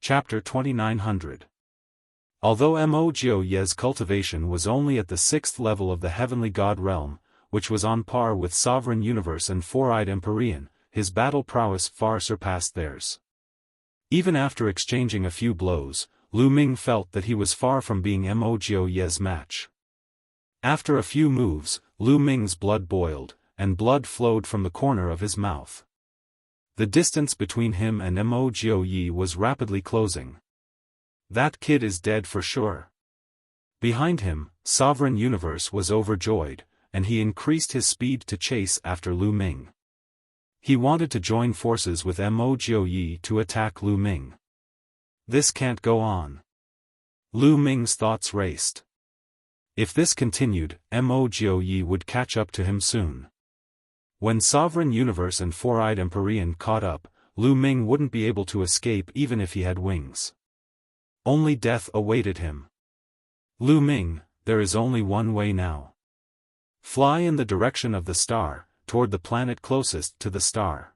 Chapter 2900. Although Mo Ye's cultivation was only at the 6th level of the heavenly god realm, which was on par with Sovereign Universe and Four-Eyed Empyrean, his battle prowess far surpassed theirs. Even after exchanging a few blows, Lu Ming felt that he was far from being Mo Ye's match. After a few moves, Lu Ming's blood boiled, and blood flowed from the corner of his mouth. The distance between him and Mo Ye was rapidly closing. That kid is dead for sure. Behind him, Sovereign Universe was overjoyed, and he increased his speed to chase after Lu Ming. He wanted to join forces with Mo Ye to attack Lu Ming. This can't go on. Lu Ming's thoughts raced. If this continued, Mo Ye would catch up to him soon. When Sovereign Universe and Four-Eyed Empyrean caught up, Lu Ming wouldn't be able to escape even if he had wings. Only death awaited him. Lu Ming, there is only one way now. Fly in the direction of the star, toward the planet closest to the star.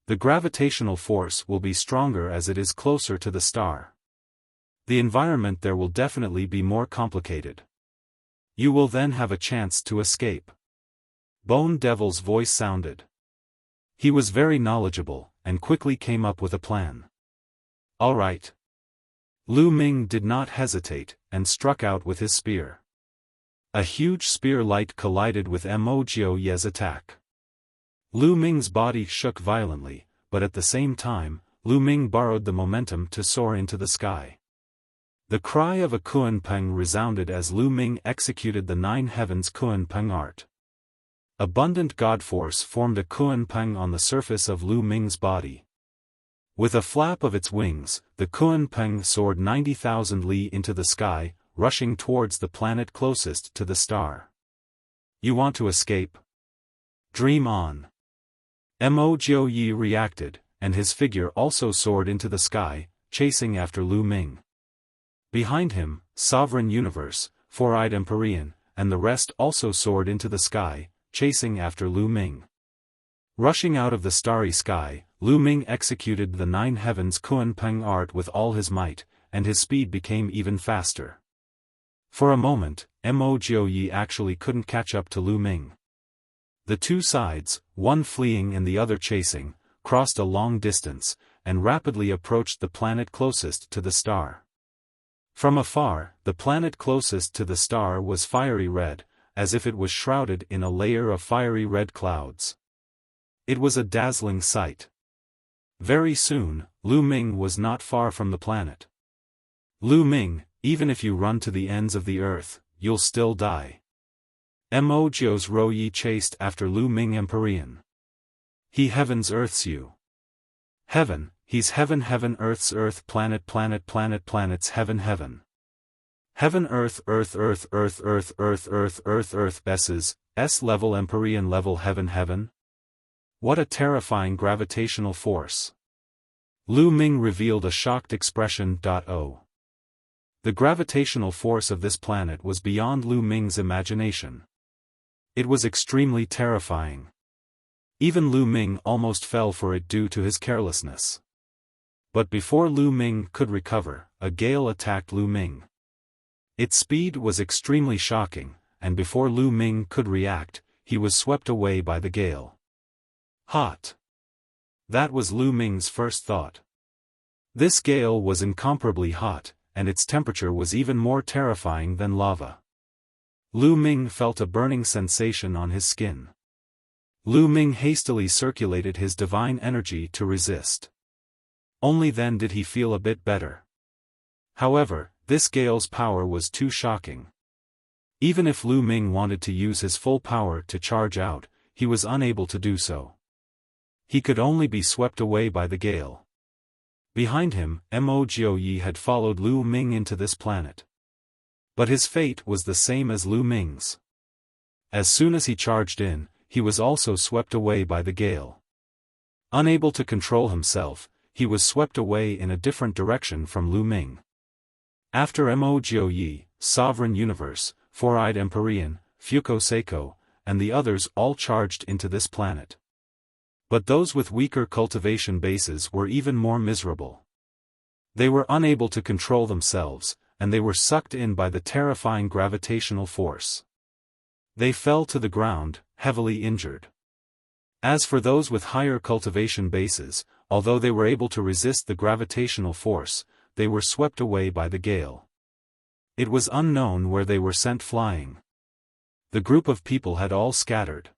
The gravitational force will be stronger as it is closer to the star. The environment there will definitely be more complicated. You will then have a chance to escape. Bone Devil's voice sounded. He was very knowledgeable, and quickly came up with a plan. All right. Lu Ming did not hesitate, and struck out with his spear. A huge spear light collided with Mo Ye's attack. Lu Ming's body shook violently, but at the same time, Lu Ming borrowed the momentum to soar into the sky. The cry of a Kunpeng resounded as Lu Ming executed the Nine Heavens Kunpeng art. Abundant God Force formed a Kunpeng on the surface of Lu Ming's body. With a flap of its wings, the Kunpeng soared 90,000 li into the sky, rushing towards the planet closest to the star. You want to escape? Dream on. Mo Ye reacted, and his figure also soared into the sky, chasing after Lu Ming. Behind him, Sovereign Universe, Four-Eyed Empyrean, and the rest also soared into the sky, chasing after Lu Ming. Rushing out of the starry sky, Lu Ming executed the Nine Heavens Kunpeng art with all his might, and his speed became even faster. For a moment, Mo Ye actually couldn't catch up to Lu Ming. The two sides, one fleeing and the other chasing, crossed a long distance, and rapidly approached the planet closest to the star. From afar, the planet closest to the star was fiery red, as if it was shrouded in a layer of fiery red clouds. It was a dazzling sight. Very soon, Lu Ming was not far from the planet. Lu Ming, even if you run to the ends of the earth, you'll still die. Mo Ye's Yi chased after Lu Ming Empyrean. He heavens earths you. Heaven, he's heaven heaven earth's earth planet planet planet planets heaven heaven. Heaven earth earth earth earth earth earth earth earth earth S's, S level Empyrean level heaven heaven? What a terrifying gravitational force. Lu Ming revealed a shocked expression. Oh. The gravitational force of this planet was beyond Lu Ming's imagination. It was extremely terrifying. Even Lu Ming almost fell for it due to his carelessness. But before Lu Ming could recover, a gale attacked Lu Ming. Its speed was extremely shocking, and before Lu Ming could react, he was swept away by the gale. Hot. That was Lu Ming's first thought. This gale was incomparably hot, and its temperature was even more terrifying than lava. Lu Ming felt a burning sensation on his skin. Lu Ming hastily circulated his divine energy to resist. Only then did he feel a bit better. However, this gale's power was too shocking. Even if Lu Ming wanted to use his full power to charge out, he was unable to do so. He could only be swept away by the gale. Behind him, Mo Ye had followed Lu Ming into this planet. But his fate was the same as Lu Ming's. As soon as he charged in, he was also swept away by the gale. Unable to control himself, he was swept away in a different direction from Lu Ming. After Mo Ye, Sovereign Universe, Four-Eyed Empyrean, Fuko Seiko, and the others all charged into this planet. But those with weaker cultivation bases were even more miserable. They were unable to control themselves, and they were sucked in by the terrifying gravitational force. They fell to the ground, heavily injured. As for those with higher cultivation bases, although they were able to resist the gravitational force, they were swept away by the gale. It was unknown where they were sent flying. The group of people had all scattered.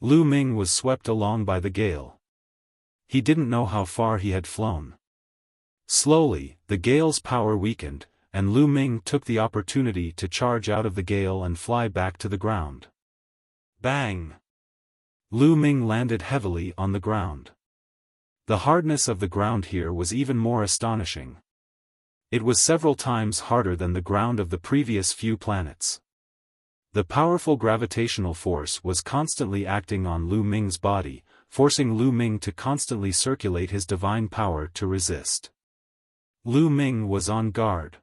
Lu Ming was swept along by the gale. He didn't know how far he had flown. Slowly, the gale's power weakened, and Lu Ming took the opportunity to charge out of the gale and fly back to the ground. Bang! Lu Ming landed heavily on the ground. The hardness of the ground here was even more astonishing. It was several times harder than the ground of the previous few planets. The powerful gravitational force was constantly acting on Lu Ming's body, forcing Lu Ming to constantly circulate his divine power to resist. Lu Ming was on guard.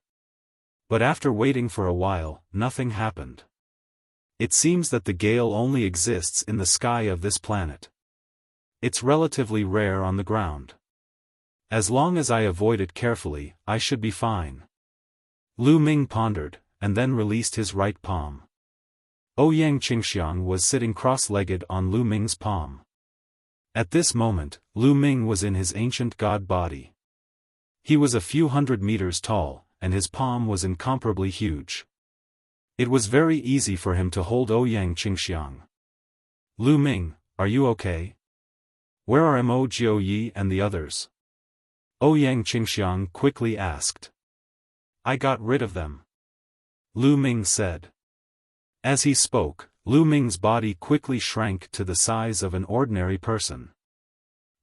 But after waiting for a while, nothing happened. It seems that the gale only exists in the sky of this planet. It's relatively rare on the ground. As long as I avoid it carefully, I should be fine. Lu Ming pondered, and then released his right palm. Ouyang Qingxiang was sitting cross-legged on Lu Ming's palm. At this moment, Lu Ming was in his ancient god body. He was a few hundred meters tall, and his palm was incomparably huge. It was very easy for him to hold Ouyang Qingxiang. Lu Ming, are you okay? Where are Mo Jiuyi and the others? Ouyang Qingxiang quickly asked. I got rid of them. Lu Ming said. As he spoke, Lu Ming's body quickly shrank to the size of an ordinary person.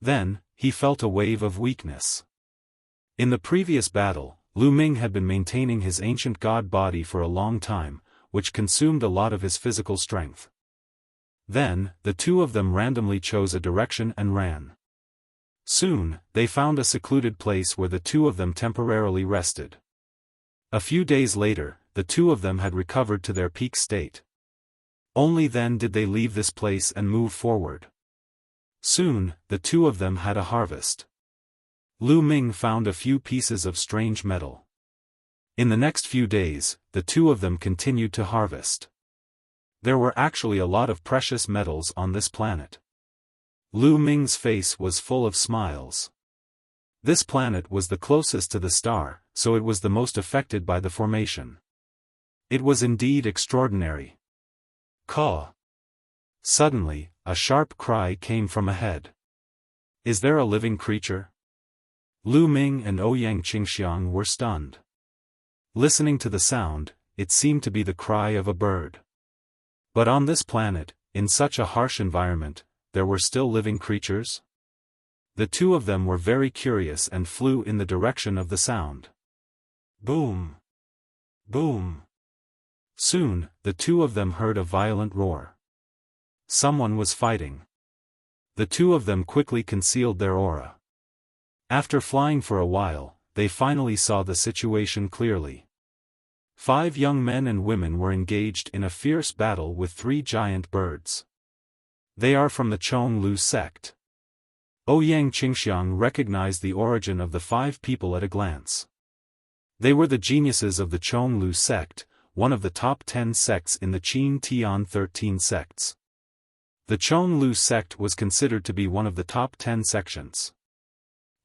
Then, he felt a wave of weakness. In the previous battle, Lu Ming had been maintaining his ancient god body for a long time, which consumed a lot of his physical strength. Then, the two of them randomly chose a direction and ran. Soon, they found a secluded place where the two of them temporarily rested. A few days later, the two of them had recovered to their peak state. Only then did they leave this place and move forward. Soon, the two of them had a harvest. Lu Ming found a few pieces of strange metal. In the next few days, the two of them continued to harvest. There were actually a lot of precious metals on this planet. Lu Ming's face was full of smiles. This planet was the closest to the star, so it was the most affected by the formation. It was indeed extraordinary. Caw! Suddenly, a sharp cry came from ahead. Is there a living creature? Lu Ming and Ouyang Qingxiang were stunned. Listening to the sound, it seemed to be the cry of a bird. But on this planet, in such a harsh environment, there were still living creatures? The two of them were very curious and flew in the direction of the sound. Boom! Boom! Soon, the two of them heard a violent roar. Someone was fighting. The two of them quickly concealed their aura. After flying for a while, they finally saw the situation clearly. 5 young men and women were engaged in a fierce battle with 3 giant birds. They are from the Chonglu sect. Ouyang Qingxiang recognized the origin of the 5 people at a glance. They were the geniuses of the Chonglu sect, one of the top 10 sects in the Qin Tian 13 sects. The Chonglu sect was considered to be one of the top 10 sections.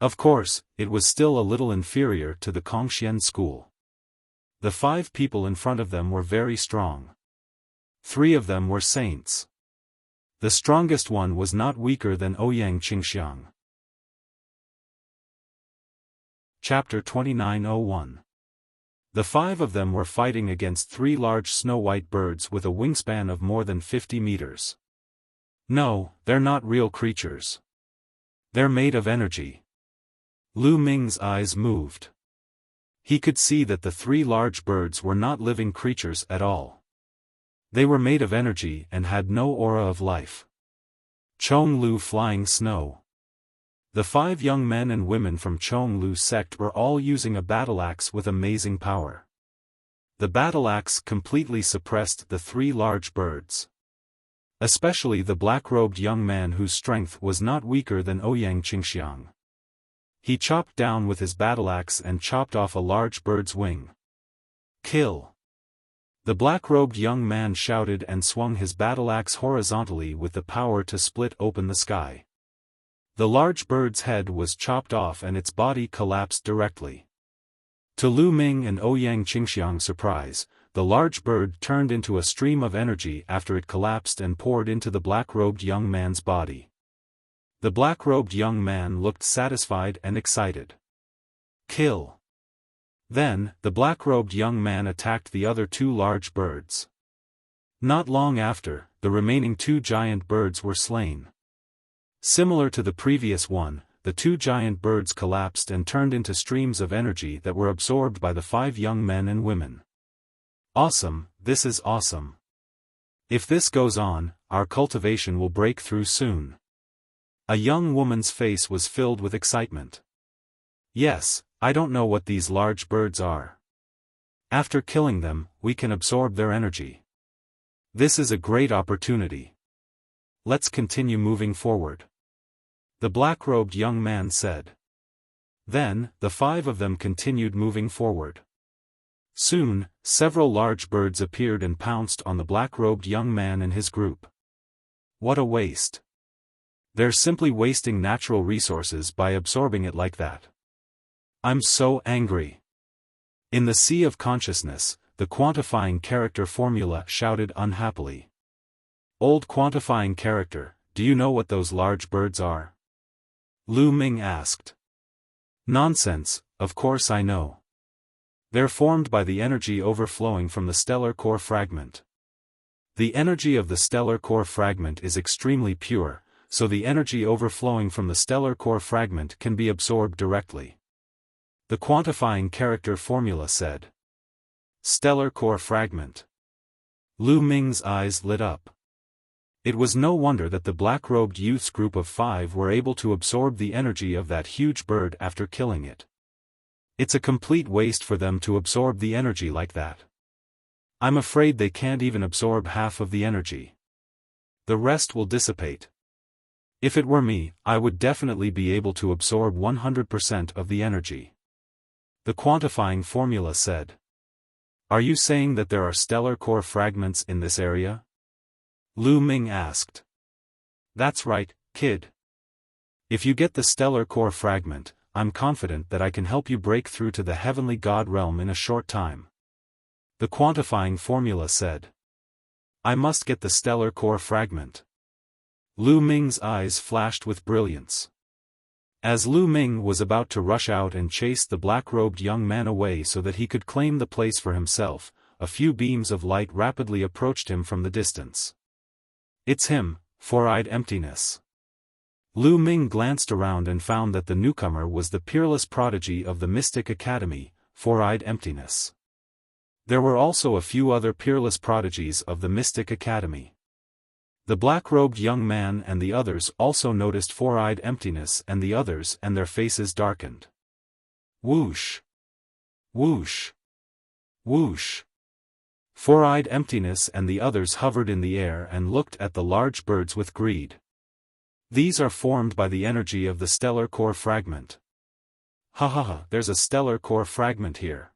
Of course, it was still a little inferior to the Kongxian school. The 5 people in front of them were very strong. 3 of them were saints. The strongest one was not weaker than Ouyang Qingxiang. Chapter 2901. The 5 of them were fighting against 3 large snow-white birds with a wingspan of more than 50 meters. No, they're not real creatures. They're made of energy. Lu Ming's eyes moved. He could see that the 3 large birds were not living creatures at all. They were made of energy and had no aura of life. Chonglu flying snow. The 5 young men and women from Chonglu sect were all using a battle axe with amazing power. The battle axe completely suppressed the 3 large birds. Especially the black-robed young man whose strength was not weaker than Ouyang Qingxiang. He chopped down with his battle-axe and chopped off a large bird's wing. Kill! The black-robed young man shouted and swung his battle-axe horizontally with the power to split open the sky. The large bird's head was chopped off and its body collapsed directly. To Lu Ming and Ouyang Qingxiang's surprise, the large bird turned into a stream of energy after it collapsed and poured into the black-robed young man's body. The black-robed young man looked satisfied and excited. Kill! Then, the black-robed young man attacked the other two large birds. Not long after, the remaining two giant birds were slain. Similar to the previous one, the two giant birds collapsed and turned into streams of energy that were absorbed by the 5 young men and women. Awesome, this is awesome. If this goes on, our cultivation will break through soon. A young woman's face was filled with excitement. Yes, I don't know what these large birds are. After killing them, we can absorb their energy. This is a great opportunity. Let's continue moving forward. The black-robed young man said. Then, the 5 of them continued moving forward. Soon, several large birds appeared and pounced on the black-robed young man and his group. What a waste. They're simply wasting natural resources by absorbing it like that. I'm so angry. In the sea of consciousness, the quantifying character formula shouted unhappily. Old quantifying character, do you know what those large birds are? Lu Ming asked. Nonsense, of course I know. They're formed by the energy overflowing from the stellar core fragment. The energy of the stellar core fragment is extremely pure, so the energy overflowing from the stellar core fragment can be absorbed directly. The quantifying character formula said. Stellar core fragment. Lu Ming's eyes lit up. It was no wonder that the black-robed youth's group of 5 were able to absorb the energy of that huge bird after killing it. It's a complete waste for them to absorb the energy like that. I'm afraid they can't even absorb half of the energy. The rest will dissipate. If it were me, I would definitely be able to absorb 100% of the energy. The quantifying formula said. Are you saying that there are stellar core fragments in this area? Lu Ming asked. That's right, kid. If you get the stellar core fragment, I'm confident that I can help you break through to the heavenly God realm in a short time. The quantifying formula said. I must get the stellar core fragment. Lu Ming's eyes flashed with brilliance. As Lu Ming was about to rush out and chase the black-robed young man away so that he could claim the place for himself, a few beams of light rapidly approached him from the distance. It's him, Four-Eyed Emptiness. Lu Ming glanced around and found that the newcomer was the peerless prodigy of the Mystic Academy, Four-Eyed Emptiness. There were also a few other peerless prodigies of the Mystic Academy. The black-robed young man and the others also noticed Four-Eyed Emptiness and the others, and their faces darkened. Whoosh! Whoosh! Whoosh! Four-Eyed Emptiness and the others hovered in the air and looked at the large birds with greed. These are formed by the energy of the stellar core fragment. Ha ha ha, there's a stellar core fragment here.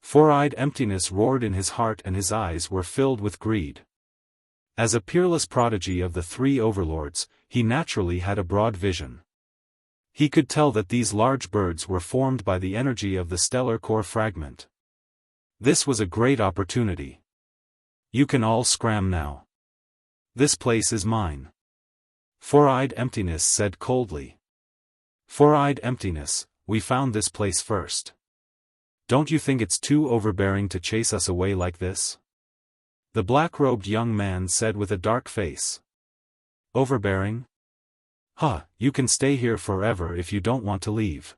Four-Eyed Emptiness roared in his heart and his eyes were filled with greed. As a peerless prodigy of the 3 overlords, he naturally had a broad vision. He could tell that these large birds were formed by the energy of the stellar core fragment. This was a great opportunity. You can all scram now. This place is mine. Four-Eyed Emptiness said coldly. Four-Eyed Emptiness, we found this place first. Don't you think it's too overbearing to chase us away like this? The black-robed young man said with a dark face. Overbearing? Huh, you can stay here forever if you don't want to leave.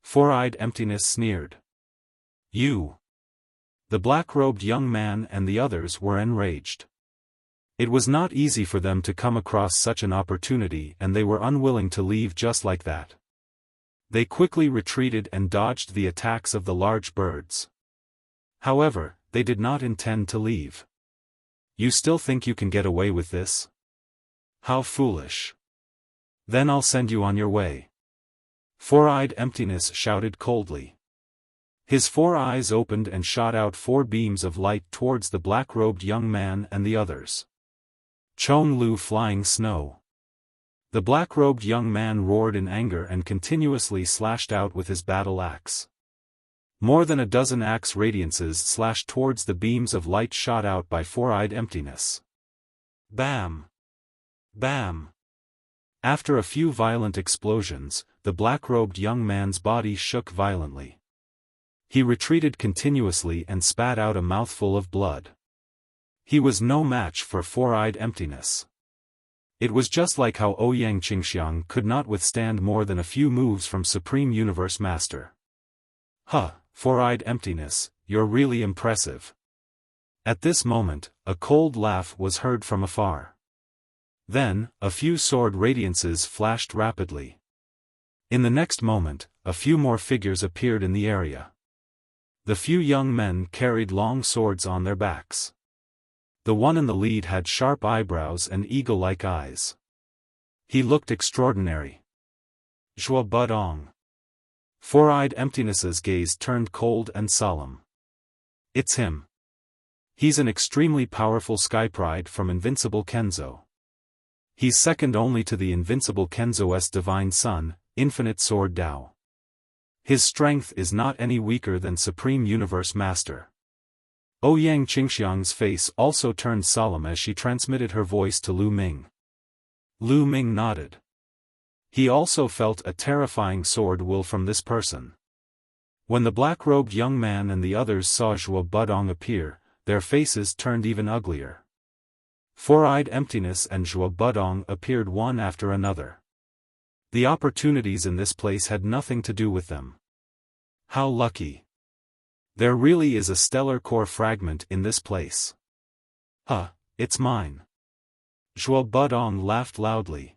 Four-Eyed Emptiness sneered. You. The black-robed young man and the others were enraged. It was not easy for them to come across such an opportunity and they were unwilling to leave just like that. They quickly retreated and dodged the attacks of the large birds. However, they did not intend to leave. You still think you can get away with this? How foolish. Then I'll send you on your way. Four-eyed emptiness shouted coldly. His 4 eyes opened and shot out 4 beams of light towards the black-robed young man and the others. Chong Lu flying snow. The black-robed young man roared in anger and continuously slashed out with his battle axe. More than a dozen axe radiances slashed towards the beams of light shot out by four-eyed emptiness. Bam! Bam! After a few violent explosions, the black-robed young man's body shook violently. He retreated continuously and spat out a mouthful of blood. He was no match for four-eyed emptiness. It was just like how Ouyang Qingxiang could not withstand more than a few moves from Supreme Universe Master. Huh, four-eyed emptiness, you're really impressive. At this moment, a cold laugh was heard from afar. Then, a few sword radiances flashed rapidly. In the next moment, a few more figures appeared in the area. The few young men carried long swords on their backs. The one in the lead had sharp eyebrows and eagle-like eyes. He looked extraordinary. Zhuo Budong. Four-eyed emptiness's gaze turned cold and solemn. It's him. He's an extremely powerful sky pride from Invincible Kenzo. He's second only to the Invincible Kenzo's divine son, Infinite Sword Dao. His strength is not any weaker than Supreme Universe Master. Ouyang Qingxiang's face also turned solemn as she transmitted her voice to Lu Ming. Lu Ming nodded. He also felt a terrifying sword will from this person. When the black-robed young man and the others saw Zhuo Budong appear, their faces turned even uglier. Four-eyed emptiness and Zhuo Budong appeared one after another. The opportunities in this place had nothing to do with them. How lucky. There really is a stellar core fragment in this place. It's mine. Zhuo Budong laughed loudly.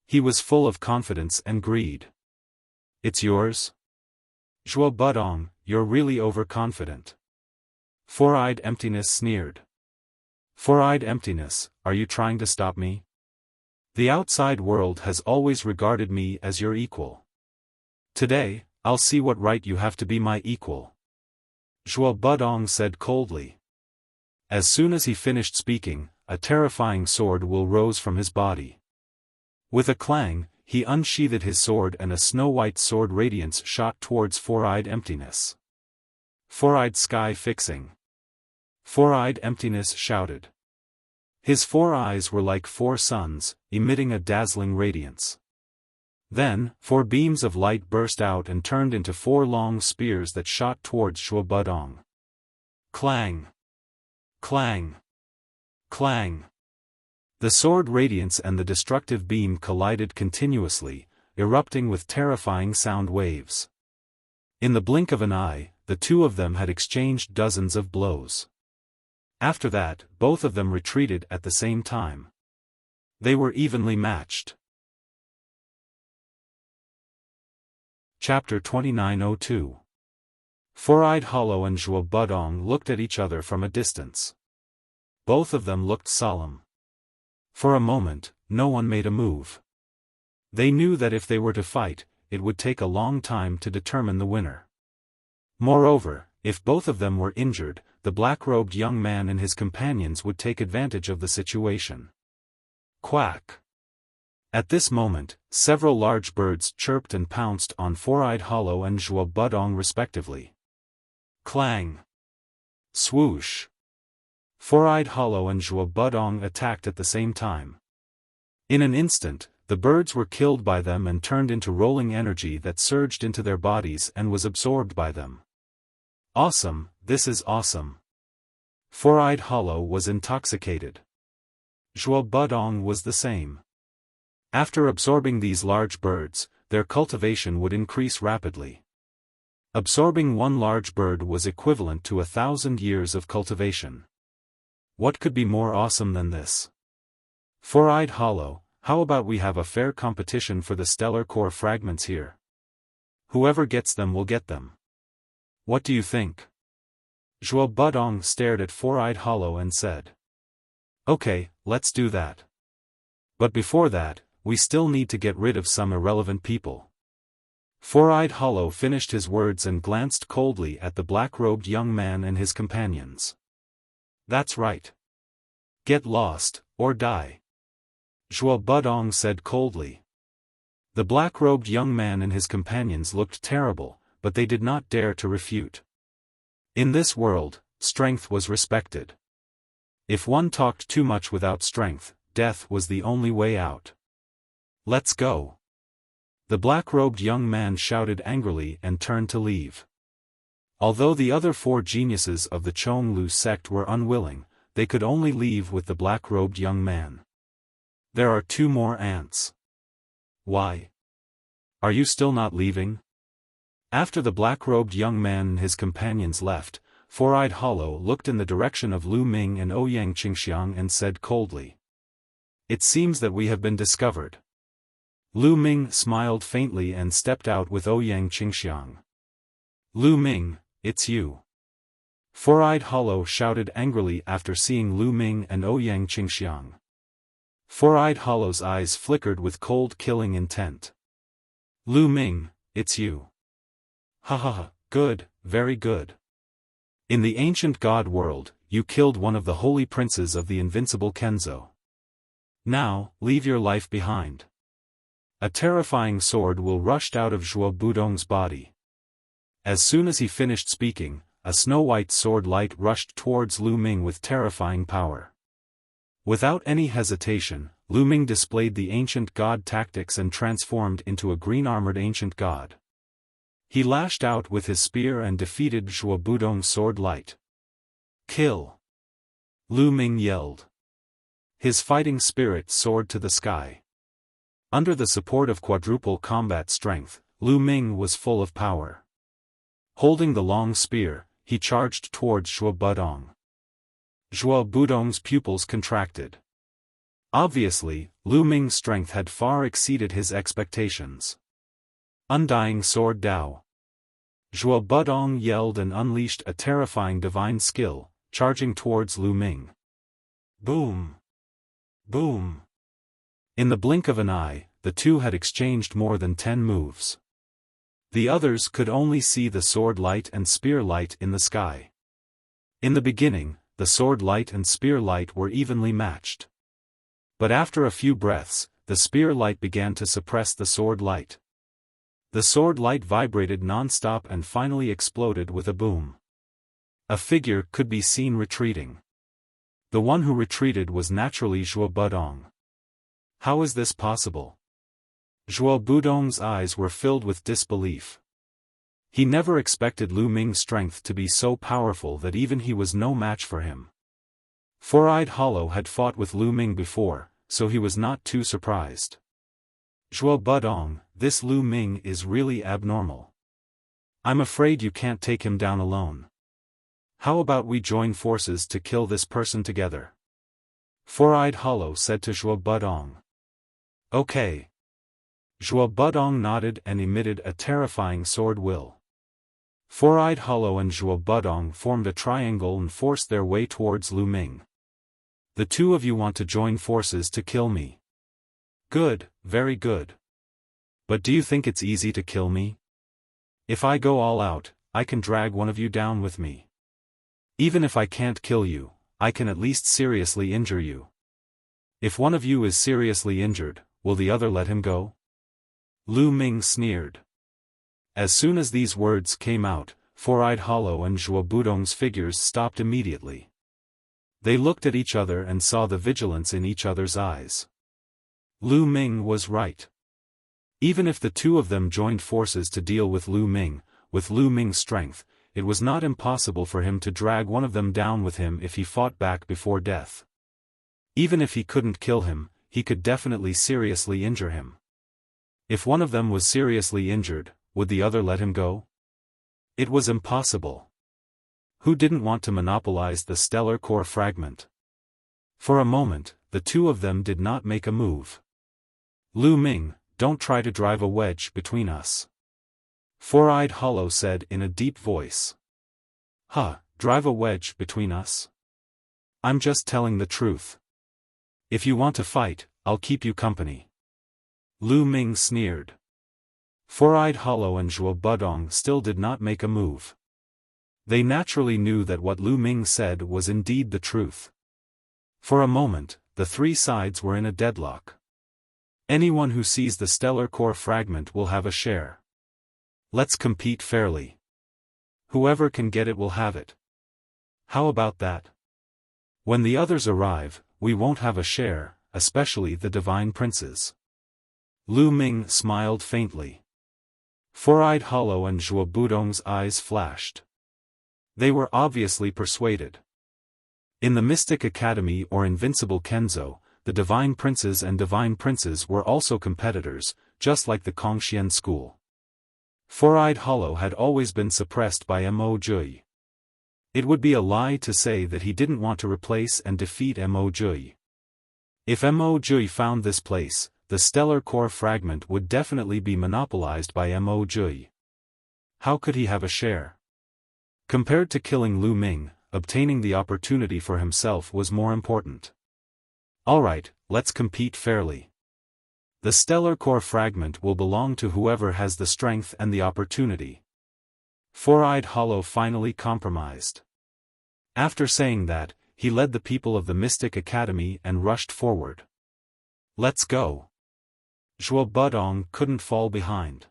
He was full of confidence and greed. It's yours? Zhuo Budong, you're really overconfident. Four-eyed emptiness sneered. Four-eyed emptiness, are you trying to stop me? The outside world has always regarded me as your equal. Today, I'll see what right you have to be my equal. Zhuo Budong said coldly. As soon as he finished speaking, a terrifying sword will rose from his body. With a clang, he unsheathed his sword and a snow-white sword radiance shot towards four-eyed emptiness. Four-eyed sky fixing. Four-eyed emptiness shouted. His 4 eyes were like 4 suns, emitting a dazzling radiance. Then, 4 beams of light burst out and turned into 4 long spears that shot towards Zhuo Budong. Clang! Clang! Clang! The sword radiance and the destructive beam collided continuously, erupting with terrifying sound waves. In the blink of an eye, the two of them had exchanged dozens of blows. After that, both of them retreated at the same time. They were evenly matched. Chapter 2902. Four-eyed Hollow and Zhuo Budong looked at each other from a distance. Both of them looked solemn. For a moment, no one made a move. They knew that if they were to fight, it would take a long time to determine the winner. Moreover, if both of them were injured, the black-robed young man and his companions would take advantage of the situation. Quack! At this moment, several large birds chirped and pounced on Four-eyed Hollow and Zhuo Budong respectively. Clang! Swoosh! Four-eyed Hollow and Zhuo Budong attacked at the same time. In an instant, the birds were killed by them and turned into rolling energy that surged into their bodies and was absorbed by them. Awesome, this is awesome. Four-eyed Hollow was intoxicated. Zhuo Budong was the same. After absorbing these large birds, their cultivation would increase rapidly. Absorbing one large bird was equivalent to 1,000 years of cultivation. What could be more awesome than this? Four-eyed Hollow, how about we have a fair competition for the stellar core fragments here? Whoever gets them will get them. What do you think? Zhuo Budong stared at Four-eyed Hollow and said. Okay, let's do that. But before that, we still need to get rid of some irrelevant people. Four-Eyed Hollow finished his words and glanced coldly at the black-robed young man and his companions. That's right. Get lost, or die. Zhuo Budong said coldly. The black-robed young man and his companions looked terrible, but they did not dare to refute. In this world, strength was respected. If one talked too much without strength, death was the only way out. Let's go. The black-robed young man shouted angrily and turned to leave. Although the other four geniuses of the Chonglu sect were unwilling, they could only leave with the black-robed young man. There are 2 more ants. Why? Are you still not leaving? After the black-robed young man and his companions left, Four-Eyed Hollow looked in the direction of Lu Ming and Ouyang Qingxiang and said coldly. It seems that we have been discovered. Lu Ming smiled faintly and stepped out with Ouyang Qingxiang. Lu Ming, it's you. Four-Eyed Hollow shouted angrily after seeing Lu Ming and Ouyang Qingxiang. Four-Eyed Hollow's eyes flickered with cold killing intent. Lu Ming, it's you. Ha ha ha, good, very good. In the ancient god world, you killed one of the holy princes of the invincible Kenzo. Now, leave your life behind. A terrifying sword will rush out of Zhuo Budong's body. As soon as he finished speaking, a snow-white sword light rushed towards Lu Ming with terrifying power. Without any hesitation, Lu Ming displayed the ancient god tactics and transformed into a green-armored ancient god. He lashed out with his spear and defeated Zhuo Budong's sword light. Kill! Lu Ming yelled. His fighting spirit soared to the sky. Under the support of quadruple combat strength, Lu Ming was full of power. Holding the long spear, he charged towards Zhuo Budong. Zhuo Budong's pupils contracted. Obviously, Lu Ming's strength had far exceeded his expectations. Undying Sword Dao. Zhuo Budong yelled and unleashed a terrifying divine skill, charging towards Lu Ming. Boom! Boom! In the blink of an eye, the two had exchanged more than 10 moves. The others could only see the sword light and spear light in the sky. In the beginning, the sword light and spear light were evenly matched. But after a few breaths, the spear light began to suppress the sword light. The sword light vibrated non-stop and finally exploded with a boom. A figure could be seen retreating. The one who retreated was naturally Zhuo Budong. How is this possible? Zhuo Budong's eyes were filled with disbelief. He never expected Lu Ming's strength to be so powerful that even he was no match for him. Four-Eyed Hollow had fought with Lu Ming before, so he was not too surprised. Zhuo Budong, this Lu Ming is really abnormal. I'm afraid you can't take him down alone. How about we join forces to kill this person together? Four-Eyed Hollow said to Zhuo Budong. Okay. Zhuo Budong nodded and emitted a terrifying sword will. Four-Eyed Hollow and Zhuo Budong formed a triangle and forced their way towards Lu Ming. The two of you want to join forces to kill me. Good, very good. But do you think it's easy to kill me? If I go all out, I can drag one of you down with me. Even if I can't kill you, I can at least seriously injure you. If one of you is seriously injured, will the other let him go? Lu Ming sneered. As soon as these words came out, Four-Eyed Hollow and Zhuo Budong's figures stopped immediately. They looked at each other and saw the vigilance in each other's eyes. Lu Ming was right. Even if the two of them joined forces to deal with Lu Ming's strength, it was not impossible for him to drag one of them down with him if he fought back before death. Even if he couldn't kill him, he could definitely seriously injure him. If one of them was seriously injured, would the other let him go? It was impossible. Who didn't want to monopolize the stellar core fragment? For a moment, the two of them did not make a move. Lu Ming, don't try to drive a wedge between us. Four-Eyed Hollow said in a deep voice. Drive a wedge between us? I'm just telling the truth. If you want to fight, I'll keep you company. Lu Ming sneered. Four-Eyed Hollow and Zhuo Budong still did not make a move. They naturally knew that what Lu Ming said was indeed the truth. For a moment, the three sides were in a deadlock. Anyone who sees the stellar core fragment will have a share. Let's compete fairly. Whoever can get it will have it. How about that? When the others arrive, we won't have a share, especially the divine princes. Lu Ming smiled faintly. Four-Eyed Hollow and Zhuo Budong's eyes flashed. They were obviously persuaded. In the Mystic Academy or Invincible Kenzo, the divine princes and divine princes were also competitors, just like the Kongxian school. Four-Eyed Hollow had always been suppressed by Mo Jui. It would be a lie to say that he didn't want to replace and defeat Mo Jui. If Mo Jui found this place, the stellar core fragment would definitely be monopolized by Mo Jui. How could he have a share? Compared to killing Lu Ming, obtaining the opportunity for himself was more important. Alright, let's compete fairly. The stellar core fragment will belong to whoever has the strength and the opportunity. Four-Eyed Hollow finally compromised. After saying that, he led the people of the Mystic Academy and rushed forward. Let's go. Zhuo Budong couldn't fall behind.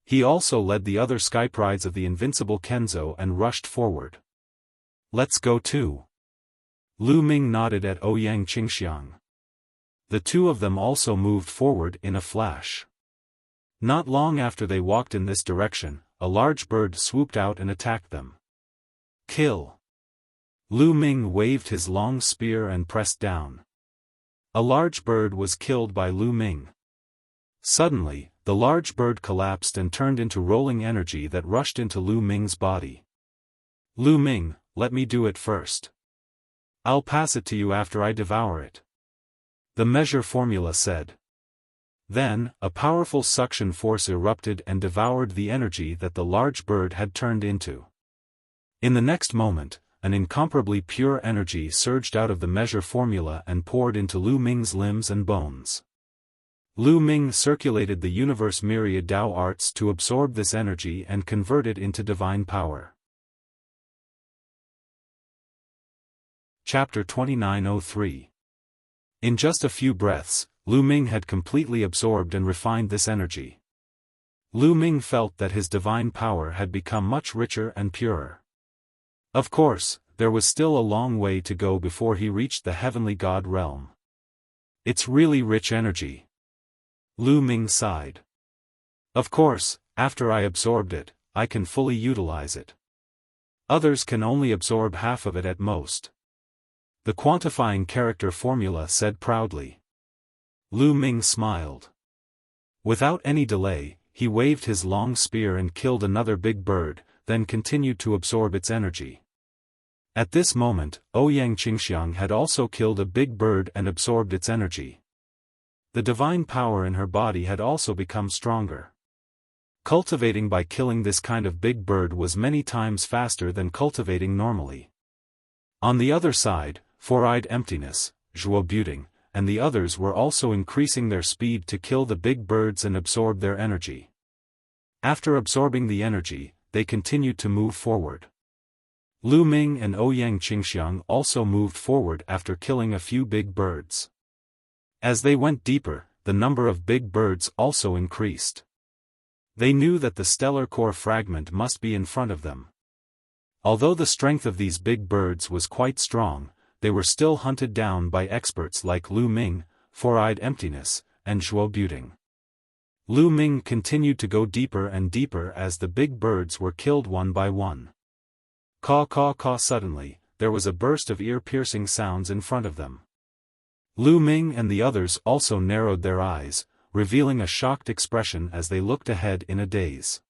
He also led the other skyprides of the Invincible Kenzo and rushed forward. Let's go too. Lu Ming nodded at Ouyang Qingxiang. The two of them also moved forward in a flash. Not long after they walked in this direction, a large bird swooped out and attacked them. Kill! Lu Ming waved his long spear and pressed down. A large bird was killed by Lu Ming. Suddenly, the large bird collapsed and turned into rolling energy that rushed into Lu Ming's body. Lu Ming, let me do it first. I'll pass it to you after I devour it. The measure formula said. Then, a powerful suction force erupted and devoured the energy that the large bird had turned into. In the next moment, an incomparably pure energy surged out of the measure formula and poured into Lu Ming's limbs and bones. Lu Ming circulated the universe myriad Tao arts to absorb this energy and convert it into divine power. Chapter 2903. In just a few breaths, Lu Ming had completely absorbed and refined this energy. Lu Ming felt that his divine power had become much richer and purer. Of course, there was still a long way to go before he reached the heavenly god realm. It's really rich energy. Lu Ming sighed. Of course, after I absorbed it, I can fully utilize it. Others can only absorb half of it at most. The quantifying character formula said proudly. Lu Ming smiled. Without any delay, he waved his long spear and killed another big bird, then continued to absorb its energy. At this moment, Ouyang Qingxiang had also killed a big bird and absorbed its energy. The divine power in her body had also become stronger. Cultivating by killing this kind of big bird was many times faster than cultivating normally. On the other side, Four-Eyed Emptiness, Zhuo Budong, and the others were also increasing their speed to kill the big birds and absorb their energy. After absorbing the energy, they continued to move forward. Lu Ming and Ouyang Qingxiang also moved forward after killing a few big birds. As they went deeper, the number of big birds also increased. They knew that the stellar core fragment must be in front of them. Although the strength of these big birds was quite strong, they were still hunted down by experts like Lu Ming, Four-Eyed Emptiness, and Zhuo Budong. Lu Ming continued to go deeper and deeper as the big birds were killed one by one. Caw caw caw. Suddenly, there was a burst of ear-piercing sounds in front of them. Lu Ming and the others also narrowed their eyes, revealing a shocked expression as they looked ahead in a daze.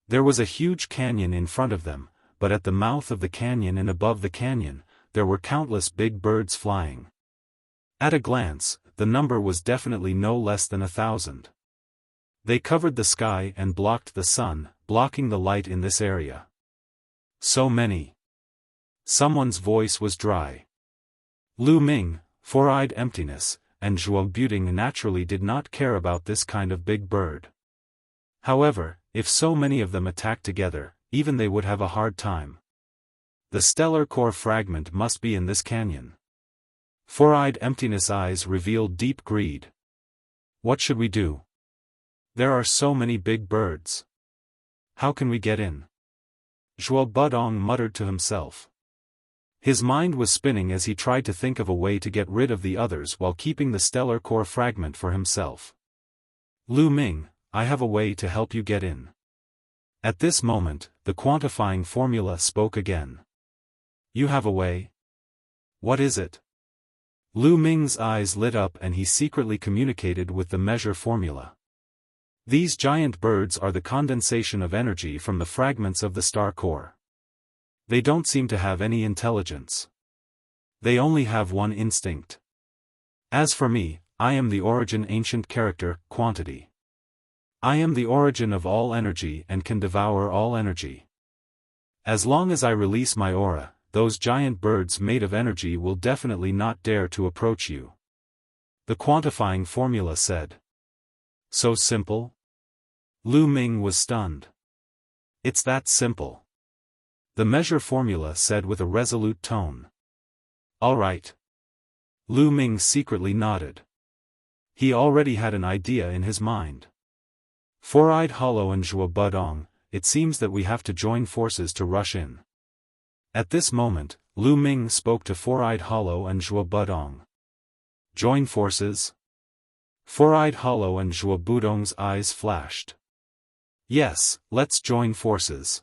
There was a huge canyon in front of them, but at the mouth of the canyon and above the canyon, there were countless big birds flying. At a glance, the number was definitely no less than 1,000. They covered the sky and blocked the sun, blocking the light in this area. So many. Someone's voice was dry. Lu Ming, Four-Eyed Emptiness, and Zhuo Budong naturally did not care about this kind of big bird. However, if so many of them attacked together, even they would have a hard time. The stellar core fragment must be in this canyon. Four-eyed emptiness eyes revealed deep greed. What should we do? There are so many big birds. How can we get in? Zhuo Budong muttered to himself. His mind was spinning as he tried to think of a way to get rid of the others while keeping the stellar core fragment for himself. Lu Ming, I have a way to help you get in. At this moment, the quantifying formula spoke again. You have a way? What is it? Lu Ming's eyes lit up and he secretly communicated with the measure formula. These giant birds are the condensation of energy from the fragments of the star core. They don't seem to have any intelligence. They only have one instinct. As for me, I am the origin ancient character, quantity. I am the origin of all energy and can devour all energy. As long as I release my aura, those giant birds made of energy will definitely not dare to approach you. The quantifying formula said. So simple? Lu Ming was stunned. It's that simple. The measure formula said with a resolute tone. All right. Lu Ming secretly nodded. He already had an idea in his mind. Four-eyed Hollow and Zhuo Budong, it seems that we have to join forces to rush in. At this moment, Lu Ming spoke to Four-eyed Hollow and Zhuo Budong. Join forces? Four-eyed Hollow and Zhuo Budong's eyes flashed. Yes, let's join forces.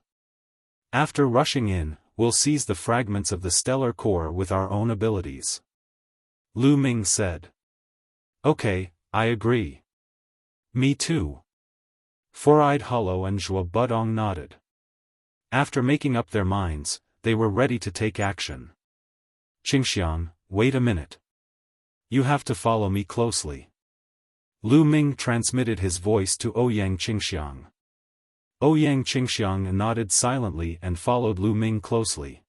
After rushing in, we'll seize the fragments of the stellar core with our own abilities. Lu Ming said. Okay, I agree. Me too. Four-eyed Hollow and Zhuo Budong nodded. After making up their minds, they were ready to take action. Qingxiang, wait a minute. You have to follow me closely. Lu Ming transmitted his voice to Ouyang Qingxiang. Ouyang Qingxiang nodded silently and followed Lu Ming closely.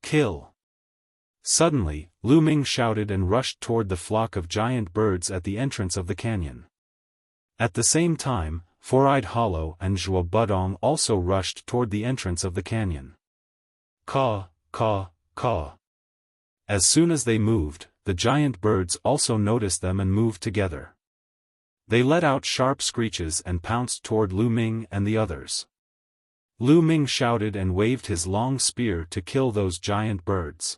Kill! Suddenly, Lu Ming shouted and rushed toward the flock of giant birds at the entrance of the canyon. At the same time, Four-eyed Hollow and Zhuo Budong also rushed toward the entrance of the canyon. Caw, caw, caw. As soon as they moved, the giant birds also noticed them and moved together. They let out sharp screeches and pounced toward Lu Ming and the others. Lu Ming shouted and waved his long spear to kill those giant birds.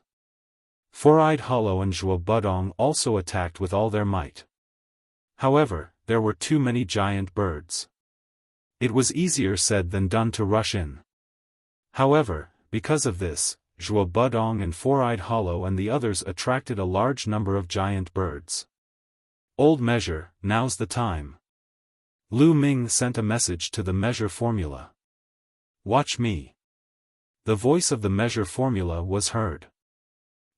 Four-eyed Hollow and Zhuo Budong also attacked with all their might. However, there were too many giant birds. It was easier said than done to rush in. However, because of this, Zhuo Budong and Four-eyed Hollow and the others attracted a large number of giant birds. Old measure, now's the time. Lu Ming sent a message to the measure formula. Watch me. The voice of the measure formula was heard.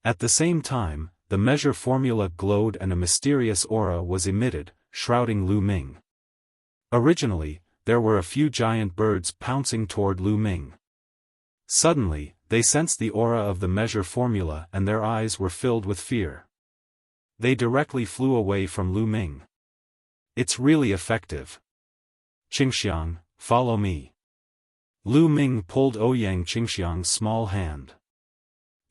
At the same time, the measure formula glowed and a mysterious aura was emitted, shrouding Lu Ming. Originally, there were a few giant birds pouncing toward Lu Ming. Suddenly, they sensed the aura of the measure formula and their eyes were filled with fear. They directly flew away from Lu Ming. It's really effective. Qingxiang, follow me. Lu Ming pulled Ouyang Qingxiang's small hand.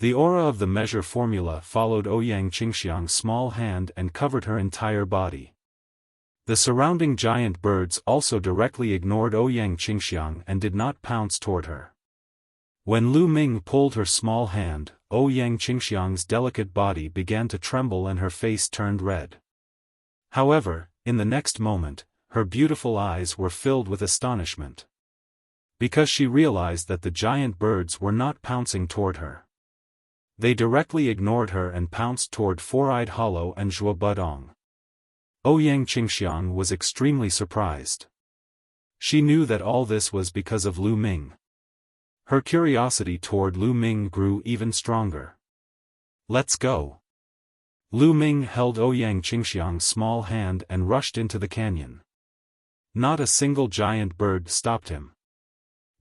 The aura of the measure formula followed Ouyang Qingxiang's small hand and covered her entire body. The surrounding giant birds also directly ignored Ouyang Qingxiang and did not pounce toward her. When Lu Ming pulled her small hand, Ouyang Qingxiang's delicate body began to tremble and her face turned red. However, in the next moment, her beautiful eyes were filled with astonishment. Because she realized that the giant birds were not pouncing toward her. They directly ignored her and pounced toward Four-eyed Hollow and Zhuo Budong. Ouyang Qingxiang was extremely surprised. She knew that all this was because of Lu Ming. Her curiosity toward Lu Ming grew even stronger. Let's go. Lu Ming held Ouyang Qingxiang's small hand and rushed into the canyon. Not a single giant bird stopped him.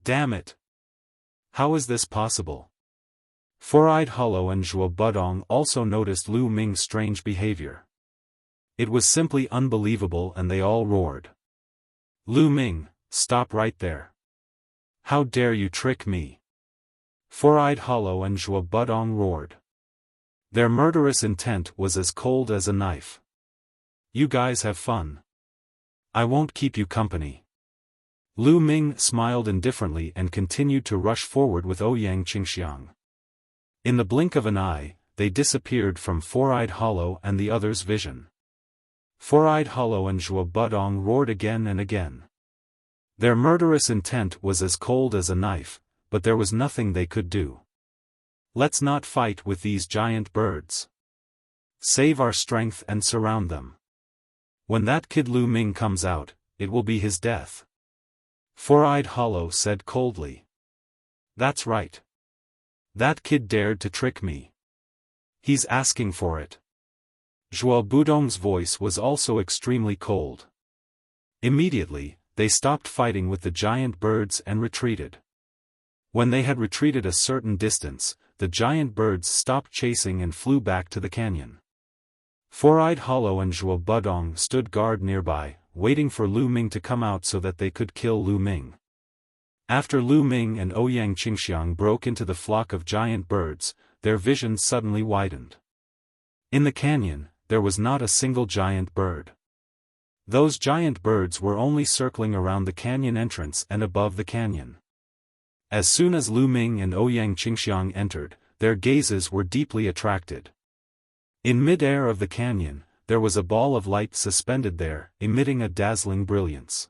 Damn it! How is this possible? Four-eyed Hollow and Zhuo Budong also noticed Lu Ming's strange behavior. It was simply unbelievable and they all roared. Lu Ming, Stop right there. How dare you trick me? Four-Eyed Hollow and Zhuo Budong roared. Their murderous intent was as cold as a knife. You guys have fun. I won't keep you company. Lu Ming smiled indifferently and continued to rush forward with Ouyang Qingxiang. In the blink of an eye, they disappeared from Four-Eyed Hollow and the other's vision. Four-Eyed Hollow and Zhuo Budong roared again and again. Their murderous intent was as cold as a knife, but there was nothing they could do. Let's not fight with these giant birds. Save our strength and surround them. When that kid Lu Ming comes out, it will be his death. Four-Eyed Hollow said coldly. That's right. That kid dared to trick me. He's asking for it. Zhuo Budong's voice was also extremely cold. Immediately, they stopped fighting with the giant birds and retreated. When they had retreated a certain distance, the giant birds stopped chasing and flew back to the canyon. Four-Eyed Hollow and Zhuo Budong stood guard nearby, waiting for Lu Ming to come out so that they could kill Lu Ming. After Lu Ming and Ouyang Qingxiang broke into the flock of giant birds, their vision suddenly widened. In the canyon, there was not a single giant bird. Those giant birds were only circling around the canyon entrance and above the canyon. As soon as Lu Ming and Ouyang Qingxiang entered, their gazes were deeply attracted. In mid-air of the canyon, there was a ball of light suspended there, emitting a dazzling brilliance.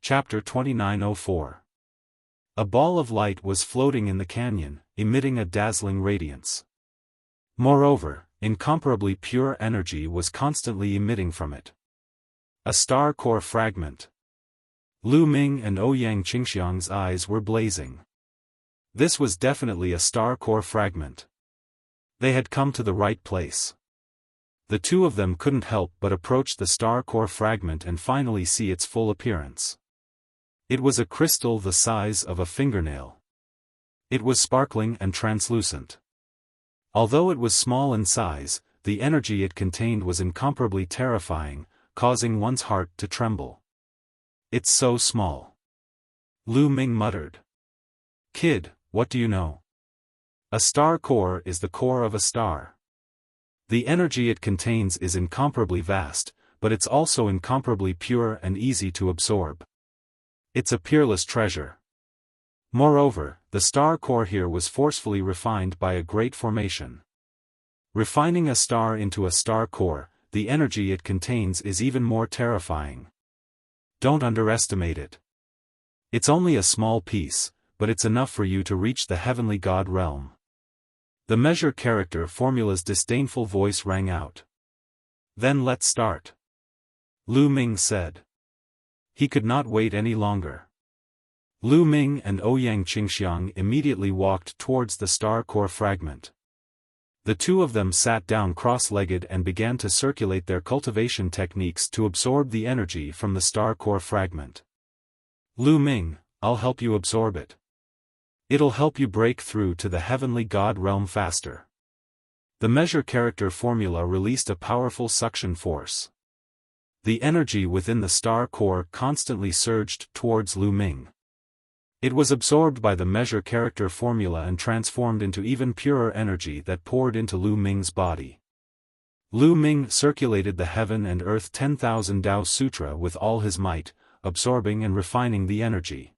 Chapter 2904. A ball of light was floating in the canyon, emitting a dazzling radiance. Moreover, incomparably pure energy was constantly emitting from it. A star core fragment. Lu Ming and Ouyang Qingxiang's eyes were blazing. This was definitely a star core fragment. They had come to the right place. The two of them couldn't help but approach the star core fragment and finally see its full appearance. It was a crystal the size of a fingernail. It was sparkling and translucent. Although it was small in size, the energy it contained was incomparably terrifying, causing one's heart to tremble. It's so small. Lu Ming muttered. Kid, what do you know? A star core is the core of a star. The energy it contains is incomparably vast, but it's also incomparably pure and easy to absorb. It's a peerless treasure. Moreover, the star core here was forcefully refined by a great formation. Refining a star into a star core, the energy it contains is even more terrifying. Don't underestimate it. It's only a small piece, but it's enough for you to reach the heavenly God realm. The measure character formula's disdainful voice rang out. Then let's start. Lu Ming said. He could not wait any longer. Lu Ming and Ouyang Qingxiang immediately walked towards the star core fragment. The two of them sat down cross-legged and began to circulate their cultivation techniques to absorb the energy from the star core fragment. Lu Ming, I'll help you absorb it. It'll help you break through to the heavenly God realm faster. The measure character formula released a powerful suction force. The energy within the star core constantly surged towards Lu Ming. It was absorbed by the measure character formula and transformed into even purer energy that poured into Lu Ming's body. Lu Ming circulated the Heaven and Earth 10,000 Tao Sutra with all his might, absorbing and refining the energy.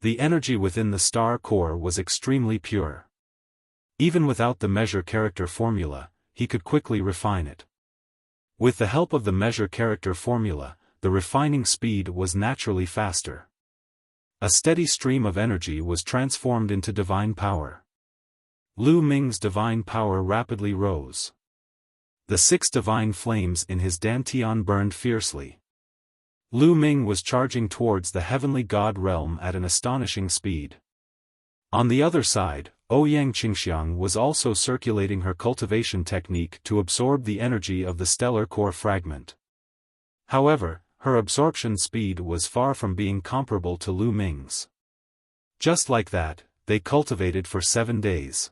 The energy within the star core was extremely pure. Even without the measure character formula, he could quickly refine it. With the help of the measure character formula, the refining speed was naturally faster. A steady stream of energy was transformed into divine power. Lu Ming's divine power rapidly rose. The 6 divine flames in his dantian burned fiercely. Lu Ming was charging towards the heavenly God realm at an astonishing speed. On the other side, Ouyang Qingxiang was also circulating her cultivation technique to absorb the energy of the stellar core fragment. However, her absorption speed was far from being comparable to Lu Ming's. Just like that, they cultivated for 7 days.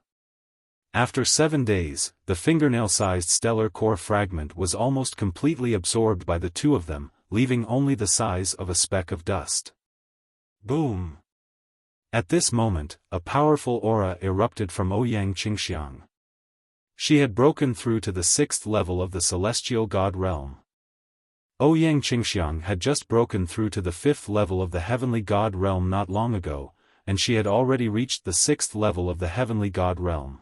After 7 days, the fingernail-sized stellar core fragment was almost completely absorbed by the two of them, leaving only the size of a speck of dust. Boom! At this moment, a powerful aura erupted from Ouyang Qingxiang. She had broken through to the 6th level of the celestial god realm. Ouyang Qingxiang had just broken through to the 5th level of the heavenly god realm not long ago, and she had already reached the 6th level of the heavenly god realm.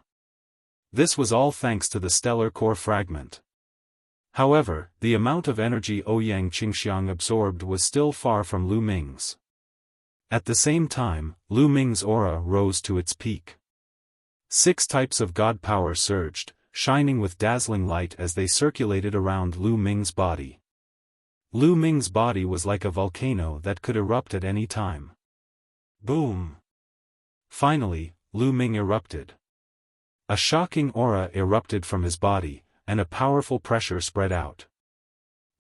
This was all thanks to the stellar core fragment. However, the amount of energy Ouyang Qingxiang absorbed was still far from Lu Ming's. At the same time, Lu Ming's aura rose to its peak. 6 types of god power surged, shining with dazzling light as they circulated around Lu Ming's body. Lu Ming's body was like a volcano that could erupt at any time. Boom! Finally, Lu Ming erupted. A shocking aura erupted from his body, and a powerful pressure spread out.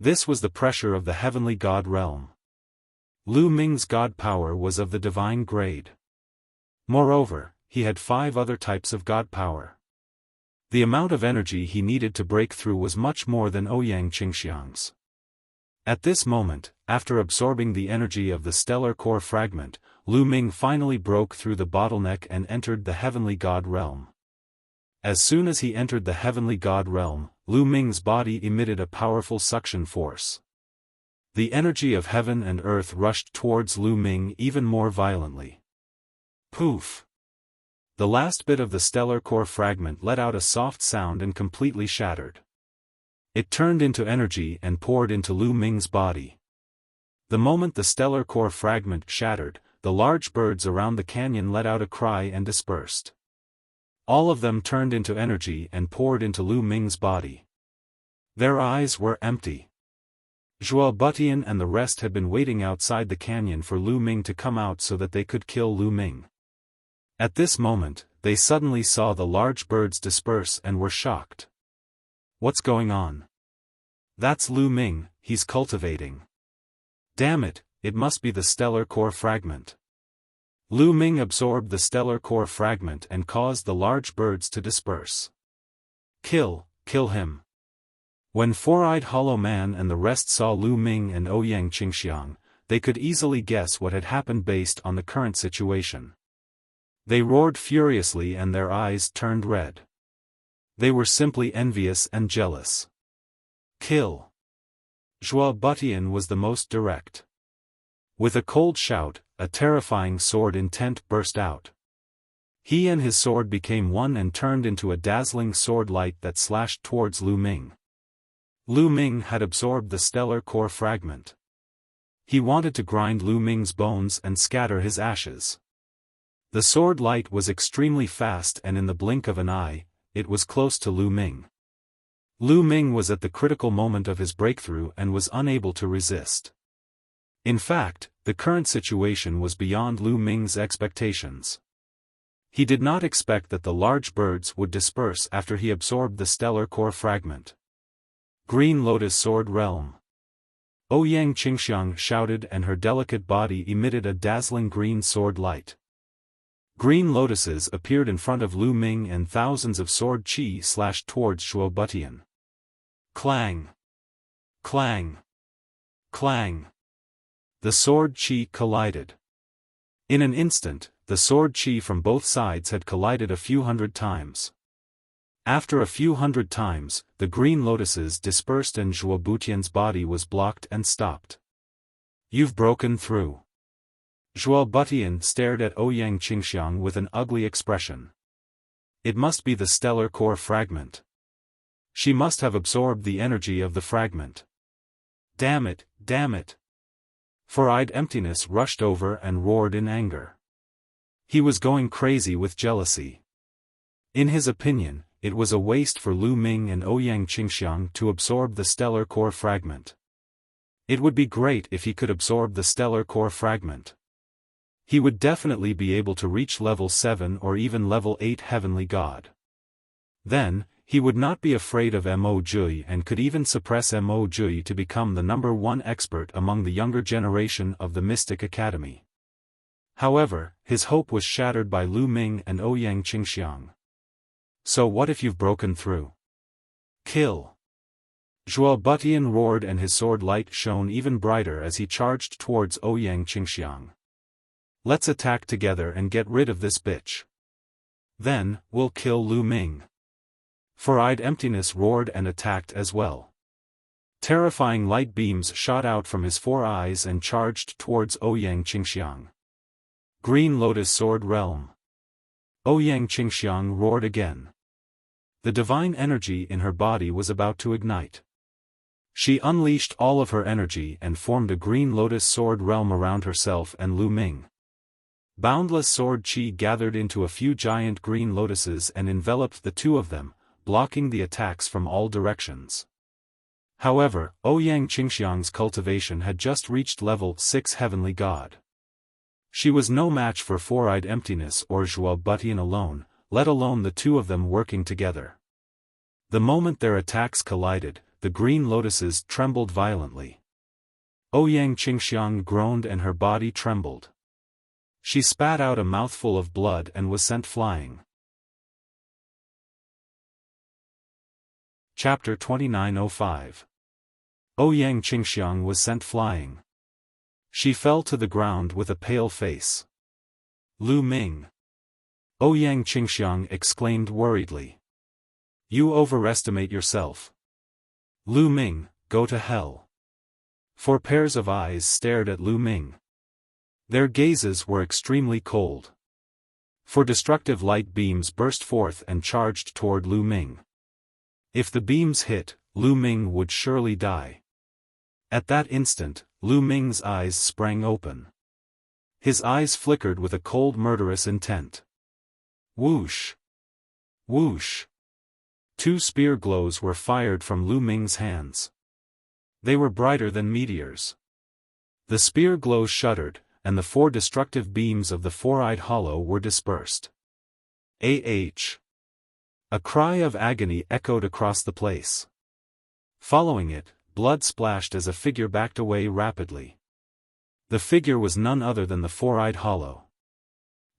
This was the pressure of the heavenly god realm. Lu Ming's god power was of the divine grade. Moreover, he had 5 other types of god power. The amount of energy he needed to break through was much more than Ouyang Qingxiang's. At this moment, after absorbing the energy of the stellar core fragment, Lu Ming finally broke through the bottleneck and entered the heavenly god realm. As soon as he entered the heavenly god realm, Lu Ming's body emitted a powerful suction force. The energy of heaven and earth rushed towards Lu Ming even more violently. Poof! The last bit of the stellar core fragment let out a soft sound and completely shattered. It turned into energy and poured into Lu Ming's body. The moment the stellar core fragment shattered, the large birds around the canyon let out a cry and dispersed. All of them turned into energy and poured into Lu Ming's body. Their eyes were empty. Xiaofan and the rest had been waiting outside the canyon for Lu Ming to come out so that they could kill Lu Ming. At this moment, they suddenly saw the large birds disperse and were shocked. What's going on? That's Lu Ming, he's cultivating. Damn it, it must be the stellar core fragment. Lu Ming absorbed the stellar core fragment and caused the large birds to disperse. Kill him. When Four-Eyed Hollow Man and the rest saw Lu Ming and Ouyang Qingxiang, they could easily guess what had happened based on the current situation. They roared furiously and their eyes turned red. They were simply envious and jealous. Kill. Xiaofan was the most direct. With a cold shout, a terrifying sword intent burst out. He and his sword became one and turned into a dazzling sword light that slashed towards Lu Ming. Lu Ming had absorbed the stellar core fragment. He wanted to grind Lu Ming's bones and scatter his ashes. The sword light was extremely fast and in the blink of an eye, it was close to Lu Ming. Lu Ming was at the critical moment of his breakthrough and was unable to resist. In fact, the current situation was beyond Lu Ming's expectations. He did not expect that the large birds would disperse after he absorbed the stellar core fragment. Green Lotus Sword Realm. Ouyang Qingxiang shouted and her delicate body emitted a dazzling green sword light. Green lotuses appeared in front of Lu Ming and thousands of sword chi slashed towards Xiaofan. Clang! Clang! Clang! The sword chi collided. In an instant, the sword chi from both sides had collided a few hundred times. After a few hundred times, the green lotuses dispersed and Xiaofan's body was blocked and stopped. You've broken through. Xiaofan stared at Ouyang Qingxiang with an ugly expression. It must be the stellar core fragment. She must have absorbed the energy of the fragment. Damn it, damn it. Four-eyed emptiness rushed over and roared in anger. He was going crazy with jealousy. In his opinion, it was a waste for Lu Ming and Ouyang Qingxiang to absorb the stellar core fragment. It would be great if he could absorb the stellar core fragment. He would definitely be able to reach level 7 or even level 8 heavenly god. Then, he would not be afraid of Mo Jui and could even suppress Mo Jui to become the #1 expert among the younger generation of the Mystic Academy. However, his hope was shattered by Lu Ming and Ouyang Qingxiang. So what if you've broken through? Kill! Zhuo roared, and his sword light shone even brighter as he charged towards Ouyang Qingxiang. Let's attack together and get rid of this bitch. Then, we'll kill Lu Ming. Four-eyed emptiness roared and attacked as well. Terrifying light beams shot out from his 4 eyes and charged towards Ouyang Qingxiang. Green Lotus Sword Realm. Ouyang Qingxiang roared again. The divine energy in her body was about to ignite. She unleashed all of her energy and formed a green lotus sword realm around herself and Lu Ming. Boundless sword qi gathered into a few giant green lotuses and enveloped the two of them, blocking the attacks from all directions. However, Ouyang Qingxiang's cultivation had just reached level 6 heavenly god. She was no match for Four-Eyed Emptiness or Zhuo Butian alone, let alone the two of them working together. The moment their attacks collided, the green lotuses trembled violently. Ouyang Qingxiang groaned and her body trembled. She spat out a mouthful of blood and was sent flying. Chapter 2905. Ouyang Qingxiang was sent flying. She fell to the ground with a pale face. Lu Ming. Ouyang Qingxiang exclaimed worriedly. You overestimate yourself. Lu Ming, go to hell. 4 pairs of eyes stared at Lu Ming. Their gazes were extremely cold. 4 destructive light beams burst forth and charged toward Lu Ming. If the beams hit, Lu Ming would surely die. At that instant, Lu Ming's eyes sprang open. His eyes flickered with a cold murderous intent. Whoosh! Whoosh! 2 spear glows were fired from Lu Ming's hands. They were brighter than meteors. The spear glows shuddered, and the 4 destructive beams of the Four-Eyed Hollow were dispersed. Ah! A cry of agony echoed across the place. Following it, blood splashed as a figure backed away rapidly. The figure was none other than the Four-Eyed Hollow.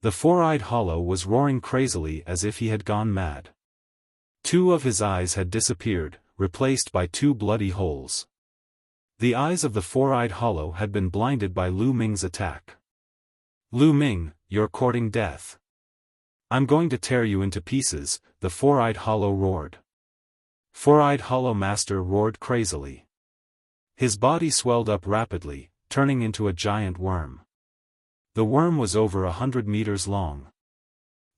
The Four-Eyed Hollow was roaring crazily as if he had gone mad. 2 of his eyes had disappeared, replaced by 2 bloody holes. The eyes of the Four-Eyed Hollow had been blinded by Lu Ming's attack. Lu Ming, you're courting death. I'm going to tear you into pieces, the Four-Eyed Hollow roared. Four-Eyed Hollow Master roared crazily. His body swelled up rapidly, turning into a giant worm. The worm was over 100 meters long.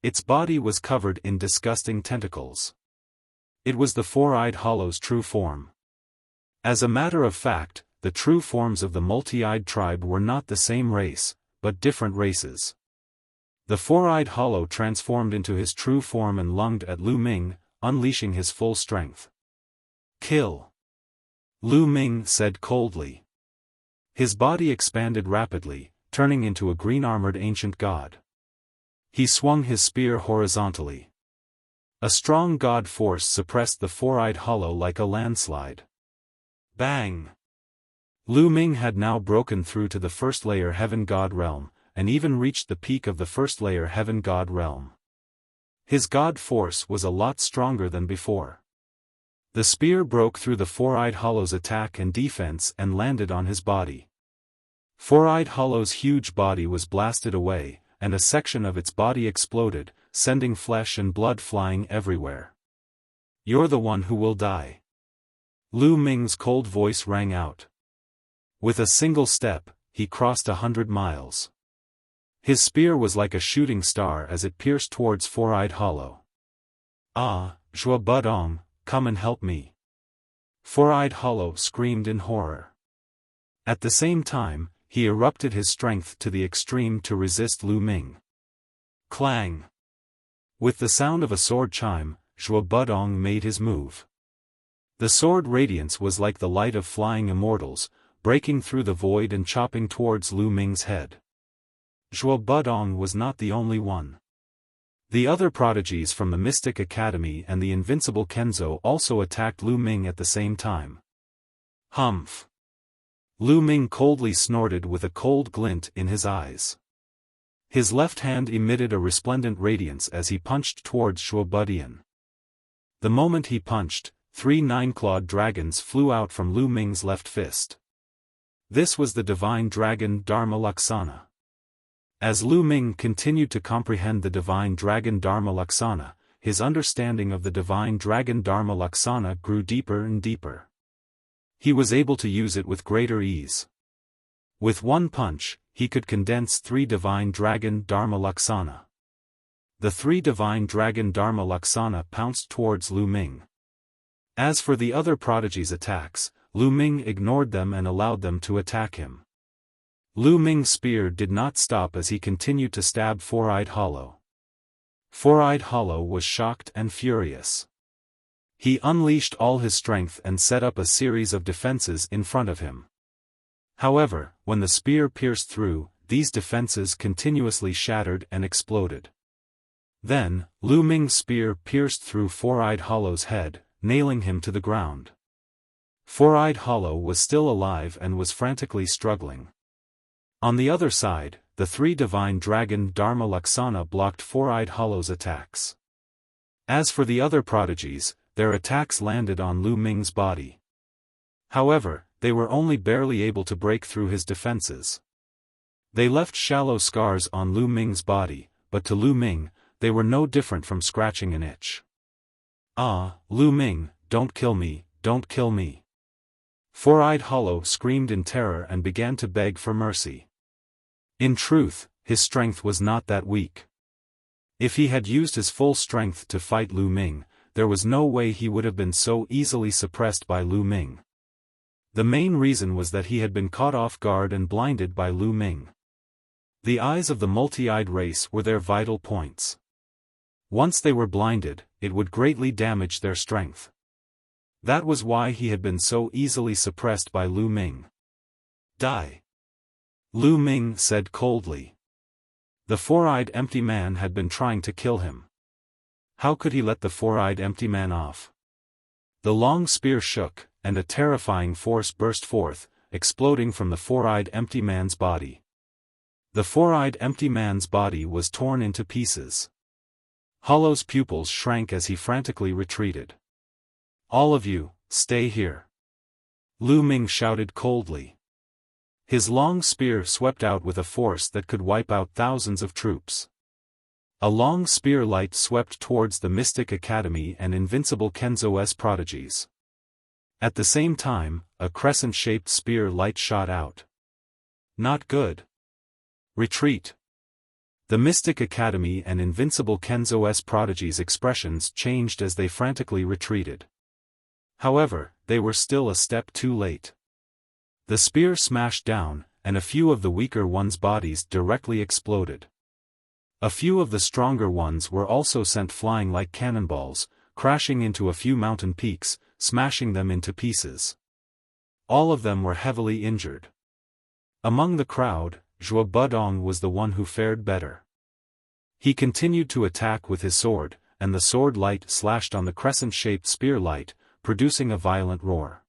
Its body was covered in disgusting tentacles. It was the Four-Eyed Hollow's true form. As a matter of fact, the true forms of the multi-eyed tribe were not the same race, but different races. The Four-Eyed Hollow transformed into his true form and lunged at Lu Ming, unleashing his full strength. Kill! Lu Ming said coldly. His body expanded rapidly, turning into a green-armored ancient god. He swung his spear horizontally. A strong god force suppressed the Four-Eyed Hollow like a landslide. Bang! Lu Ming had now broken through to the first layer Heaven God realm, and even reached the peak of the first layer Heaven God realm. His god force was a lot stronger than before. The spear broke through the Four-Eyed Hollow's attack and defense and landed on his body. Four-Eyed Hollow's huge body was blasted away, and a section of its body exploded, sending flesh and blood flying everywhere. You're the one who will die. Lu Ming's cold voice rang out. With a single step, he crossed 100 miles. His spear was like a shooting star as it pierced towards Four-Eyed Hollow. Ah, Zhuo Budong, come and help me. Four-Eyed Hollow screamed in horror. At the same time, he erupted his strength to the extreme to resist Lu Ming. Clang! With the sound of a sword chime, Zhuo Budong made his move. The sword radiance was like the light of flying immortals, breaking through the void and chopping towards Lu Ming's head. Zhuo Budong was not the only one. The other prodigies from the Mystic Academy and the invincible Kenzo also attacked Lu Ming at the same time. Humph! Lu Ming coldly snorted with a cold glint in his eyes. His left hand emitted a resplendent radiance as he punched towards Zhuo Budian. The moment he punched, 3 nine-clawed dragons flew out from Lu Ming's left fist. This was the divine dragon Dharma Laksana. As Lu Ming continued to comprehend the divine dragon Dharma Laksana, his understanding of the divine dragon Dharma Laksana grew deeper and deeper. He was able to use it with greater ease. With one punch, he could condense 3 divine dragon Dharma Laksana. The 3 divine dragon Dharma Laksana pounced towards Lu Ming. As for the other prodigy's attacks, Lu Ming ignored them and allowed them to attack him. Lu Ming's spear did not stop as he continued to stab Four-Eyed Hollow. Four-Eyed Hollow was shocked and furious. He unleashed all his strength and set up a series of defenses in front of him. However, when the spear pierced through, these defenses continuously shattered and exploded. Then, Lu Ming's spear pierced through Four-Eyed Hollow's head, nailing him to the ground. Four-Eyed Hollow was still alive and was frantically struggling. On the other side, the 3 divine dragon Dharma Laksana blocked Four-Eyed Hollow's attacks. As for the other prodigies, their attacks landed on Lu Ming's body. However, they were only barely able to break through his defenses. They left shallow scars on Lu Ming's body, but to Lu Ming, they were no different from scratching an itch. "Ah, Lu Ming, don't kill me, don't kill me." Four-Eyed Hollow screamed in terror and began to beg for mercy. In truth, his strength was not that weak. If he had used his full strength to fight Lu Ming, there was no way he would have been so easily suppressed by Lu Ming. The main reason was that he had been caught off guard and blinded by Lu Ming. The eyes of the multi-eyed race were their vital points. Once they were blinded, it would greatly damage their strength. That was why he had been so easily suppressed by Lu Ming. "Die!" Lu Ming said coldly. The four-eyed empty man had been trying to kill him. How could he let the four-eyed empty man off? The long spear shook, and a terrifying force burst forth, exploding from the four-eyed empty man's body. The four-eyed empty man's body was torn into pieces. Hollow's pupils shrank as he frantically retreated. "All of you, stay here!" Lu Ming shouted coldly. His long spear swept out with a force that could wipe out thousands of troops. A long spear light swept towards the Mystic Academy and invincible Kenzo's prodigies. At the same time, a crescent-shaped spear light shot out. "Not good. Retreat!" The Mystic Academy and invincible Kenzo's prodigies' expressions changed as they frantically retreated. However, they were still a step too late. The spear smashed down, and a few of the weaker ones' bodies directly exploded. A few of the stronger ones were also sent flying like cannonballs, crashing into a few mountain peaks, smashing them into pieces. All of them were heavily injured. Among the crowd, Zhuo Budong was the one who fared better. He continued to attack with his sword, and the sword light slashed on the crescent-shaped spear light, producing a violent roar.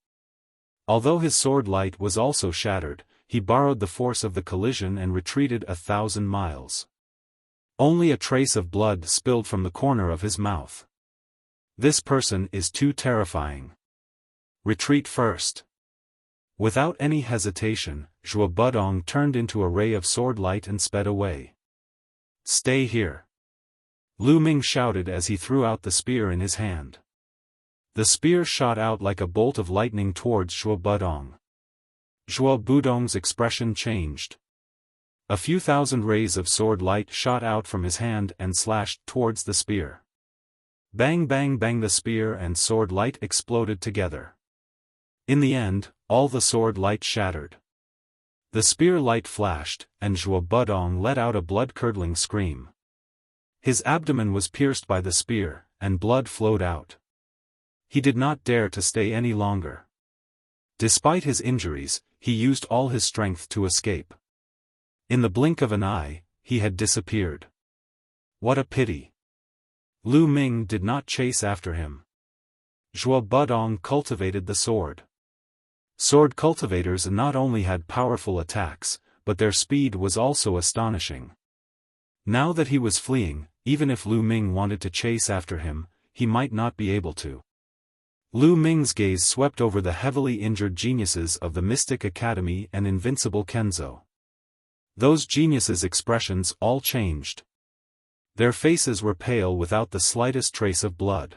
Although his sword light was also shattered, he borrowed the force of the collision and retreated 1,000 miles. Only a trace of blood spilled from the corner of his mouth. This person is too terrifying. Retreat first. Without any hesitation, Zhuo Budong turned into a ray of sword light and sped away. "Stay here!" Lu Ming shouted as he threw out the spear in his hand. The spear shot out like a bolt of lightning towards Zhuo Budong. Zhuo Budong's expression changed. A few thousand rays of sword light shot out from his hand and slashed towards the spear. Bang bang bang, the spear and sword light exploded together. In the end, all the sword light shattered. The spear light flashed, and Zhuo Budong let out a blood-curdling scream. His abdomen was pierced by the spear, and blood flowed out. He did not dare to stay any longer. Despite his injuries, he used all his strength to escape. In the blink of an eye, he had disappeared. What a pity! Lu Ming did not chase after him. Zhuo Budong cultivated the sword. Sword cultivators not only had powerful attacks, but their speed was also astonishing. Now that he was fleeing, even if Lu Ming wanted to chase after him, he might not be able to. Lu Ming's gaze swept over the heavily injured geniuses of the Mystic Academy and Invincible Kenzo. Those geniuses' expressions all changed. Their faces were pale without the slightest trace of blood.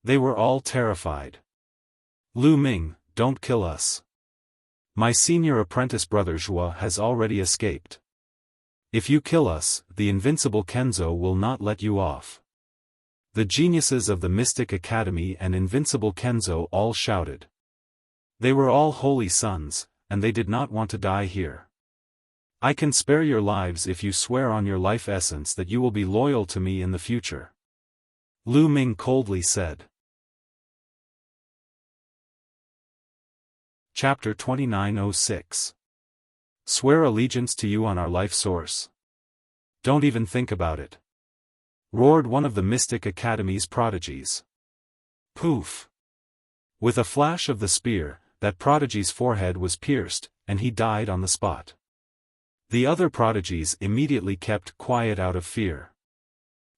They were all terrified. Lu Ming, don't kill us. My senior apprentice brother Zhua has already escaped. If you kill us, the Invincible Kenzo will not let you off. The geniuses of the Mystic Academy and Invincible Kenzo all shouted. They were all holy sons, and they did not want to die here. I can spare your lives if you swear on your life essence that you will be loyal to me in the future. Lu Ming coldly said. Chapter 2906. Swear allegiance to you on our life source. Don't even think about it. Roared one of the Mystic Academy's prodigies. Poof! With a flash of the spear, that prodigy's forehead was pierced, and he died on the spot. The other prodigies immediately kept quiet out of fear.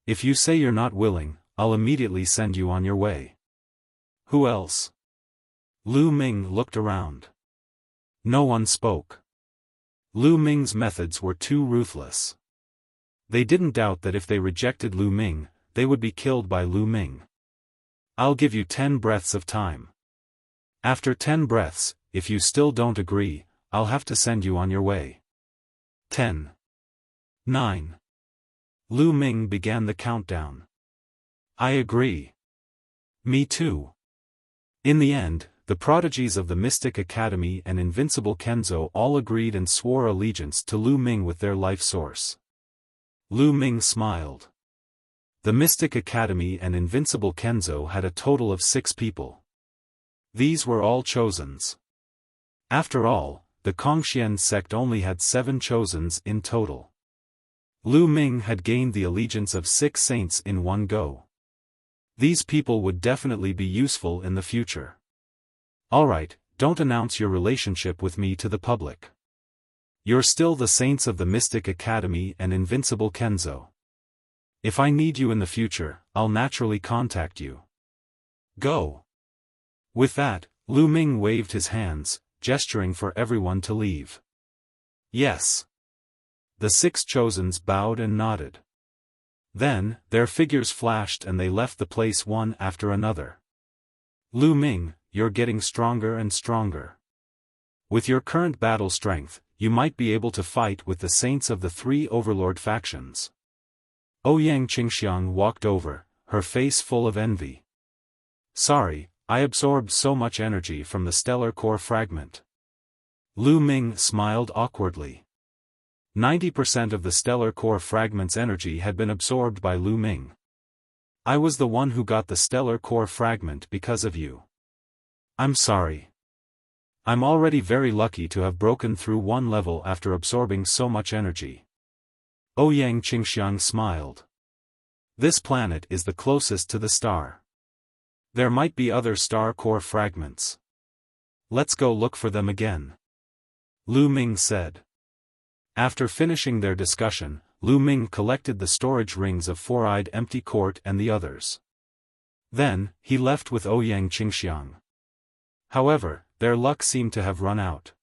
If you say you're not willing, I'll immediately send you on your way. Who else? Lu Ming looked around. No one spoke. Lu Ming's methods were too ruthless. They didn't doubt that if they rejected Lu Ming, they would be killed by Lu Ming. I'll give you 10 breaths of time. After 10 breaths, if you still don't agree, I'll have to send you on your way. 10. 9. Lu Ming began the countdown. I agree. Me too. In the end, the prodigies of the Mystic Academy and Invincible Kenzo all agreed and swore allegiance to Lu Ming with their life source. Lu Ming smiled. The Mystic Academy and Invincible Kenzo had a total of 6 people. These were all chosens. After all, the Kongxian sect only had 7 chosens in total. Lu Ming had gained the allegiance of 6 saints in one go. These people would definitely be useful in the future. Alright, don't announce your relationship with me to the public. You're still the saints of the Mystic Academy and Invincible Kenzo. If I need you in the future, I'll naturally contact you. Go. With that, Lu Ming waved his hands, gesturing for everyone to leave. Yes. The 6 chosens bowed and nodded. Then, their figures flashed and they left the place one after another. Lu Ming, you're getting stronger and stronger. With your current battle strength, you might be able to fight with the saints of the 3 overlord factions. Ouyang Qingxiang walked over, her face full of envy. Sorry, I absorbed so much energy from the stellar core fragment. Lu Ming smiled awkwardly. 90% of the stellar core fragment's energy had been absorbed by Lu Ming. I was the one who got the stellar core fragment because of you. I'm sorry. I'm already very lucky to have broken through one level after absorbing so much energy. Ouyang Qingxiang smiled. This planet is the closest to the star. There might be other star core fragments. Let's go look for them again. Lu Ming said. After finishing their discussion, Lu Ming collected the storage rings of Four-Eyed Empty Court and the others. Then, he left with Ouyang Qingxiang. However, their luck seemed to have run out.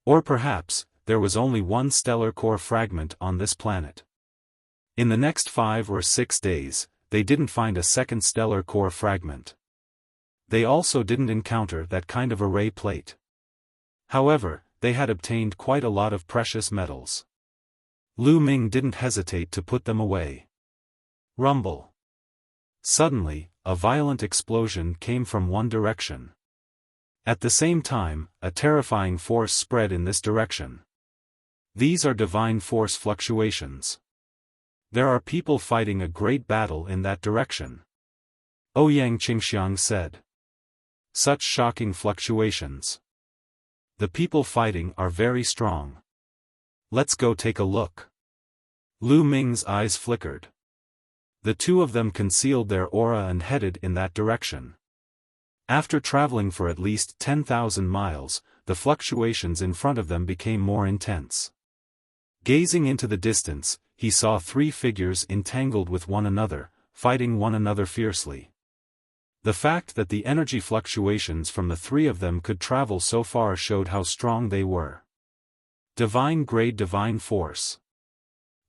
Or perhaps, there was only one stellar core fragment on this planet. In the next 5 or 6 days, they didn't find a second stellar core fragment. They also didn't encounter that kind of array plate. However, they had obtained quite a lot of precious metals. Lu Ming didn't hesitate to put them away. Rumble. Suddenly, a violent explosion came from one direction. At the same time, a terrifying force spread in this direction. These are divine force fluctuations. There are people fighting a great battle in that direction. Ouyang Qingxiang said. Such shocking fluctuations. The people fighting are very strong. Let's go take a look. Lu Ming's eyes flickered. The 2 of them concealed their aura and headed in that direction. After traveling for at least 10,000 miles, the fluctuations in front of them became more intense. Gazing into the distance, he saw 3 figures entangled with one another, fighting one another fiercely. The fact that the energy fluctuations from the three of them could travel so far showed how strong they were. Divine grade divine force.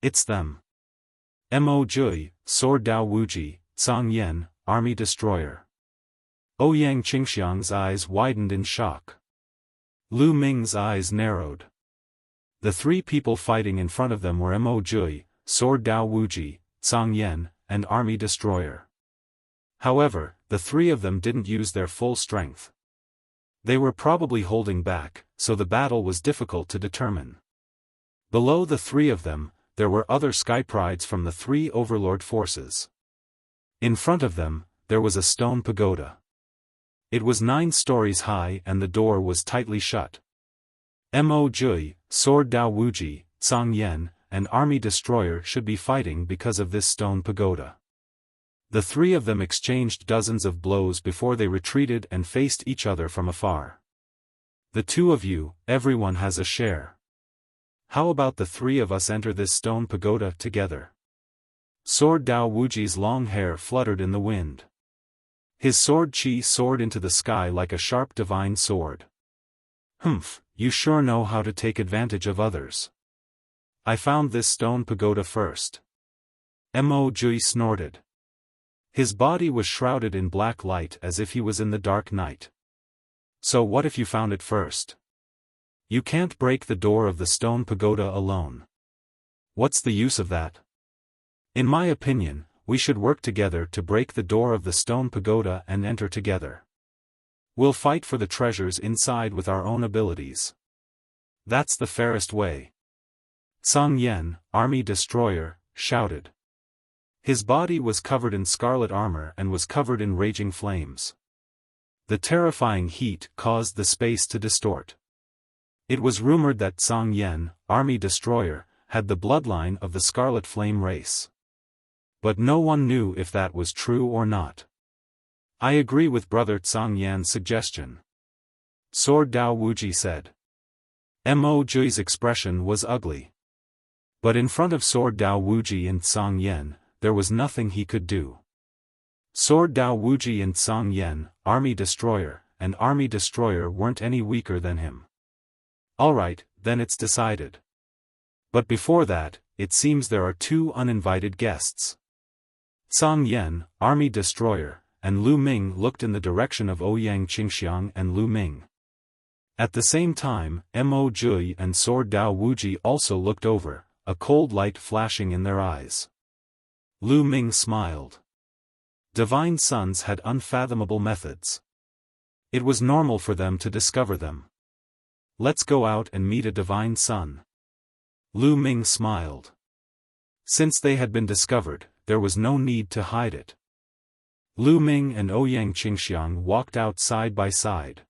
It's them. Mo Jui, Sword Dao Wuji, Zhang Yan, Army Destroyer. Ouyang Qingxiang's eyes widened in shock. Lu Ming's eyes narrowed. The three people fighting in front of them were Mo Jui, Sword Dao Wuji, Zhang Yan, and Army Destroyer. However, the three of them didn't use their full strength. They were probably holding back, so the battle was difficult to determine. Below the three of them, there were other sky prides from the three overlord forces. In front of them, there was a stone pagoda. It was 9 stories high and the door was tightly shut. Mo Jui, Sword Dao Wuji, Zhang Yan, and Army Destroyer should be fighting because of this stone pagoda. The three of them exchanged dozens of blows before they retreated and faced each other from afar. The two of you, everyone has a share. How about the three of us enter this stone pagoda together? Sword Dao Wuji's long hair fluttered in the wind. His sword chi soared into the sky like a sharp divine sword. Humph, you sure know how to take advantage of others. I found this stone pagoda first. Mo Jui snorted. His body was shrouded in black light as if he was in the dark night. So what if you found it first? You can't break the door of the stone pagoda alone. What's the use of that? In my opinion, we should work together to break the door of the stone pagoda and enter together. We'll fight for the treasures inside with our own abilities. That's the fairest way. Zhang Yan, Army Destroyer, shouted. His body was covered in scarlet armor and was covered in raging flames. The terrifying heat caused the space to distort. It was rumored that Zhang Yan, Army Destroyer, had the bloodline of the Scarlet Flame race. But no one knew if that was true or not. I agree with Brother Zhang Yan's suggestion. Sword Dao Wuji said. Mo Jui's expression was ugly. But in front of Sword Dao Wuji and Zhang Yan, there was nothing he could do. Sword Dao Wuji and Zhang Yan, Army Destroyer, and Army Destroyer weren't any weaker than him. Alright, then it's decided. But before that, it seems there are 2 uninvited guests. Zhang Yan, Army Destroyer, and Lu Ming looked in the direction of Ouyang Qingxiang and Lu Ming. At the same time, Mo Jui and Sword Dao Wuji also looked over, a cold light flashing in their eyes. Lu Ming smiled. Divine sons had unfathomable methods. It was normal for them to discover them. Let's go out and meet a divine son. Lu Ming smiled. Since they had been discovered, there was no need to hide it. Lu Ming and Ouyang Qingxiang walked out side by side.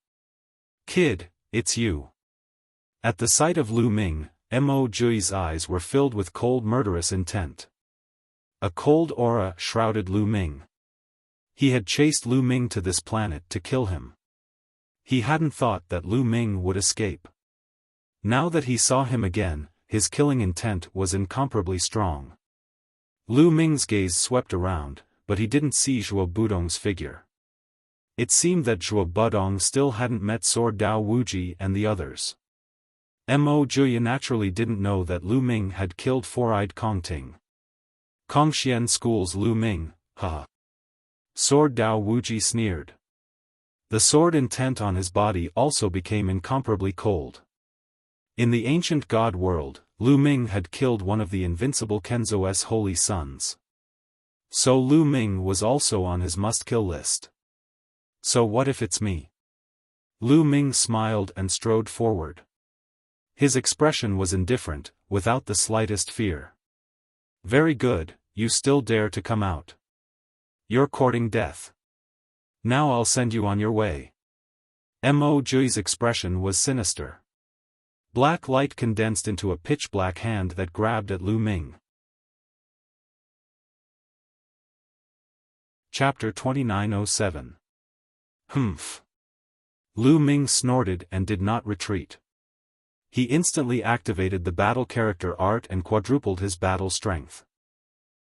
Kid, it's you. At the sight of Lu Ming, Mo Jui's eyes were filled with cold murderous intent. A cold aura shrouded Lu Ming. He had chased Lu Ming to this planet to kill him. He hadn't thought that Lu Ming would escape. Now that he saw him again, his killing intent was incomparably strong. Lu Ming's gaze swept around, but he didn't see Zhuo Budong's figure. It seemed that Zhuo Budong still hadn't met Sword Dao Wuji and the others. Mo Jui naturally didn't know that Lu Ming had killed Four-Eyed Kongting. Kongxian schools Lu Ming, haha. Sword Dao Wuji sneered. The sword intent on his body also became incomparably cold. In the ancient god world, Lu Ming had killed one of the invincible Kenzo's holy sons. So Lu Ming was also on his must-kill list. So what if it's me? Lu Ming smiled and strode forward. His expression was indifferent, without the slightest fear. Very good, you still dare to come out. You're courting death. Now I'll send you on your way. Mo Jui's expression was sinister. Black light condensed into a pitch-black hand that grabbed at Lu Ming. Chapter 2907. Humph. Lu Ming snorted and did not retreat. He instantly activated the battle character art and quadrupled his battle strength.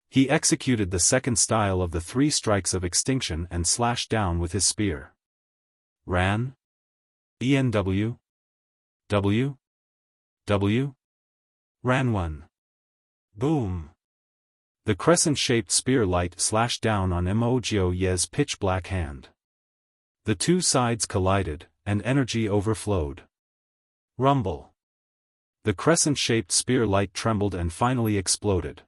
He executed the second style of the 3 strikes of extinction and slashed down with his spear. Ran? ENW? W? W? Ran 1. Boom! The crescent-shaped spear light slashed down on Mo Ye's pitch-black hand. The 2 sides collided, and energy overflowed. Rumble. The crescent-shaped spear light trembled and finally exploded.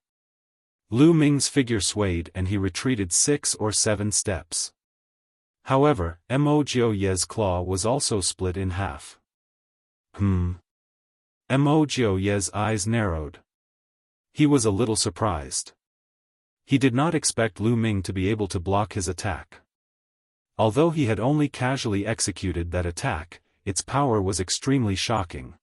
Lu Ming's figure swayed and he retreated 6 or 7 steps. However, Mo Ye's claw was also split in half. Mo Ye's eyes narrowed. He was a little surprised. He did not expect Lu Ming to be able to block his attack. Although he had only casually executed that attack, its power was extremely shocking.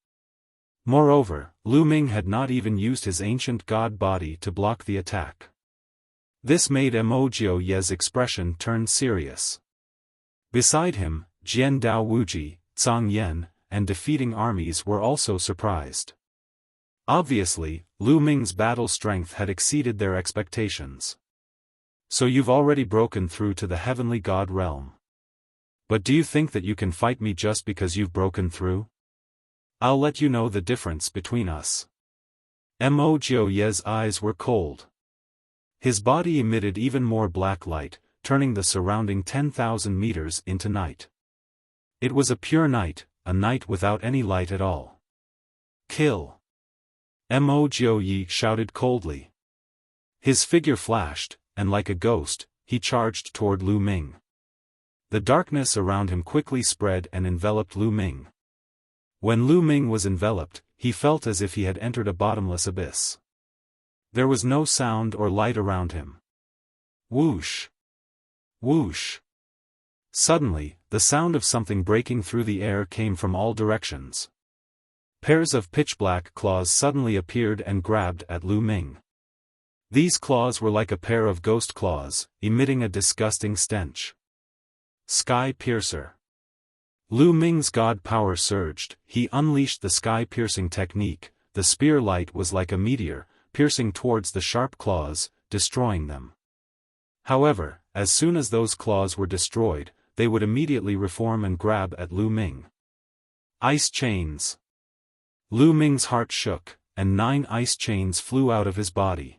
Moreover, Lu Ming had not even used his ancient god body to block the attack. This made Mo Ye's expression turn serious. Beside him, Jian Dao Wuji, Zhang Yan, and defeating armies were also surprised. Obviously, Lu Ming's battle strength had exceeded their expectations. So you've already broken through to the heavenly god realm. But do you think that you can fight me just because you've broken through? I'll let you know the difference between us. Mo Ye's eyes were cold. His body emitted even more black light, turning the surrounding 10,000 meters into night. It was a pure night, a night without any light at all. Kill! Mo Yi shouted coldly. His figure flashed, and like a ghost, he charged toward Lu Ming. The darkness around him quickly spread and enveloped Lu Ming. When Lu Ming was enveloped, he felt as if he had entered a bottomless abyss. There was no sound or light around him. Whoosh! Whoosh! Suddenly, the sound of something breaking through the air came from all directions. Pairs of pitch-black claws suddenly appeared and grabbed at Lu Ming. These claws were like a pair of ghost claws, emitting a disgusting stench. Sky Piercer. Lu Ming's god power surged, he unleashed the sky-piercing technique. The spear light was like a meteor, piercing towards the sharp claws, destroying them. However, as soon as those claws were destroyed, they would immediately reform and grab at Lu Ming. Ice chains. Lu Ming's heart shook, and 9 ice chains flew out of his body.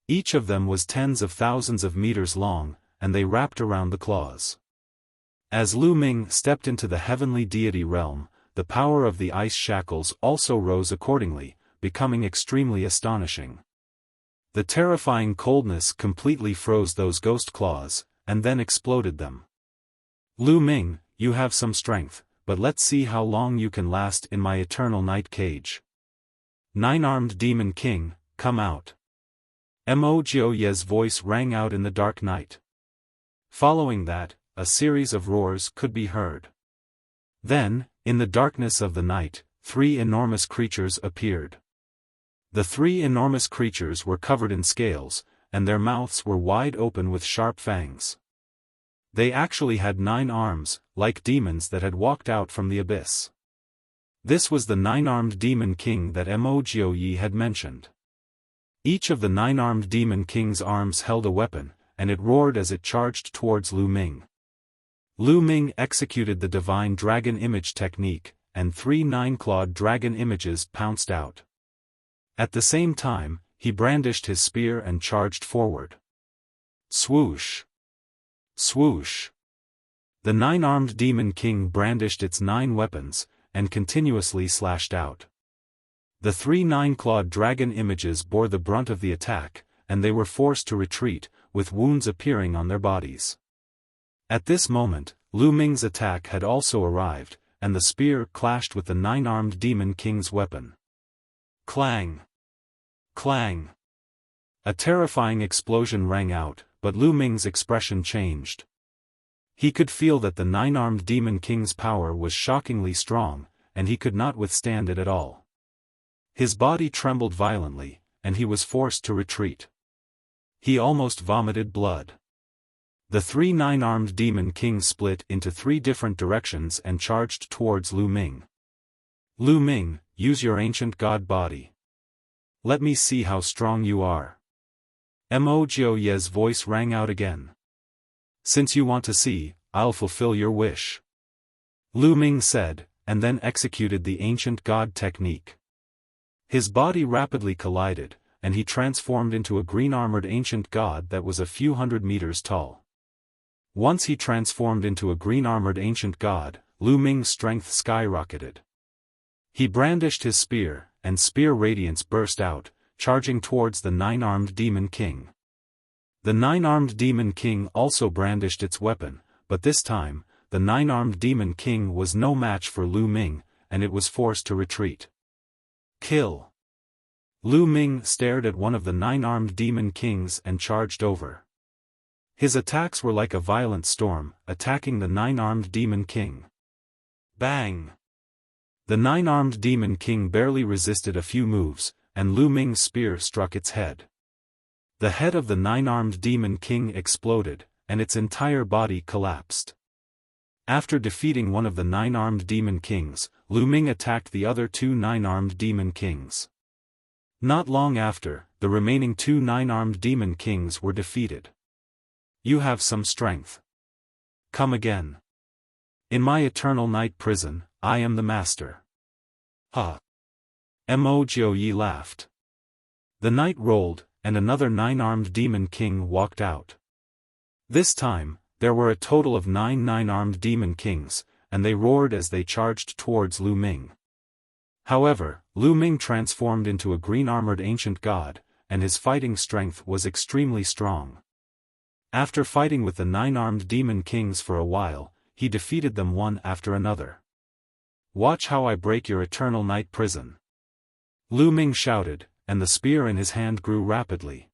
Each of them was tens of thousands of meters long, and they wrapped around the claws. As Lu Ming stepped into the heavenly deity realm, the power of the ice shackles also rose accordingly, becoming extremely astonishing. The terrifying coldness completely froze those ghost claws, and then exploded them. Lu Ming, you have some strength, but let's see how long you can last in my eternal night cage. 9-armed demon king, come out. Mo Ye's voice rang out in the dark night. Following that, a series of roars could be heard. Then, in the darkness of the night, 3 enormous creatures appeared. The 3 enormous creatures were covered in scales, and their mouths were wide open with sharp fangs. They actually had 9 arms, like demons that had walked out from the abyss. This was the 9-armed demon king that Mo Yi had mentioned. Each of the 9-armed demon king's arms held a weapon, and it roared as it charged towards Lu Ming. Lu Ming executed the divine dragon image technique, and 3 9-clawed dragon images pounced out. At the same time, he brandished his spear and charged forward. Swoosh! Swoosh! The 9-armed demon king brandished its 9 weapons, and continuously slashed out. The 3 9-clawed dragon images bore the brunt of the attack, and they were forced to retreat, with wounds appearing on their bodies. At this moment, Lu Ming's attack had also arrived, and the spear clashed with the 9-armed demon king's weapon. Clang! Clang! A terrifying explosion rang out, but Lu Ming's expression changed. He could feel that the 9-armed demon king's power was shockingly strong, and he could not withstand it at all. His body trembled violently, and he was forced to retreat. He almost vomited blood. The 3 9-armed demon kings split into 3 different directions and charged towards Lu Ming. Lu Ming, use your ancient god body. Let me see how strong you are. Mo Ye's voice rang out again. Since you want to see, I'll fulfill your wish. Lu Ming said, and then executed the ancient god technique. His body rapidly collided, and he transformed into a green-armored ancient god that was a few hundred meters tall. Once he transformed into a green-armored ancient god, Lu Ming's strength skyrocketed. He brandished his spear, and spear radiance burst out, charging towards the nine-armed demon king. The nine-armed demon king also brandished its weapon, but this time, the nine-armed demon king was no match for Lu Ming, and it was forced to retreat. Kill! Lu Ming stared at one of the nine-armed demon kings and charged over. His attacks were like a violent storm, attacking the nine-armed demon king. Bang! The nine-armed demon king barely resisted a few moves, and Lu Ming's spear struck its head. The head of the nine-armed demon king exploded, and its entire body collapsed. After defeating one of the nine-armed demon kings, Lu Ming attacked the other two nine-armed demon kings. Not long after, the remaining two nine-armed demon kings were defeated. You have some strength. Come again. In my eternal night prison, I am the master. Ha! Mo Yi laughed. The night rolled, and another nine-armed demon king walked out. This time, there were a total of 9 nine-armed demon kings, and they roared as they charged towards Lu Ming. However, Lu Ming transformed into a green-armored ancient god, and his fighting strength was extremely strong. After fighting with the 9-armed demon kings for a while, he defeated them one after another. Watch how I break your eternal night prison. Lu Ming shouted, and the spear in his hand grew rapidly.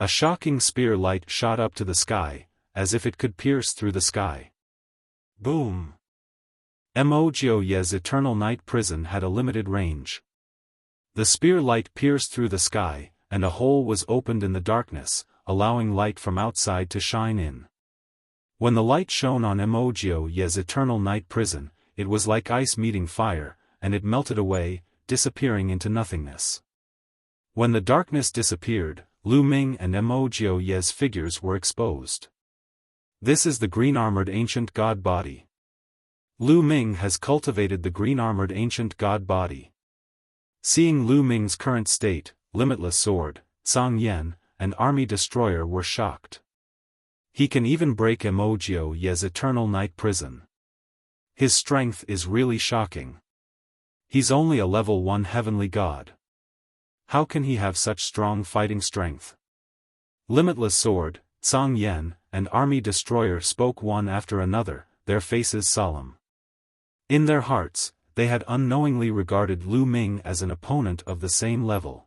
A shocking spear light shot up to the sky, as if it could pierce through the sky. Boom! Mo Ye's eternal night prison had a limited range. The spear light pierced through the sky, and a hole was opened in the darkness, allowing light from outside to shine in. When the light shone on Mo Ye's eternal night prison, it was like ice meeting fire, and it melted away, disappearing into nothingness. When the darkness disappeared, Lu Ming and Mo Ye's figures were exposed. This is the green-armored ancient god body. Lu Ming has cultivated the green-armored ancient god body. Seeing Lu Ming's current state, Limitless Sword, Song Yan, and Army Destroyer were shocked. He can even break Mo Ye's eternal night prison. His strength is really shocking. He's only a level 1 heavenly god. How can he have such strong fighting strength? Limitless Sword, Song Yan, and Army Destroyer spoke one after another, their faces solemn. In their hearts, they had unknowingly regarded Lu Ming as an opponent of the same level.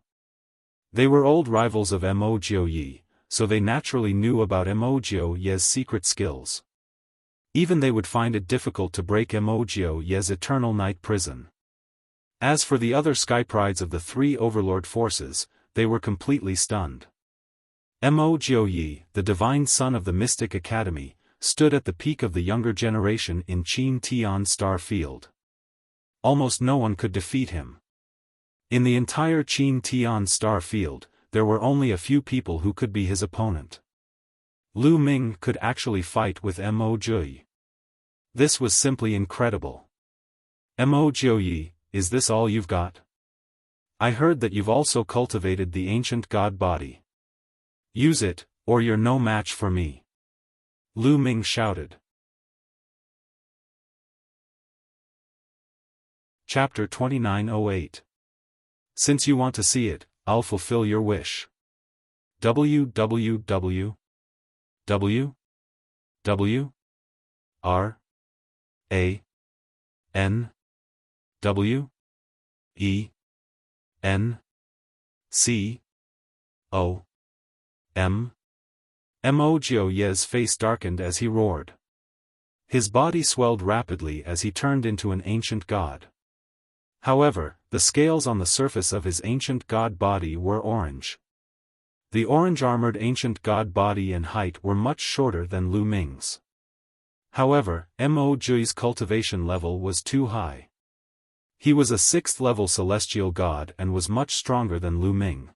They were old rivals of Mo Yi, so they naturally knew about Mo Ye's secret skills. Even they would find it difficult to break Mo Ye's eternal night prison. As for the other sky prides of the 3 overlord forces, they were completely stunned. Mo Yi, the divine son of the Mystic Academy, stood at the peak of the younger generation in Qin Tian Star Field. Almost no one could defeat him. In the entire Qin Tian Star Field, there were only a few people who could be his opponent. Lu Ming could actually fight with Mo Yi. This was simply incredible. Mo Yi, is this all you've got? I heard that you've also cultivated the ancient god body. Use it, or you're no match for me. Lu Ming shouted. Chapter 2908. Since you want to see it, I'll fulfill your wish. www. R. A. N. W. E. N. C. O. M. Mo Ye's face darkened as he roared. His body swelled rapidly as he turned into an ancient god. However, the scales on the surface of his ancient god body were orange. The orange-armored ancient god body and height were much shorter than Lu Ming's. However, Mo Yi's cultivation level was too high. He was a 6th-level celestial god and was much stronger than Lu Ming.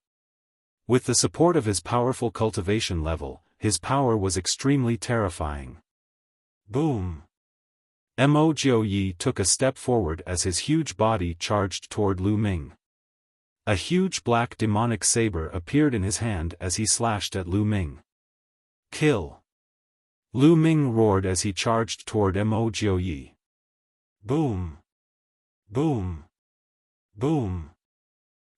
With the support of his powerful cultivation level, his power was extremely terrifying. Boom! Mo Jiuyi took a step forward as his huge body charged toward Lu Ming. A huge black demonic saber appeared in his hand as he slashed at Lu Ming. Kill! Lu Ming roared as he charged toward Mo Jiuyi. Boom! Boom! Boom!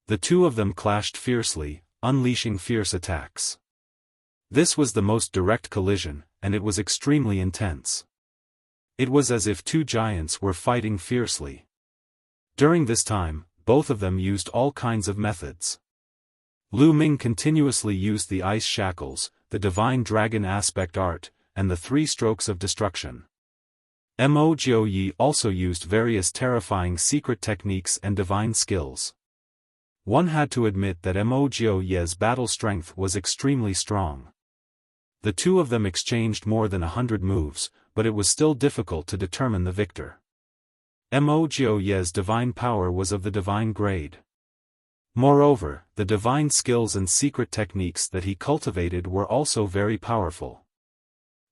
The two of them clashed fiercely, unleashing fierce attacks. This was the most direct collision, and it was extremely intense. It was as if two giants were fighting fiercely. During this time, both of them used all kinds of methods. Lu Ming continuously used the ice shackles, the divine dragon aspect art, and the 3 strokes of destruction. Mo Jiuyi also used various terrifying secret techniques and divine skills. One had to admit that Mo Jiuyi's battle strength was extremely strong. The two of them exchanged more than 100 moves, but it was still difficult to determine the victor. Mo Jiuyi's divine power was of the divine grade. Moreover, the divine skills and secret techniques that he cultivated were also very powerful.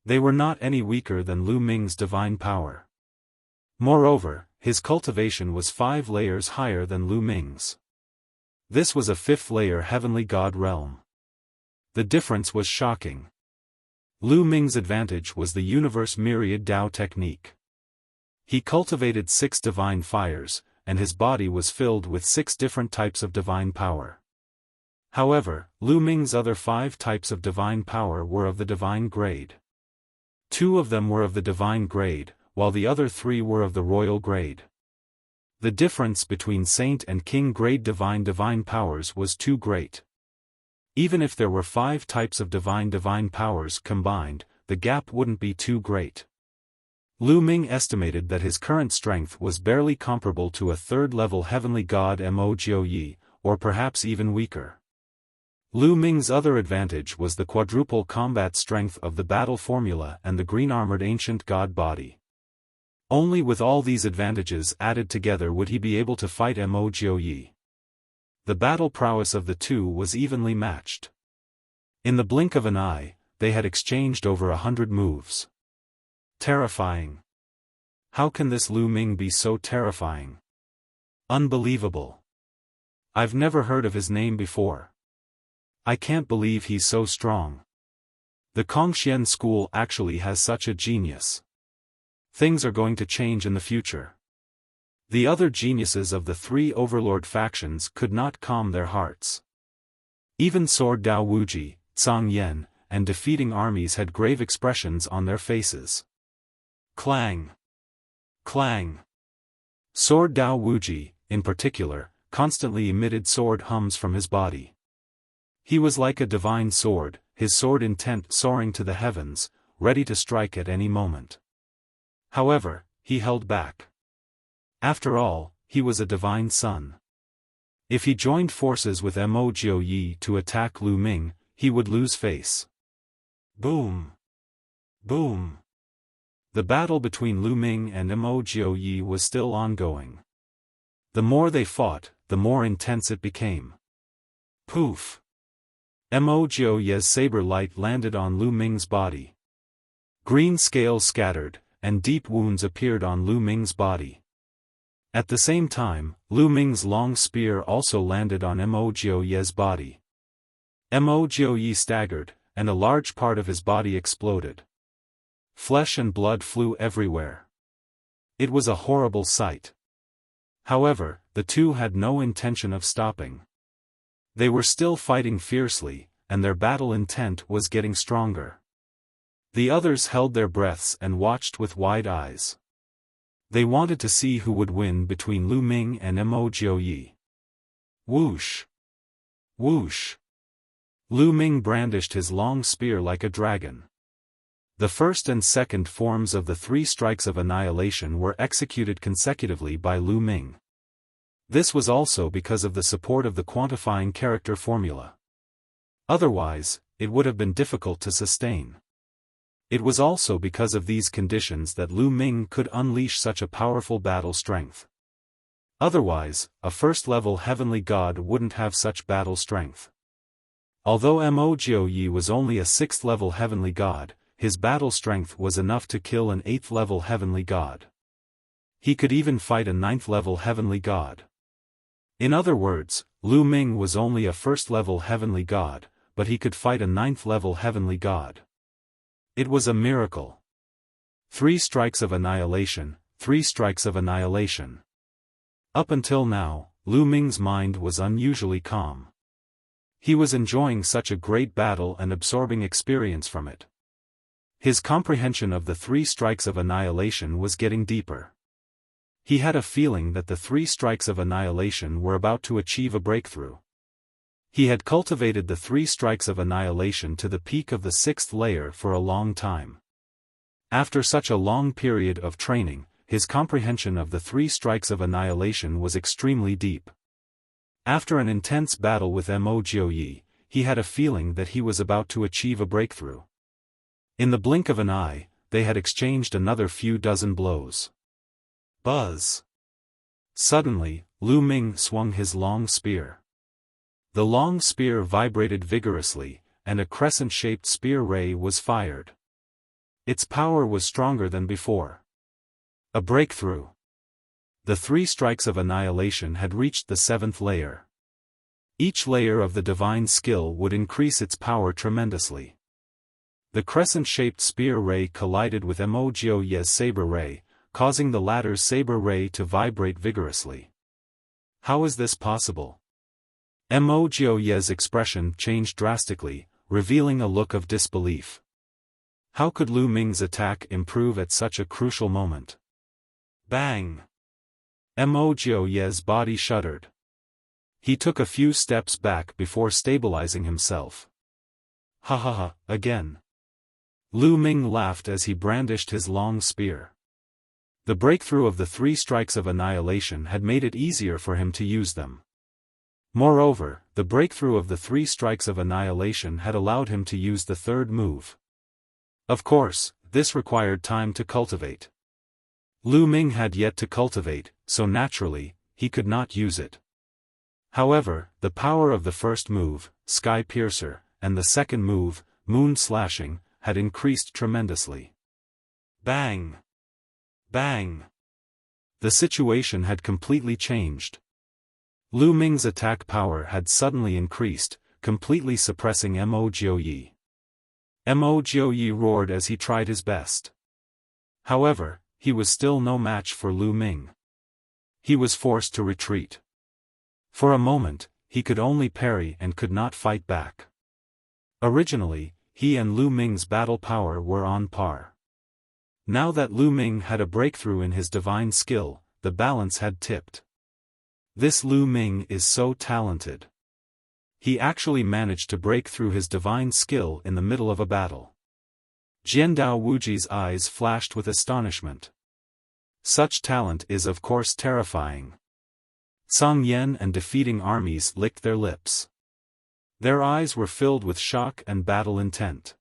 They were not any weaker than Lu Ming's divine power. Moreover, his cultivation was 5 layers higher than Lu Ming's. This was a 5th layer heavenly god realm. The difference was shocking. Lu Ming's advantage was the universe myriad Dao technique. He cultivated 6 divine fires, and his body was filled with 6 different types of divine power. However, Lu Ming's other 5 types of divine power were of the divine grade. 2 of them were of the divine grade, while the other 3 were of the royal grade. The difference between saint and king grade divine powers was too great. Even if there were 5 types of divine powers combined, the gap wouldn't be too great. Lu Ming estimated that his current strength was barely comparable to a 3rd-level heavenly god Mo Jiuyi, or perhaps even weaker. Lu Ming's other advantage was the quadruple combat strength of the battle formula and the green-armored ancient god body. Only with all these advantages added together would he be able to fight Mo Jiuyi. The battle prowess of the two was evenly matched. In the blink of an eye, they had exchanged over 100 moves. Terrifying. How can this Lu Ming be so terrifying? Unbelievable. I've never heard of his name before. I can't believe he's so strong. The Kongxian school actually has such a genius. Things are going to change in the future. The other geniuses of the 3 overlord factions could not calm their hearts. Even Sword Dao Wuji, Zhang Yan, and defeating armies had grave expressions on their faces. Clang! Clang! Sword Dao Wuji, in particular, constantly emitted sword hums from his body. He was like a divine sword, his sword intent soaring to the heavens, ready to strike at any moment. However, he held back. After all, he was a divine son. If he joined forces with Mo Jiuyi to attack Lu Ming, he would lose face. Boom! Boom! The battle between Lu Ming and Mo Jiuyi was still ongoing. The more they fought, the more intense it became. Poof! Mo Jiuyi's saber light landed on Lu Ming's body. Green scales scattered, and deep wounds appeared on Lu Ming's body. At the same time, Lu Ming's long spear also landed on Mo Jiuyi's body. Mo Jiuyi staggered, and a large part of his body exploded. Flesh and blood flew everywhere. It was a horrible sight. However, the two had no intention of stopping. They were still fighting fiercely, and their battle intent was getting stronger. The others held their breaths and watched with wide eyes. They wanted to see who would win between Lu Ming and Mo Jiuyi. Whoosh! Whoosh! Lu Ming brandished his long spear like a dragon. The first and second forms of the 3 strikes of annihilation were executed consecutively by Lu Ming. This was also because of the support of the quantifying character formula. Otherwise, it would have been difficult to sustain. It was also because of these conditions that Lu Ming could unleash such a powerful battle strength. Otherwise, a 1st-level heavenly god wouldn't have such battle strength. Although Mo Yi was only a 6th-level heavenly god, his battle strength was enough to kill an 8th-level heavenly god. He could even fight a 9th-level heavenly god. In other words, Lu Ming was only a 1st-level heavenly god, but he could fight a 9th-level heavenly god. It was a miracle. 3 strikes of annihilation, 3 strikes of annihilation. Up until now, Lu Ming's mind was unusually calm. He was enjoying such a great battle and absorbing experience from it. His comprehension of the 3 strikes of annihilation was getting deeper. He had a feeling that the 3 strikes of annihilation were about to achieve a breakthrough. He had cultivated the 3 strikes of annihilation to the peak of the 6th layer for a long time. After such a long period of training, his comprehension of the 3 strikes of annihilation was extremely deep. After an intense battle with Mo Yi, he had a feeling that he was about to achieve a breakthrough. In the blink of an eye, they had exchanged another few dozen blows. Buzz! Suddenly, Lu Ming swung his long spear. The long spear vibrated vigorously, and a crescent-shaped spear ray was fired. Its power was stronger than before. A breakthrough. The 3 strikes of annihilation had reached the 7th layer. Each layer of the divine skill would increase its power tremendously. The crescent-shaped spear ray collided with Mo Yi's saber ray, causing the latter's saber ray to vibrate vigorously. How is this possible? Mo Yi's expression changed drastically, revealing a look of disbelief. How could Lu Ming's attack improve at such a crucial moment? Bang! Mo Yi's body shuddered. He took a few steps back before stabilizing himself. Ha ha ha, again. Lu Ming laughed as he brandished his long spear. The breakthrough of the 3 strikes of annihilation had made it easier for him to use them. Moreover, the breakthrough of the 3 strikes of annihilation had allowed him to use the 3rd move. Of course, this required time to cultivate. Lu Ming had yet to cultivate, so naturally, he could not use it. However, the power of the 1st move, Sky Piercer, and the 2nd move, Moon Slashing, had increased tremendously. Bang! Bang! The situation had completely changed. Lu Ming's attack power had suddenly increased, completely suppressing Mo Yi. Mo Yi roared as he tried his best. However, he was still no match for Lu Ming. He was forced to retreat. For a moment, he could only parry and could not fight back. Originally, he and Lu Ming's battle power were on par. Now that Lu Ming had a breakthrough in his divine skill, the balance had tipped. This Lu Ming is so talented. He actually managed to break through his divine skill in the middle of a battle. Jiandao Wuji's eyes flashed with astonishment. Such talent is of course terrifying. Song Yan and defeating armies licked their lips. Their eyes were filled with shock and battle intent.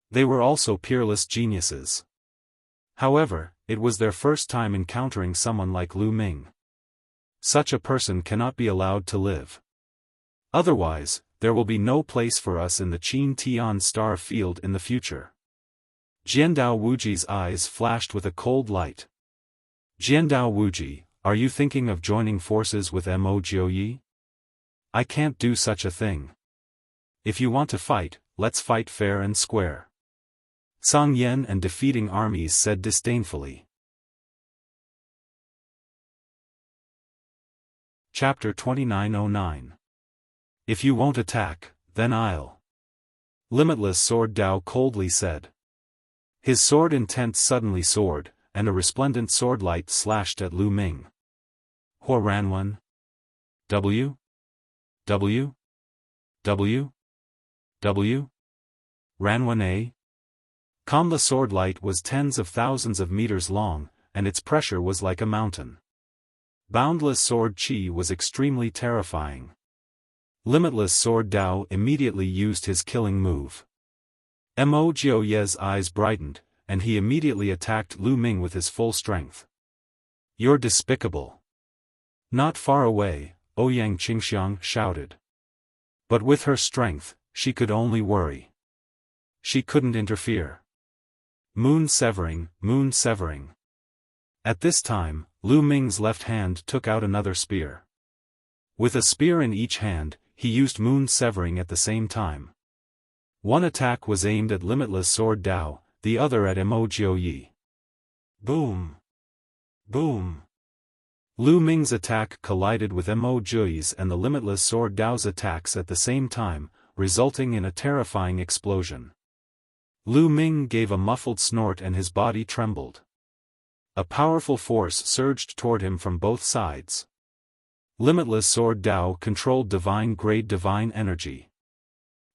They were also peerless geniuses. However, it was their first time encountering someone like Lu Ming. Such a person cannot be allowed to live. Otherwise, there will be no place for us in the Qin Tian star field in the future. Jiandao Wuji's eyes flashed with a cold light. Jiandao Wuji, are you thinking of joining forces with Mo Yi? I can't do such a thing. If you want to fight, let's fight fair and square. Song Yan and defeating armies said disdainfully. Chapter 2909. If you won't attack, then I'll. Limitless Sword Dao coldly said. His sword intent suddenly soared, and a resplendent sword light slashed at Lu Ming. Hua Ranwan. W. W. W. W. Ranwan A. The sword light was tens of thousands of meters long, and its pressure was like a mountain. Boundless Sword Qi was extremely terrifying. Limitless Sword Dao immediately used his killing move. Mo Yi's eyes brightened, and he immediately attacked Lu Ming with his full strength. You're despicable. Not far away, Ouyang Qingxiang shouted. But with her strength, she could only worry. She couldn't interfere. Moon severing, moon severing. At this time, Lu Ming's left hand took out another spear. With a spear in each hand, he used moon severing at the same time. One attack was aimed at Limitless Sword Dao, the other at Emoji. Boom! Boom! Lu Ming's attack collided with Emoji's and the Limitless Sword Dao's attacks at the same time, resulting in a terrifying explosion. Lu Ming gave a muffled snort and his body trembled. A powerful force surged toward him from both sides. Limitless Sword Dao controlled divine-grade divine energy.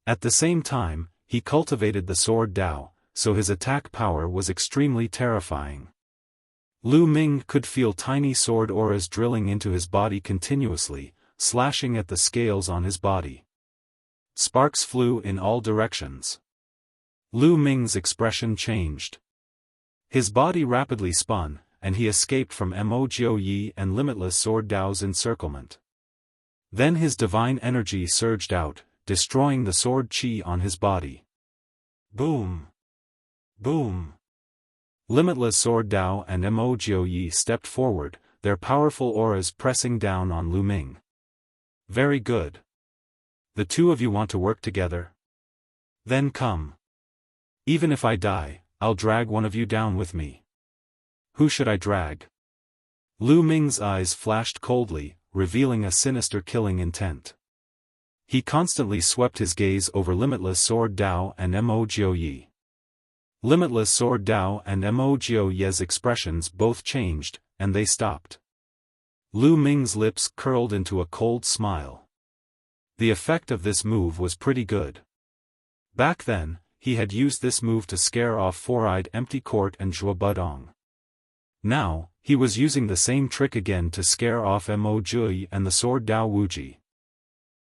At the same time, he cultivated the Sword Dao, so his attack power was extremely terrifying. Lu Ming could feel tiny sword auras drilling into his body continuously, slashing at the scales on his body. Sparks flew in all directions. Lu Ming's expression changed. His body rapidly spun, and he escaped from Emoji and Limitless Sword Dao's encirclement. Then his divine energy surged out, destroying the sword chi on his body. Boom! Boom! Limitless Sword Dao and Emoji stepped forward, their powerful auras pressing down on Lu Ming. Very good. The two of you want to work together? Then come. Even if I die, I'll drag one of you down with me. Who should I drag? Lu Ming's eyes flashed coldly, revealing a sinister killing intent. He constantly swept his gaze over Limitless Sword Dao and Emoji. Limitless Sword Dao and Emoji's expressions both changed, and they stopped. Lu Ming's lips curled into a cold smile. The effect of this move was pretty good. Back then, he had used this move to scare off Four-Eyed Empty Court and Zhuo Budong. Now, he was using the same trick again to scare off Emoji and the Sword Dao Wuji.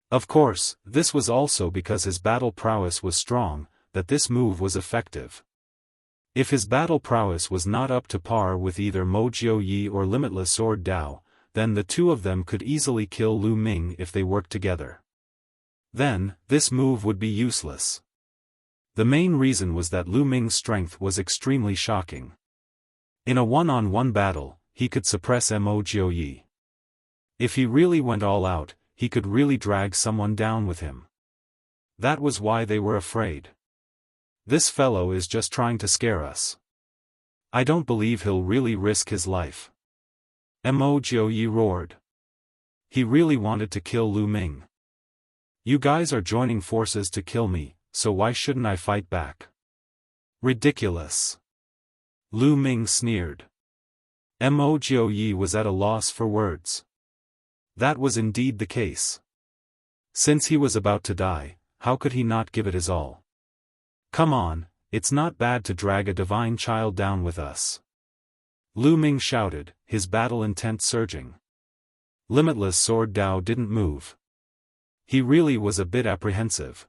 Of course, this was also because his battle prowess was strong, that this move was effective. If his battle prowess was not up to par with either Mojiu or Limitless Sword Dao, then the two of them could easily kill Lu Ming if they worked together. Then, this move would be useless. The main reason was that Lu Ming's strength was extremely shocking. In a one-on-one battle, he could suppress Emoji. If he really went all out, he could really drag someone down with him. That was why they were afraid. This fellow is just trying to scare us. I don't believe he'll really risk his life. Emoji roared. He really wanted to kill Lu Ming. You guys are joining forces to kill me, so why shouldn't I fight back? Ridiculous. Lu Ming sneered. Emoji was at a loss for words. That was indeed the case. Since he was about to die, how could he not give it his all? Come on, it's not bad to drag a divine child down with us. Lu Ming shouted, his battle intent surging. Limitless Sword Dao didn't move. He really was a bit apprehensive.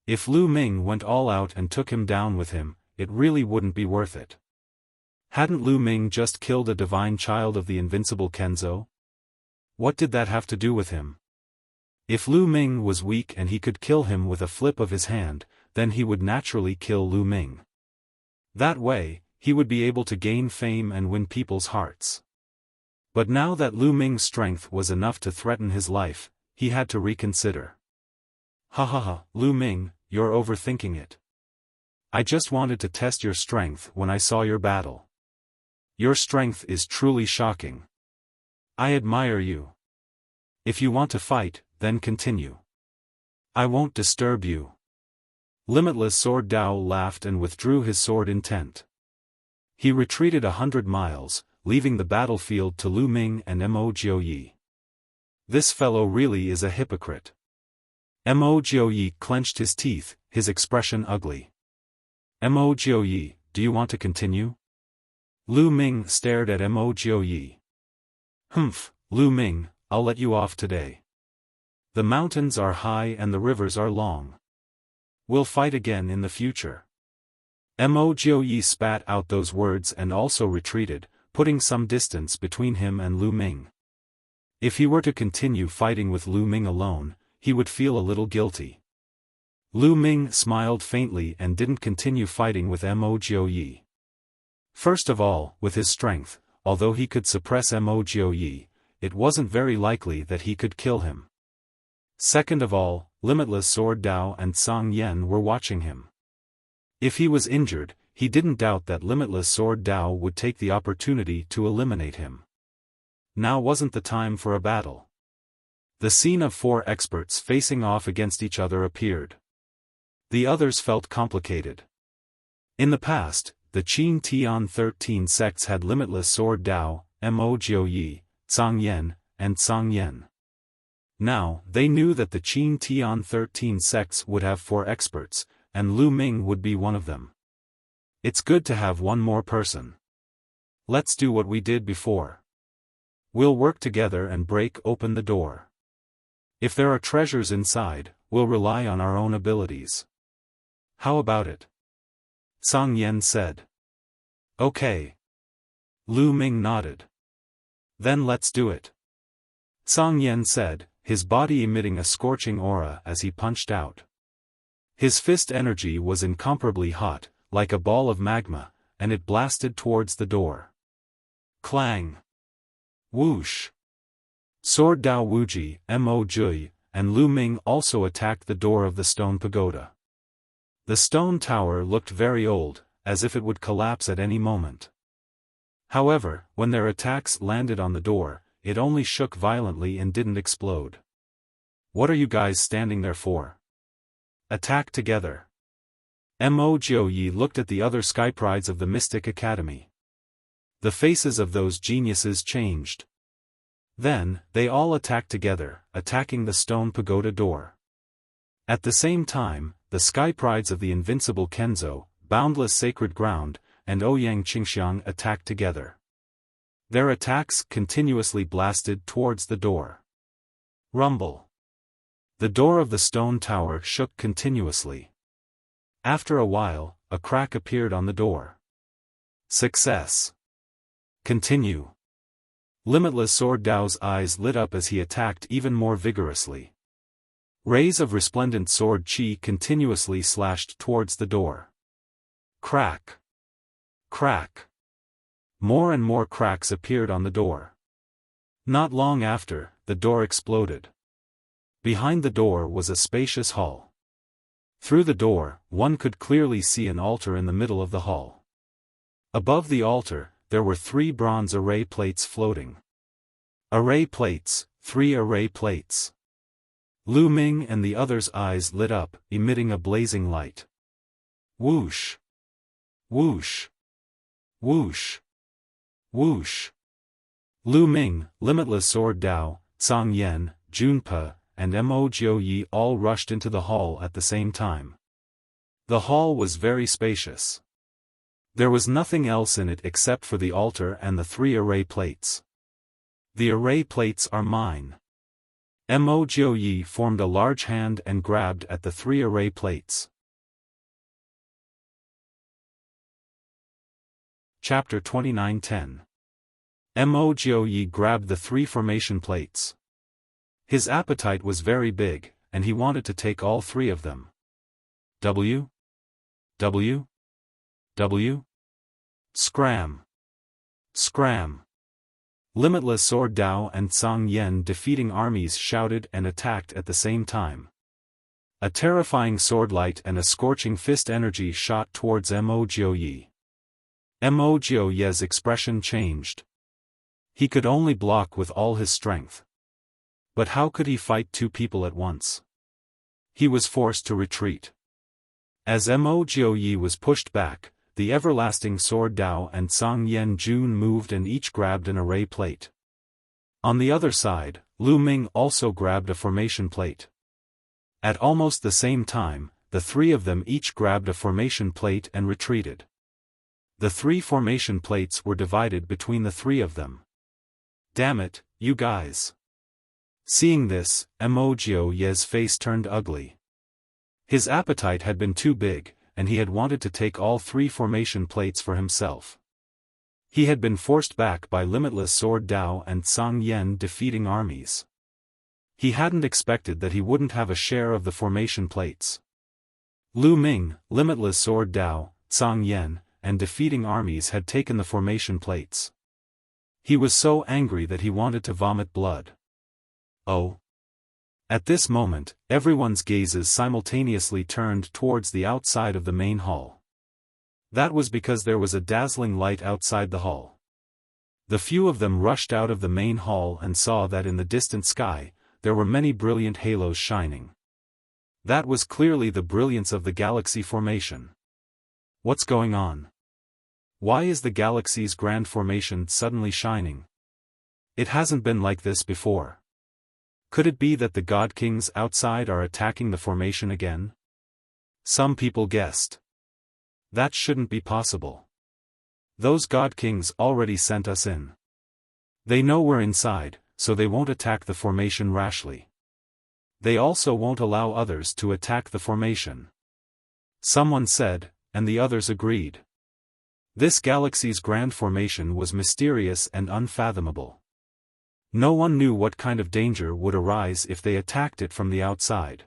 If Lu Ming went all out and took him down with him, it really wouldn't be worth it. Hadn't Lu Ming just killed a divine child of the invincible Kenzo? What did that have to do with him? If Lu Ming was weak and he could kill him with a flip of his hand, then he would naturally kill Lu Ming. That way, he would be able to gain fame and win people's hearts. But now that Lu Ming's strength was enough to threaten his life, he had to reconsider. Ha ha ha, Lu Ming, you're overthinking it. I just wanted to test your strength when I saw your battle. Your strength is truly shocking. I admire you. If you want to fight, then continue. I won't disturb you. Limitless Sword Dao laughed and withdrew his sword intent. He retreated 100 miles, leaving the battlefield to Lu Ming and Emoji. This fellow really is a hypocrite. Emoji clenched his teeth, his expression ugly. Emoji, do you want to continue? Lu Ming stared at Emoji. Humph, Lu Ming, I'll let you off today. The mountains are high and the rivers are long. We'll fight again in the future. Emoji spat out those words and also retreated, putting some distance between him and Lu Ming. If he were to continue fighting with Lu Ming alone, he would feel a little guilty. Lu Ming smiled faintly and didn't continue fighting with Mo Jiuyi. First of all, with his strength, although he could suppress Mo Jiuyi, it wasn't very likely that he could kill him. Second of all, Limitless Sword Dao and Song Yen were watching him. If he was injured, he didn't doubt that Limitless Sword Dao would take the opportunity to eliminate him. Now wasn't the time for a battle. The scene of 4 experts facing off against each other appeared. The others felt complicated. In the past, the Qin Tian 13 sects had Limitless Sword Dao, Mo Jiuyi, Song Yen, and Song Yen. Now, they knew that the Qin Tian 13 sects would have 4 experts, and Lu Ming would be one of them. It's good to have one more person. Let's do what we did before. We'll work together and break open the door. If there are treasures inside, we'll rely on our own abilities. How about it? Song Yen said. Okay. Lu Ming nodded. Then let's do it. Song Yen said, his body emitting a scorching aura as he punched out. His fist energy was incomparably hot, like a ball of magma, and it blasted towards the door. Clang! Whoosh! Sword Dao Wuji, Mo Jiuyi, and Lu Ming also attacked the door of the stone pagoda. The stone tower looked very old, as if it would collapse at any moment. However, when their attacks landed on the door, it only shook violently and didn't explode. What are you guys standing there for? Attack together. Mo Jiuyi looked at the other skyprides of the Mystic Academy. The faces of those geniuses changed. Then, they all attacked together, attacking the stone pagoda door. At the same time, the skyprides of the invincible Kenzo, Boundless Sacred Ground, and Ouyang Qingxiang attacked together. Their attacks continuously blasted towards the door. Rumble. The door of the stone tower shook continuously. After a while, a crack appeared on the door. Success. Continue. Limitless Sword Dao's eyes lit up as he attacked even more vigorously. Rays of resplendent sword chi continuously slashed towards the door. Crack. Crack. More and more cracks appeared on the door. Not long after, the door exploded. Behind the door was a spacious hall. Through the door, one could clearly see an altar in the middle of the hall. Above the altar, there were 3 bronze array plates floating. Array plates, 3 array plates. Lu Ming and the others' eyes lit up, emitting a blazing light. Whoosh! Whoosh! Whoosh! Whoosh! Lu Ming, Limitless Sword Dao, Song Yen, Junpe, and Mo Jiuyi all rushed into the hall at the same time. The hall was very spacious. There was nothing else in it except for the altar and the 3 array plates. The array plates are mine. Mo Jiuyi formed a large hand and grabbed at the 3 array plates. Chapter 29:10. Mo Jiuyi grabbed the 3 formation plates. His appetite was very big, and he wanted to take all 3 of them. W. Scram. Scram. Limitless Sword Dao and Song Yen defeating armies shouted and attacked at the same time. A terrifying sword light and a scorching fist energy shot towards Mo Jiuyi. Mo Jiuyi's expression changed. He could only block with all his strength. But how could he fight 2 people at once? He was forced to retreat. As Mo Jiuyi was pushed back, the everlasting Sword Dao and Song Yen Jun moved and each grabbed an array plate. On the other side, Lu Ming also grabbed a formation plate. At almost the same time, the 3 of them each grabbed a formation plate and retreated. The 3 formation plates were divided between the 3 of them. Damn it, you guys. Seeing this, Mo Jiuyi's face turned ugly. His appetite had been too big, and he had wanted to take all 3 formation plates for himself. He had been forced back by Limitless Sword Dao and Song Yen defeating armies. He hadn't expected that he wouldn't have a share of the formation plates. Lu Ming, Limitless Sword Dao, Zhang Yan, and defeating armies had taken the formation plates. He was so angry that he wanted to vomit blood. Oh! At this moment, everyone's gazes simultaneously turned towards the outside of the main hall. That was because there was a dazzling light outside the hall. The few of them rushed out of the main hall and saw that in the distant sky, there were many brilliant halos shining. That was clearly the brilliance of the galaxy formation. What's going on? Why is the galaxy's grand formation suddenly shining? It hasn't been like this before. Could it be that the God Kings outside are attacking the formation again? Some people guessed. That shouldn't be possible. Those God Kings already sent us in. They know we're inside, so they won't attack the formation rashly. They also won't allow others to attack the formation. Someone said, and the others agreed. This galaxy's grand formation was mysterious and unfathomable. No one knew what kind of danger would arise if they attacked it from the outside.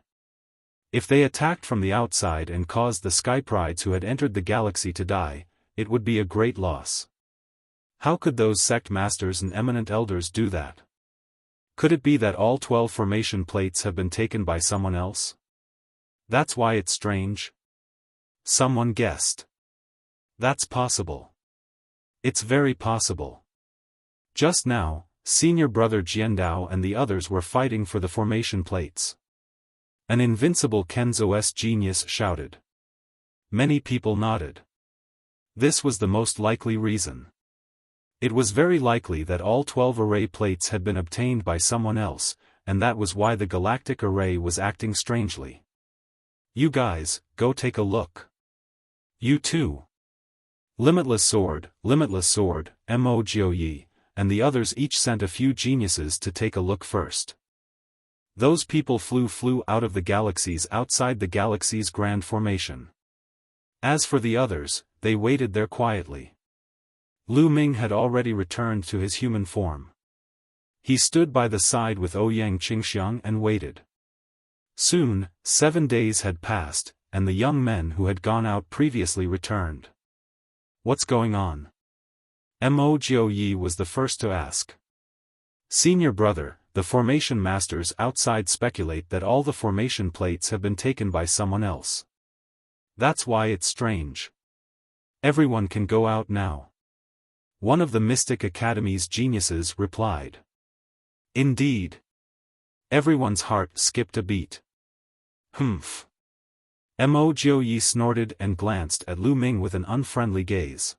If they attacked from the outside and caused the Skyprides who had entered the galaxy to die, it would be a great loss. How could those sect masters and eminent elders do that? Could it be that all 12 formation plates have been taken by someone else? That's why it's strange. Someone guessed. That's possible. It's very possible. Just now, senior brother Jiandao and the others were fighting for the formation plates. An invincible Kenzo's genius shouted. Many people nodded. This was the most likely reason. It was very likely that all 12 array plates had been obtained by someone else, and that was why the galactic array was acting strangely. You guys, go take a look. You too. Limitless Sword, Mo Yi, and the others each sent a few geniuses to take a look first. Those people flew out of the galaxies outside the galaxy's grand formation. As for the others, they waited there quietly. Lu Ming had already returned to his human form. He stood by the side with Ouyang Qingxiang and waited. Soon, 7 days had passed, and the young men who had gone out previously returned. What's going on? Mo Yi was the first to ask. Senior brother, the formation masters outside speculate that all the formation plates have been taken by someone else. That's why it's strange. Everyone can go out now. One of the Mystic Academy's geniuses replied. Indeed. Everyone's heart skipped a beat. Humph. Mo Yi snorted and glanced at Lu Ming with an unfriendly gaze.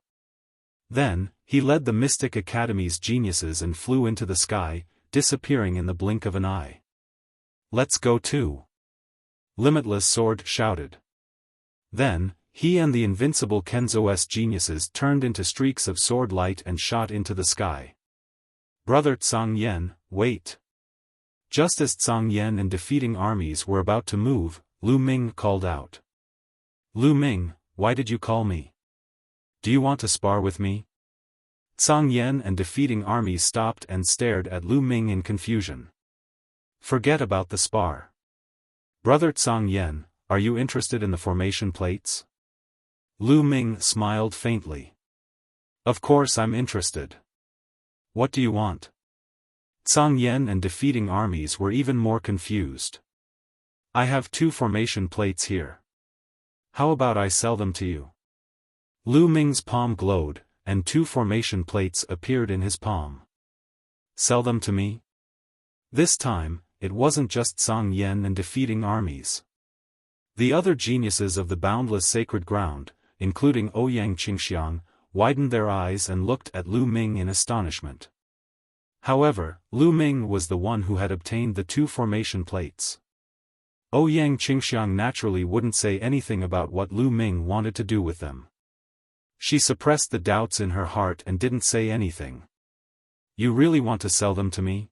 Then, he led the Mystic Academy's geniuses and flew into the sky, disappearing in the blink of an eye. Let's go too. Limitless Sword shouted. Then, he and the invincible Kenzo's geniuses turned into streaks of sword light and shot into the sky. Brother Zhang Yan, wait. Just as Zhang Yan and defeating armies were about to move, Lu Ming called out. Lu Ming, why did you call me? Do you want to spar with me? Zhang Yan and defeating armies stopped and stared at Lu Ming in confusion. Forget about the spar. Brother Zhang Yan, are you interested in the formation plates? Lu Ming smiled faintly. Of course I'm interested. What do you want? Zhang Yan and defeating armies were even more confused. I have 2 formation plates here. How about I sell them to you? Lu Ming's palm glowed, and 2 formation plates appeared in his palm. Sell them to me? This time, it wasn't just Zhang Yan and defeating armies. The other geniuses of the boundless sacred ground, including Ouyang Qingxiang, widened their eyes and looked at Lu Ming in astonishment. However, Lu Ming was the one who had obtained the 2 formation plates. Ouyang Qingxiang naturally wouldn't say anything about what Lu Ming wanted to do with them. She suppressed the doubts in her heart and didn't say anything. You really want to sell them to me?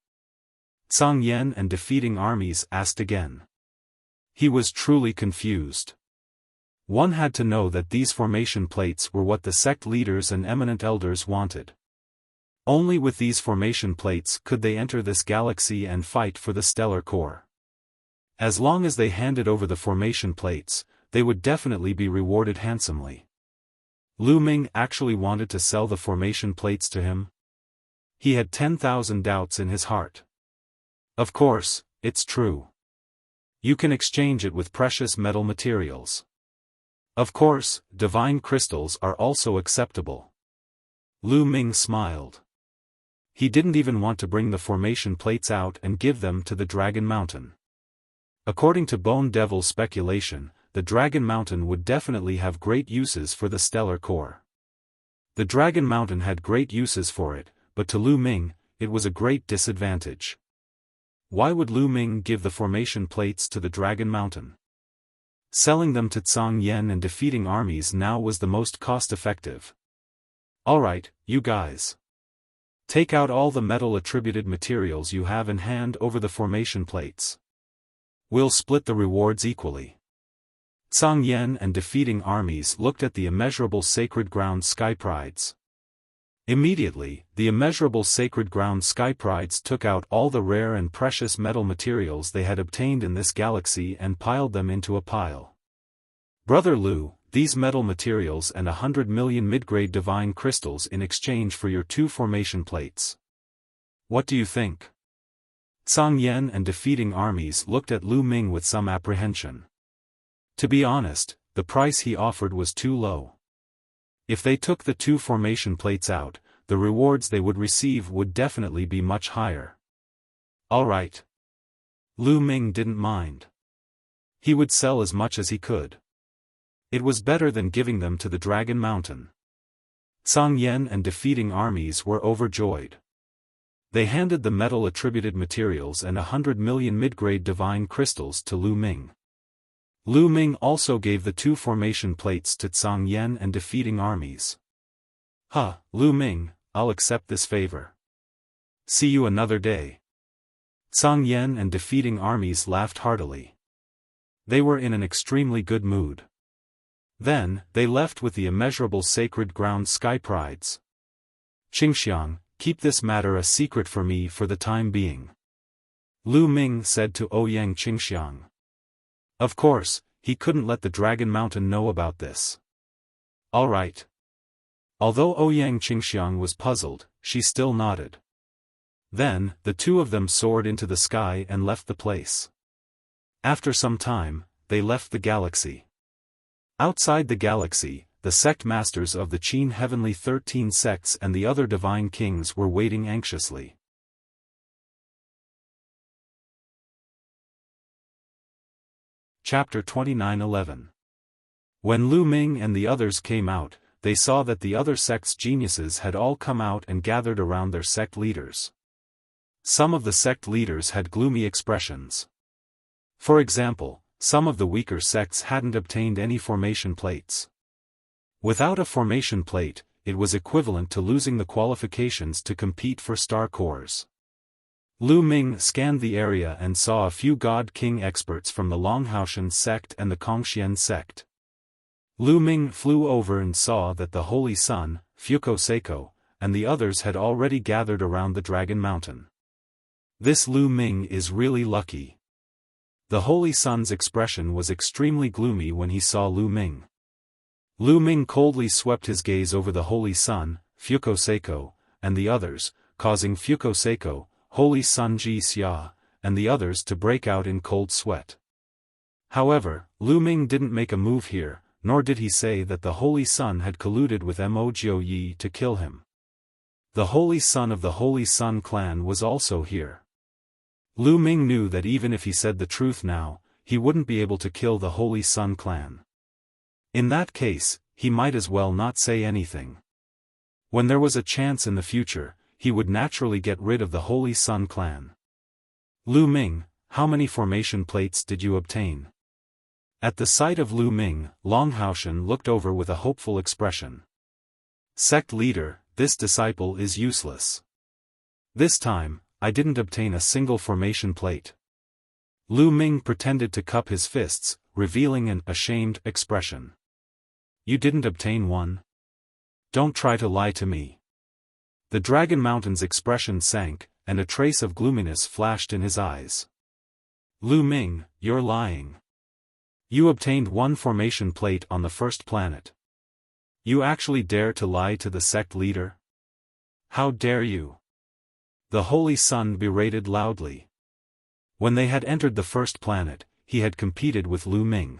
Zhang Yan and defeating armies asked again. He was truly confused. One had to know that these formation plates were what the sect leaders and eminent elders wanted. Only with these formation plates could they enter this galaxy and fight for the stellar core. As long as they handed over the formation plates, they would definitely be rewarded handsomely. Lu Ming actually wanted to sell the formation plates to him. He had 10,000 doubts in his heart. Of course, it's true. You can exchange it with precious metal materials. Of course, divine crystals are also acceptable. Lu Ming smiled. He didn't even want to bring the formation plates out and give them to the Dragon Mountain. According to Bone Devil's speculation, the Dragon Mountain would definitely have great uses for the stellar core. The Dragon Mountain had great uses for it, but to Lu Ming, it was a great disadvantage. Why would Lu Ming give the formation plates to the Dragon Mountain? Selling them to Zhang Yan and defeating armies now was the most cost-effective. Alright, you guys. Take out all the metal-attributed materials you have and hand over the formation plates. We'll split the rewards equally. Zhang Yan and defeating armies looked at the immeasurable sacred ground sky prides. Immediately, the immeasurable sacred ground sky prides took out all the rare and precious metal materials they had obtained in this galaxy and piled them into a pile. Brother Lu, these metal materials and 100 million mid-grade divine crystals in exchange for your 2 formation plates. What do you think? Zhang Yan and defeating armies looked at Lu Ming with some apprehension. To be honest, the price he offered was too low. If they took the 2 formation plates out, the rewards they would receive would definitely be much higher. Alright. Lu Ming didn't mind. He would sell as much as he could. It was better than giving them to the Dragon Mountain. Zhang Yan and defeating armies were overjoyed. They handed the metal-attributed materials and 100 million mid-grade divine crystals to Lu Ming. Lu Ming also gave the 2 formation plates to Zhang Yan and defeating armies. Lu Ming, I'll accept this favor. See you another day. Zhang Yan and defeating armies laughed heartily. They were in an extremely good mood. Then, they left with the immeasurable sacred ground sky prides. Qingxiang, keep this matter a secret for me for the time being. Lu Ming said to Ouyang Qingxiang. Of course, he couldn't let the Dragon Mountain know about this. Alright. Although Ouyang Qingxiang was puzzled, she still nodded. Then, the 2 of them soared into the sky and left the place. After some time, they left the galaxy. Outside the galaxy, the sect masters of the Qin Heavenly 13 sects and the other divine kings were waiting anxiously. Chapter 29:11. When Lu Ming and the others came out, they saw that the other sect's geniuses had all come out and gathered around their sect leaders. Some of the sect leaders had gloomy expressions. For example, some of the weaker sects hadn't obtained any formation plates. Without a formation plate, it was equivalent to losing the qualifications to compete for star cores. Lu Ming scanned the area and saw a few God King experts from the Longhaoshan sect and the Kongxian sect. Lu Ming flew over and saw that the Holy Sun, Fuko Seiko, and the others had already gathered around the Dragon Mountain. This Lu Ming is really lucky. The Holy Sun's expression was extremely gloomy when he saw Lu Ming. Lu Ming coldly swept his gaze over the Holy Sun, Fuko Seiko, and the others, causing Fuko Seiko, Holy Sun Ji Xia, and the others to break out in cold sweat. However, Lu Ming didn't make a move here, nor did he say that the Holy Sun had colluded with Mo Yi to kill him. The Holy Sun of the Holy Sun clan was also here. Lu Ming knew that even if he said the truth now, he wouldn't be able to kill the Holy Sun clan. In that case, he might as well not say anything. When there was a chance in the future, he would naturally get rid of the Holy Sun clan. Lu Ming, how many formation plates did you obtain? At the sight of Lu Ming, Longhaoshan looked over with a hopeful expression. Sect leader, this disciple is useless. This time, I didn't obtain a single formation plate. Lu Ming pretended to cup his fists, revealing an ashamed expression. You didn't obtain one? Don't try to lie to me. The Dragon Mountain's expression sank, and a trace of gloominess flashed in his eyes. Lu Ming, you're lying. You obtained one formation plate on the first planet. You actually dare to lie to the sect leader? How dare you? The Holy Sun berated loudly. When they had entered the first planet, he had competed with Lu Ming.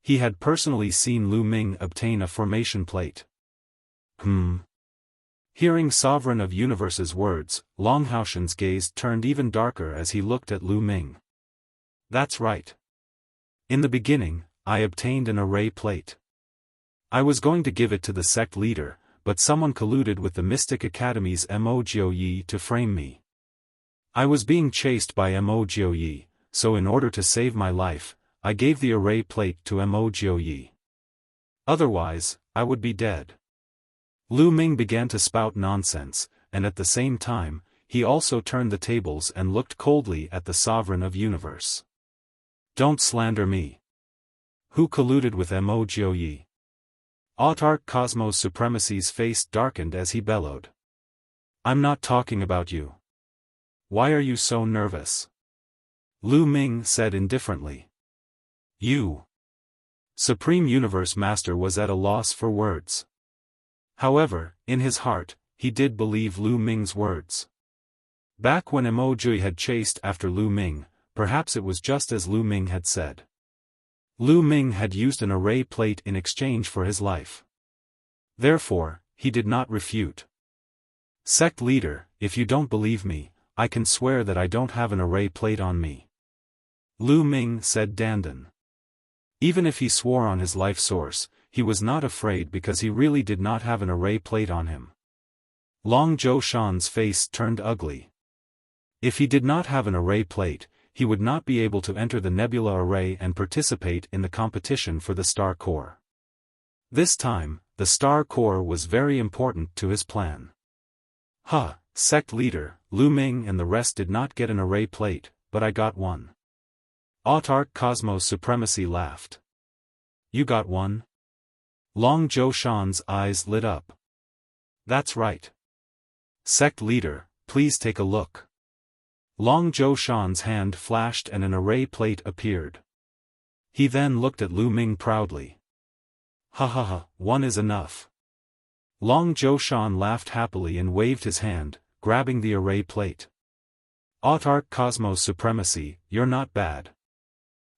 He had personally seen Lu Ming obtain a formation plate. Hearing Sovereign of Universe's words, Long Haoshan's gaze turned even darker as he looked at Lu Ming. That's right. In the beginning, I obtained an array plate. I was going to give it to the sect leader, but someone colluded with the Mystic Academy's Mo Yi to frame me. I was being chased by Mo Yi, so in order to save my life, I gave the array plate to Mo Yi. Otherwise, I would be dead. Lu Ming began to spout nonsense, and at the same time, he also turned the tables and looked coldly at the Sovereign of Universe. Don't slander me. Who colluded with Mo Yi? Autarch Cosmos Supremacy's face darkened as he bellowed. I'm not talking about you. Why are you so nervous? Lu Ming said indifferently. You. Supreme Universe Master was at a loss for words. However, in his heart, he did believe Lu Ming's words. Back when Mo Yi had chased after Lu Ming, perhaps it was just as Lu Ming had said. Lu Ming had used an array plate in exchange for his life. Therefore, he did not refute. Sect leader, if you don't believe me, I can swear that I don't have an array plate on me. Lu Ming said Dandan. Even if he swore on his life source, he was not afraid because he really did not have an array plate on him. Long Haoshan's face turned ugly. If he did not have an array plate, he would not be able to enter the nebula array and participate in the competition for the star core. This time, the star core was very important to his plan. Sect leader, Lu Ming and the rest did not get an array plate, but I got one. Autarch Cosmos Supremacy laughed. You got one? Long Haoshan's eyes lit up. That's right. Sect leader, please take a look. Long Haoshan's hand flashed and an array plate appeared. He then looked at Lu Ming proudly. One is enough. Long Haoshan laughed happily and waved his hand, grabbing the array plate. Autarch Cosmos Supremacy, you're not bad.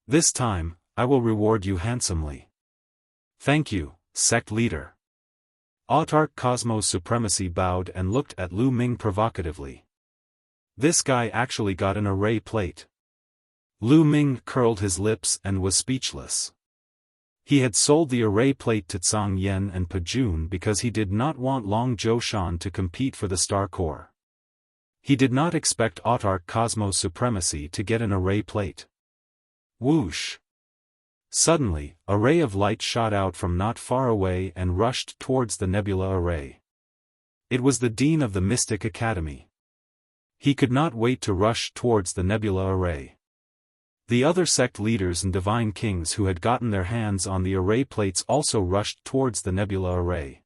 This time, I will reward you handsomely. Thank you, sect leader. Autarch Cosmos Supremacy bowed and looked at Lu Ming provocatively. This guy actually got an array plate. Lu Ming curled his lips and was speechless. He had sold the array plate to Tsang Yen and Pajun because he did not want Long Haoshan to compete for the star core. He did not expect Autarch Cosmos Supremacy to get an array plate. Whoosh! Suddenly, a ray of light shot out from not far away and rushed towards the nebula array. It was the Dean of the Mystic Academy. He could not wait to rush towards the nebula array. The other sect leaders and divine kings who had gotten their hands on the array plates also rushed towards the nebula array.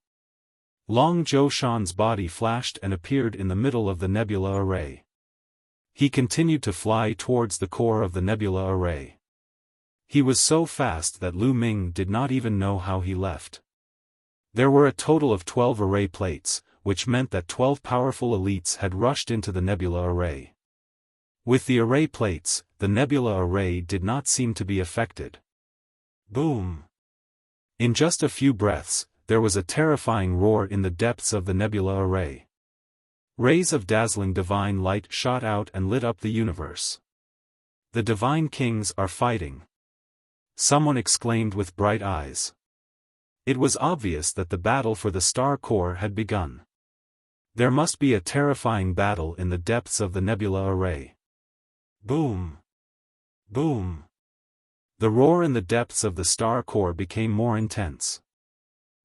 Long Haoshan's body flashed and appeared in the middle of the nebula array. He continued to fly towards the core of the nebula array. He was so fast that Lu Ming did not even know how he left. There were a total of 12 array plates, which meant that 12 powerful elites had rushed into the nebula array. With the array plates, the nebula array did not seem to be affected. Boom! In just a few breaths, there was a terrifying roar in the depths of the nebula array. Rays of dazzling divine light shot out and lit up the universe. The divine kings are fighting. Someone exclaimed with bright eyes. It was obvious that the battle for the star core had begun. There must be a terrifying battle in the depths of the nebula array. Boom! Boom! The roar in the depths of the star core became more intense.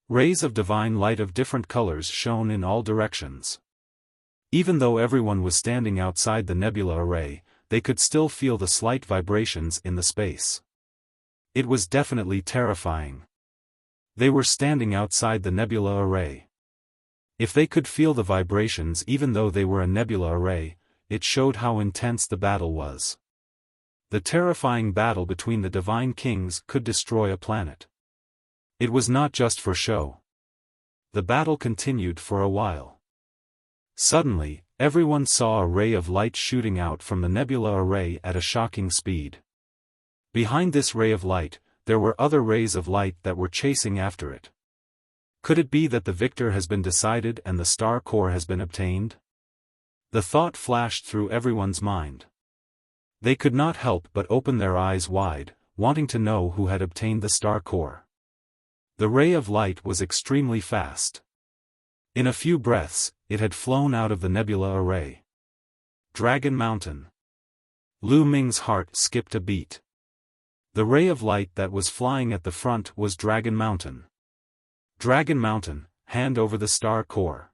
Rays of divine light of different colors shone in all directions. Even though everyone was standing outside the nebula array, they could still feel the slight vibrations in the space. It was definitely terrifying. They were standing outside the nebula array. If they could feel the vibrations even though they were a nebula array, it showed how intense the battle was. The terrifying battle between the divine kings could destroy a planet. It was not just for show. The battle continued for a while. Suddenly, everyone saw a ray of light shooting out from the nebula array at a shocking speed. Behind this ray of light, there were other rays of light that were chasing after it. Could it be that the victor has been decided and the star core has been obtained? The thought flashed through everyone's mind. They could not help but open their eyes wide, wanting to know who had obtained the star core. The ray of light was extremely fast. In a few breaths, it had flown out of the nebula array. Dragon Mountain. Lu Ming's heart skipped a beat. The ray of light that was flying at the front was Dragon Mountain. Dragon Mountain, hand over the star core.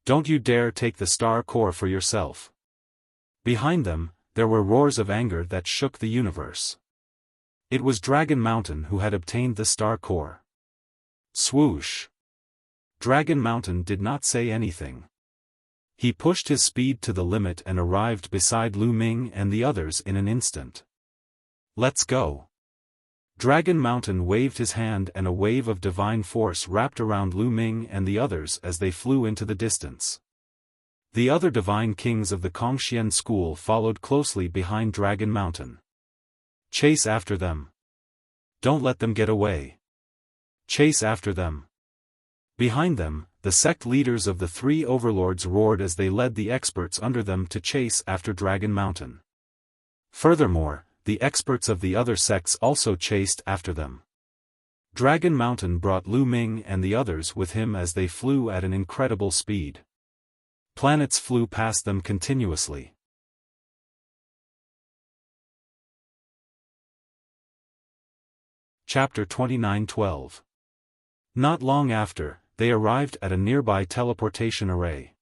Don't you dare take the star core for yourself. Behind them, there were roars of anger that shook the universe. It was Dragon Mountain who had obtained the star core. Swoosh. Dragon Mountain did not say anything. He pushed his speed to the limit and arrived beside Lu Ming and the others in an instant. Let's go. Dragon Mountain waved his hand and a wave of divine force wrapped around Lu Ming and the others as they flew into the distance. The other divine kings of the Kongxian school followed closely behind Dragon Mountain. Chase after them. Don't let them get away. Chase after them. Behind them, the sect leaders of the three overlords roared as they led the experts under them to chase after Dragon Mountain. Furthermore, the experts of the other sects also chased after them. Dragon Mountain brought Lu Ming and the others with him as they flew at an incredible speed. Planets flew past them continuously. Chapter 29:12. Not long after, they arrived at a nearby teleportation array.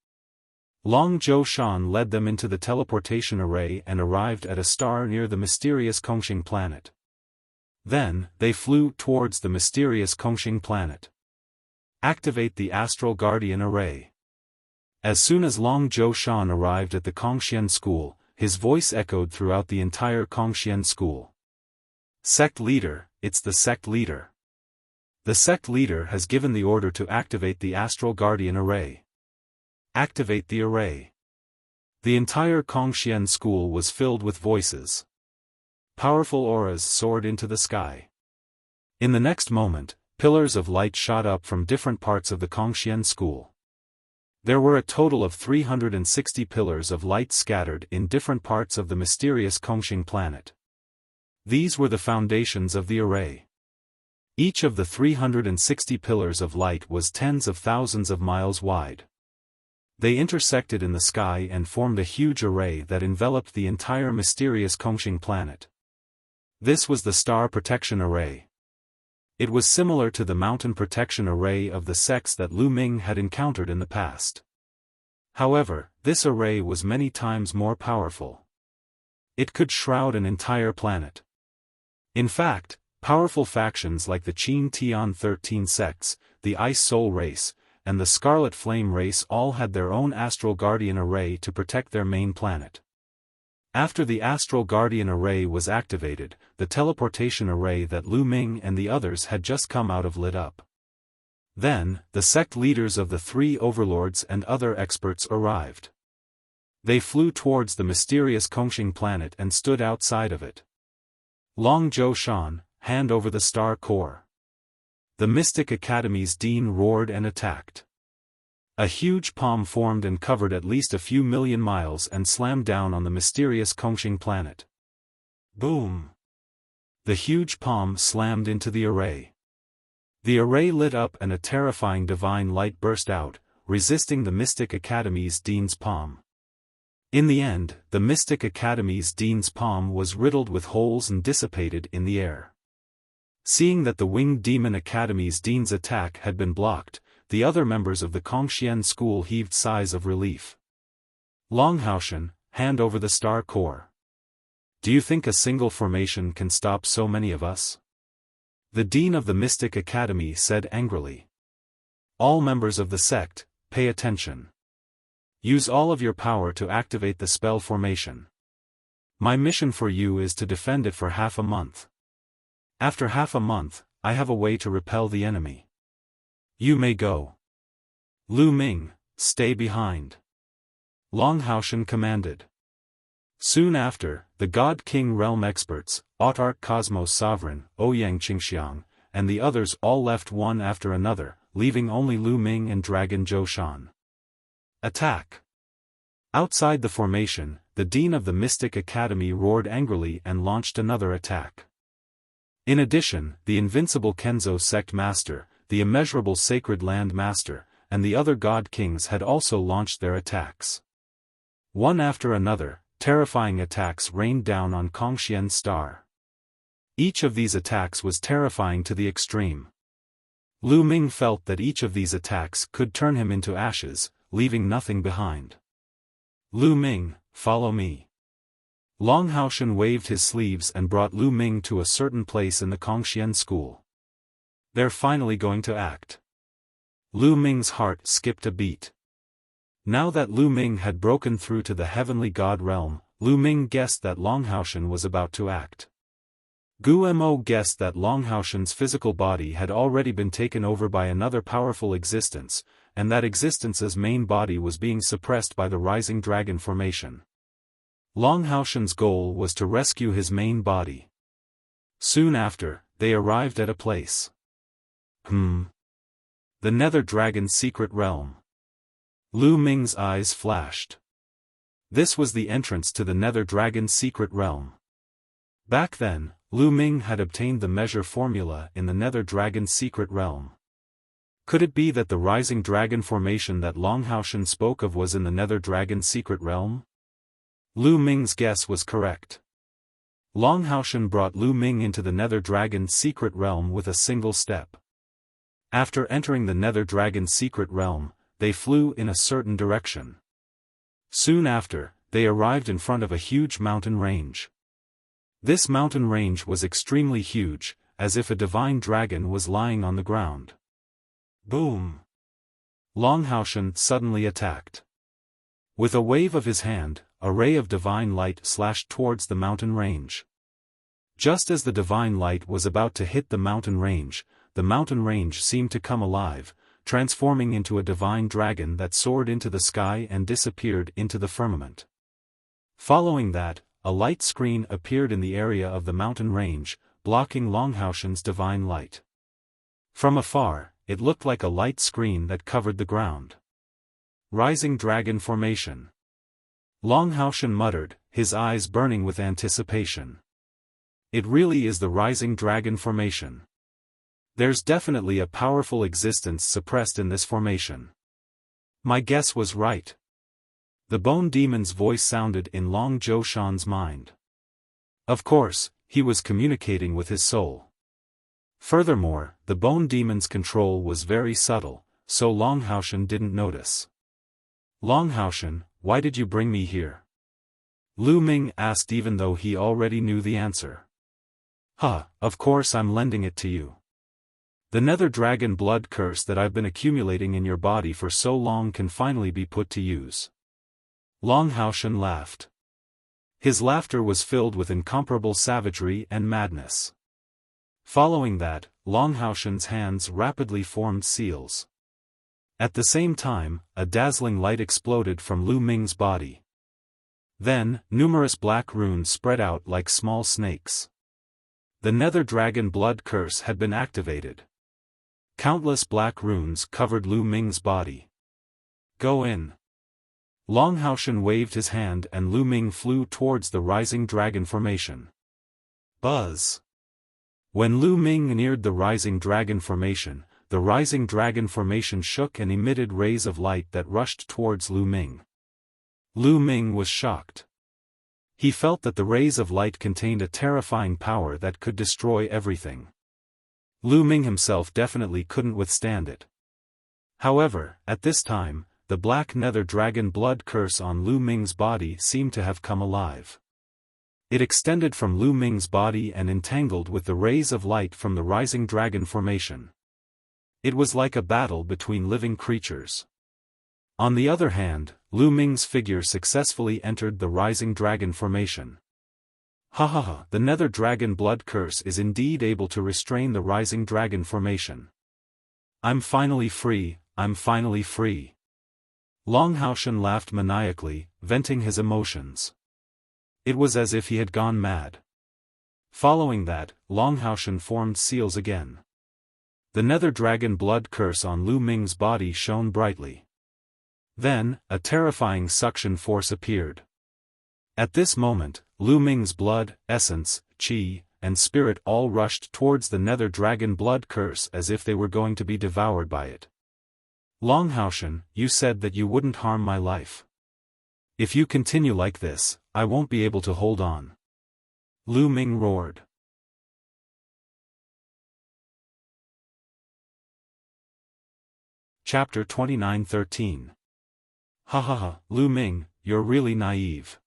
Long Zhou Shan led them into the teleportation array and arrived at a star near the mysterious Kongxing planet. Then, they flew towards the mysterious Kongxing planet. Activate the Astral Guardian Array. As soon as Long Zhou Shan arrived at the Kongxian school, his voice echoed throughout the entire Kongxian school. Sect leader, it's the sect leader. The sect leader has given the order to activate the Astral Guardian Array. Activate the array. The entire Kongxian school was filled with voices. Powerful auras soared into the sky. In the next moment, pillars of light shot up from different parts of the Kongxian school. There were a total of 360 pillars of light scattered in different parts of the mysterious Kongxing planet. These were the foundations of the array. Each of the 360 pillars of light was tens of thousands of miles wide. They intersected in the sky and formed a huge array that enveloped the entire mysterious Kongxing planet. This was the Star Protection Array. It was similar to the Mountain Protection Array of the sects that Lu Ming had encountered in the past. However, this array was many times more powerful. It could shroud an entire planet. In fact, powerful factions like the Qin Tian 13 sects, the Ice Soul race, and the Scarlet Flame race all had their own Astral Guardian Array to protect their main planet. After the Astral Guardian Array was activated, the teleportation array that Lu Ming and the others had just come out of lit up. Then, the sect leaders of the three overlords and other experts arrived. They flew towards the mysterious Kongxing planet and stood outside of it. Long Zhou Shan, hand over the star core. The Mystic Academy's dean roared and attacked. A huge palm formed and covered at least a few million miles and slammed down on the mysterious Kongxing planet. Boom! The huge palm slammed into the array. The array lit up and a terrifying divine light burst out, resisting the Mystic Academy's dean's palm. In the end, the Mystic Academy's dean's palm was riddled with holes and dissipated in the air. Seeing that the Winged Demon Academy's dean's attack had been blocked, the other members of the Kongxian school heaved sighs of relief. Long Haoshan, hand over the star core. Do you think a single formation can stop so many of us? The dean of the Mystic Academy said angrily. All members of the sect, pay attention. Use all of your power to activate the spell formation. My mission for you is to defend it for half a month. After half a month, I have a way to repel the enemy. You may go. Lu Ming, stay behind. Long Haoshan commanded. Soon after, the God King Realm experts, Autarch Cosmos Sovereign, Ouyang Qingxiang, and the others all left one after another, leaving only Lu Ming and Dragon Zhou Shan. Attack! Outside the formation, the Dean of the Mystic Academy roared angrily and launched another attack. In addition, the invincible Kenzo Sect Master, the immeasurable Sacred Land Master, and the other God Kings had also launched their attacks. One after another, terrifying attacks rained down on Kongxian's star. Each of these attacks was terrifying to the extreme. Lu Ming felt that each of these attacks could turn him into ashes, leaving nothing behind. Lu Ming, follow me. Long Haoshan waved his sleeves and brought Lu Ming to a certain place in the Kongxian school. They're finally going to act. Lu Ming's heart skipped a beat. Now that Lu Ming had broken through to the heavenly god realm, Lu Ming guessed that Long Haoshan was about to act. Gu Mo guessed that Long Haoshan's physical body had already been taken over by another powerful existence, and that existence's main body was being suppressed by the rising dragon formation. Long Haoshan's goal was to rescue his main body. Soon after, they arrived at a place. The Nether Dragon's secret realm. Lu Ming's eyes flashed. This was the entrance to the Nether Dragon's secret realm. Back then, Lu Ming had obtained the measure formula in the Nether Dragon's secret realm. Could it be that the rising dragon formation that Long Haoshan spoke of was in the Nether Dragon's secret realm? Lu Ming's guess was correct. Long Haoshan brought Lu Ming into the Nether Dragon's secret realm with a single step. After entering the Nether Dragon's secret realm, they flew in a certain direction. Soon after, they arrived in front of a huge mountain range. This mountain range was extremely huge, as if a divine dragon was lying on the ground. Boom! Long Haoshan suddenly attacked. With a wave of his hand, a ray of divine light slashed towards the mountain range. Just as the divine light was about to hit the mountain range seemed to come alive, transforming into a divine dragon that soared into the sky and disappeared into the firmament. Following that, a light screen appeared in the area of the mountain range, blocking Long Haoshan's divine light. From afar, it looked like a light screen that covered the ground. Rising Dragon Formation. Long Haoshan muttered, his eyes burning with anticipation. It really is the Rising Dragon Formation. There's definitely a powerful existence suppressed in this formation. My guess was right. The Bone Demon's voice sounded in Long Zhou Shan's mind. Of course, he was communicating with his soul. Furthermore, the Bone Demon's control was very subtle, so Long Haoshan didn't notice. Long Haoshan, why did you bring me here? Lu Ming asked even though he already knew the answer. Of course I'm lending it to you. The Nether Dragon blood curse that I've been accumulating in your body for so long can finally be put to use. Long Haoshan laughed. His laughter was filled with incomparable savagery and madness. Following that, Long Haoshan's hands rapidly formed seals. At the same time, a dazzling light exploded from Lu Ming's body. Then, numerous black runes spread out like small snakes. The Nether Dragon blood curse had been activated. Countless black runes covered Lu Ming's body. Go in. Long Haoshan waved his hand and Lu Ming flew towards the Rising Dragon Formation. Buzz! When Lu Ming neared the Rising Dragon Formation, the Rising Dragon Formation shook and emitted rays of light that rushed towards Lu Ming. Lu Ming was shocked. He felt that the rays of light contained a terrifying power that could destroy everything. Lu Ming himself definitely couldn't withstand it. However, at this time, the black Nether Dragon blood curse on Lu Ming's body seemed to have come alive. It extended from Lu Ming's body and entangled with the rays of light from the Rising Dragon Formation. It was like a battle between living creatures. On the other hand, Lu Ming's figure successfully entered the Rising Dragon Formation. Ha ha ha, the nether dragon blood curse is indeed able to restrain the rising dragon formation. I'm finally free, I'm finally free. Long Haoshan laughed maniacally, venting his emotions. It was as if he had gone mad. Following that, Long Haoshan formed seals again. The nether dragon blood curse on Lu Ming's body shone brightly. Then, a terrifying suction force appeared. At this moment, Lu Ming's blood, essence, qi, and spirit all rushed towards the nether dragon blood curse as if they were going to be devoured by it. Long Haoshan, you said that you wouldn't harm my life. If you continue like this, I won't be able to hold on. Lu Ming roared. Chapter 29:13. Ha ha ha, Lu Ming, you're really naive.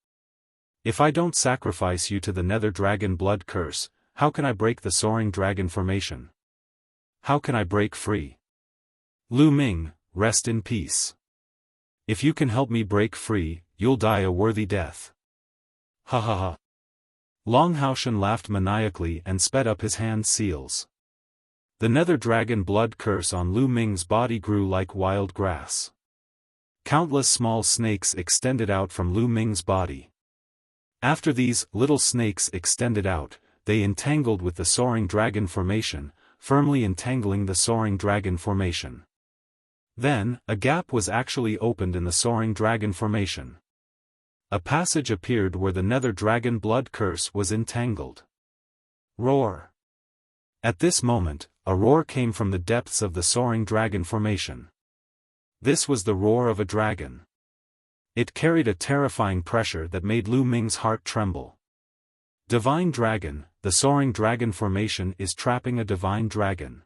If I don't sacrifice you to the nether dragon blood curse, how can I break the soaring dragon formation? How can I break free? Lu Ming, rest in peace. If you can help me break free, you'll die a worthy death. Ha ha ha. Long Haoshan laughed maniacally and sped up his hand seals. The nether dragon blood curse on Lu Ming's body grew like wild grass. Countless small snakes extended out from Lu Ming's body. After these little snakes extended out, they entangled with the soaring dragon formation, firmly entangling the soaring dragon formation. Then, a gap was actually opened in the soaring dragon formation. A passage appeared where the nether dragon blood curse was entangled. Roar! At this moment, a roar came from the depths of the soaring dragon formation. This was the roar of a dragon. It carried a terrifying pressure that made Lu Ming's heart tremble. Divine Dragon, the soaring dragon formation is trapping a divine dragon.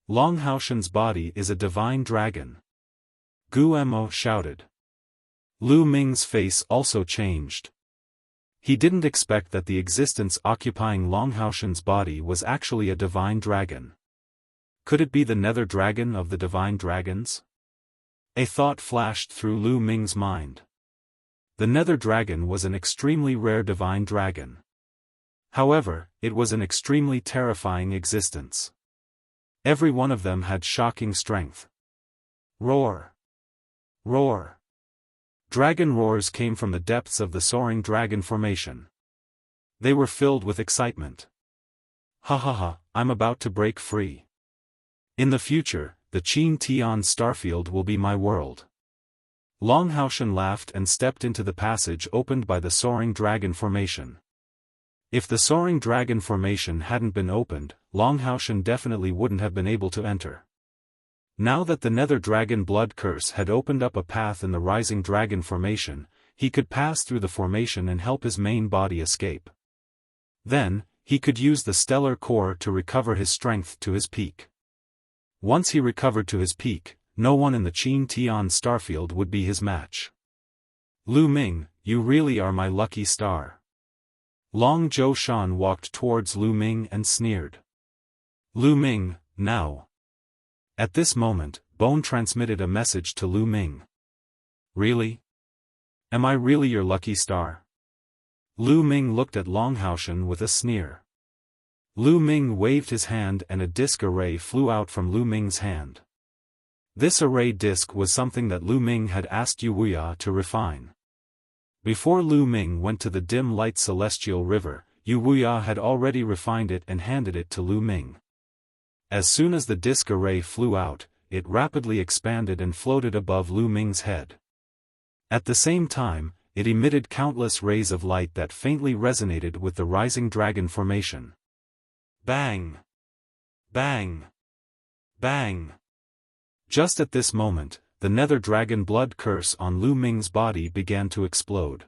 Long Haoshan's body is a divine dragon. Gu Mo shouted. Lu Ming's face also changed. He didn't expect that the existence occupying Long Haoshan's body was actually a divine dragon. Could it be the nether dragon of the divine dragons? A thought flashed through Lu Ming's mind. The nether dragon was an extremely rare divine dragon. However, it was an extremely terrifying existence. Every one of them had shocking strength. Roar! Roar! Dragon roars came from the depths of the soaring dragon formation. They were filled with excitement. Ha ha ha, I'm about to break free. In the future, the Qin Tian starfield will be my world. Long Haoshan laughed and stepped into the passage opened by the soaring dragon formation. If the soaring dragon formation hadn't been opened, Long Haoshan definitely wouldn't have been able to enter. Now that the nether dragon blood curse had opened up a path in the rising dragon formation, he could pass through the formation and help his main body escape. Then, he could use the stellar core to recover his strength to his peak. Once he recovered to his peak, no one in the Qin Tian starfield would be his match. Lu Ming, you really are my lucky star. Long Zhoushan walked towards Lu Ming and sneered. Lu Ming, now. At this moment, Bone transmitted a message to Lu Ming. Really? Am I really your lucky star? Lu Ming looked at Long Haoshan with a sneer. Lu Ming waved his hand and a disc array flew out from Lu Ming's hand. This array disc was something that Lu Ming had asked Wuxia to refine. Before Lu Ming went to the dim light celestial river, Wuxia had already refined it and handed it to Lu Ming. As soon as the disc array flew out, it rapidly expanded and floated above Lu Ming's head. At the same time, it emitted countless rays of light that faintly resonated with the rising dragon formation. Bang! Bang! Bang! Just at this moment, the nether dragon blood curse on Lu Ming's body began to explode.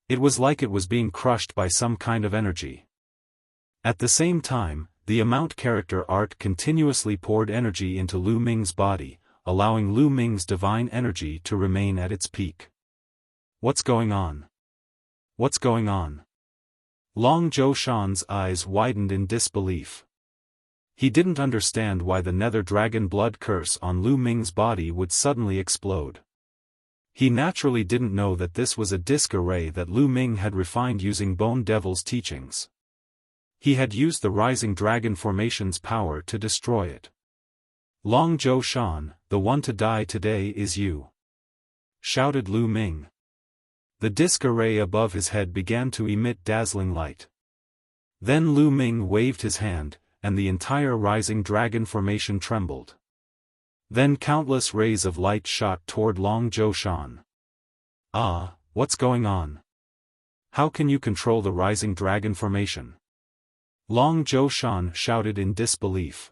It was like it was being crushed by some kind of energy. At the same time, the amount character art continuously poured energy into Lu Ming's body, allowing Lu Ming's divine energy to remain at its peak. What's going on? What's going on? Long Zhoushan's eyes widened in disbelief. He didn't understand why the nether dragon blood curse on Lu Ming's body would suddenly explode. He naturally didn't know that this was a disc array that Lu Ming had refined using Bone Devil's teachings. He had used the Rising Dragon Formation's power to destroy it. Long Zhou Shan, the one to die today is you, shouted Lu Ming. The disc array above his head began to emit dazzling light. Then Lu Ming waved his hand, and the entire Rising Dragon Formation trembled. Then countless rays of light shot toward Long Zhou Shan. Ah, what's going on? How can you control the Rising Dragon Formation? Long Zhou Shan shouted in disbelief.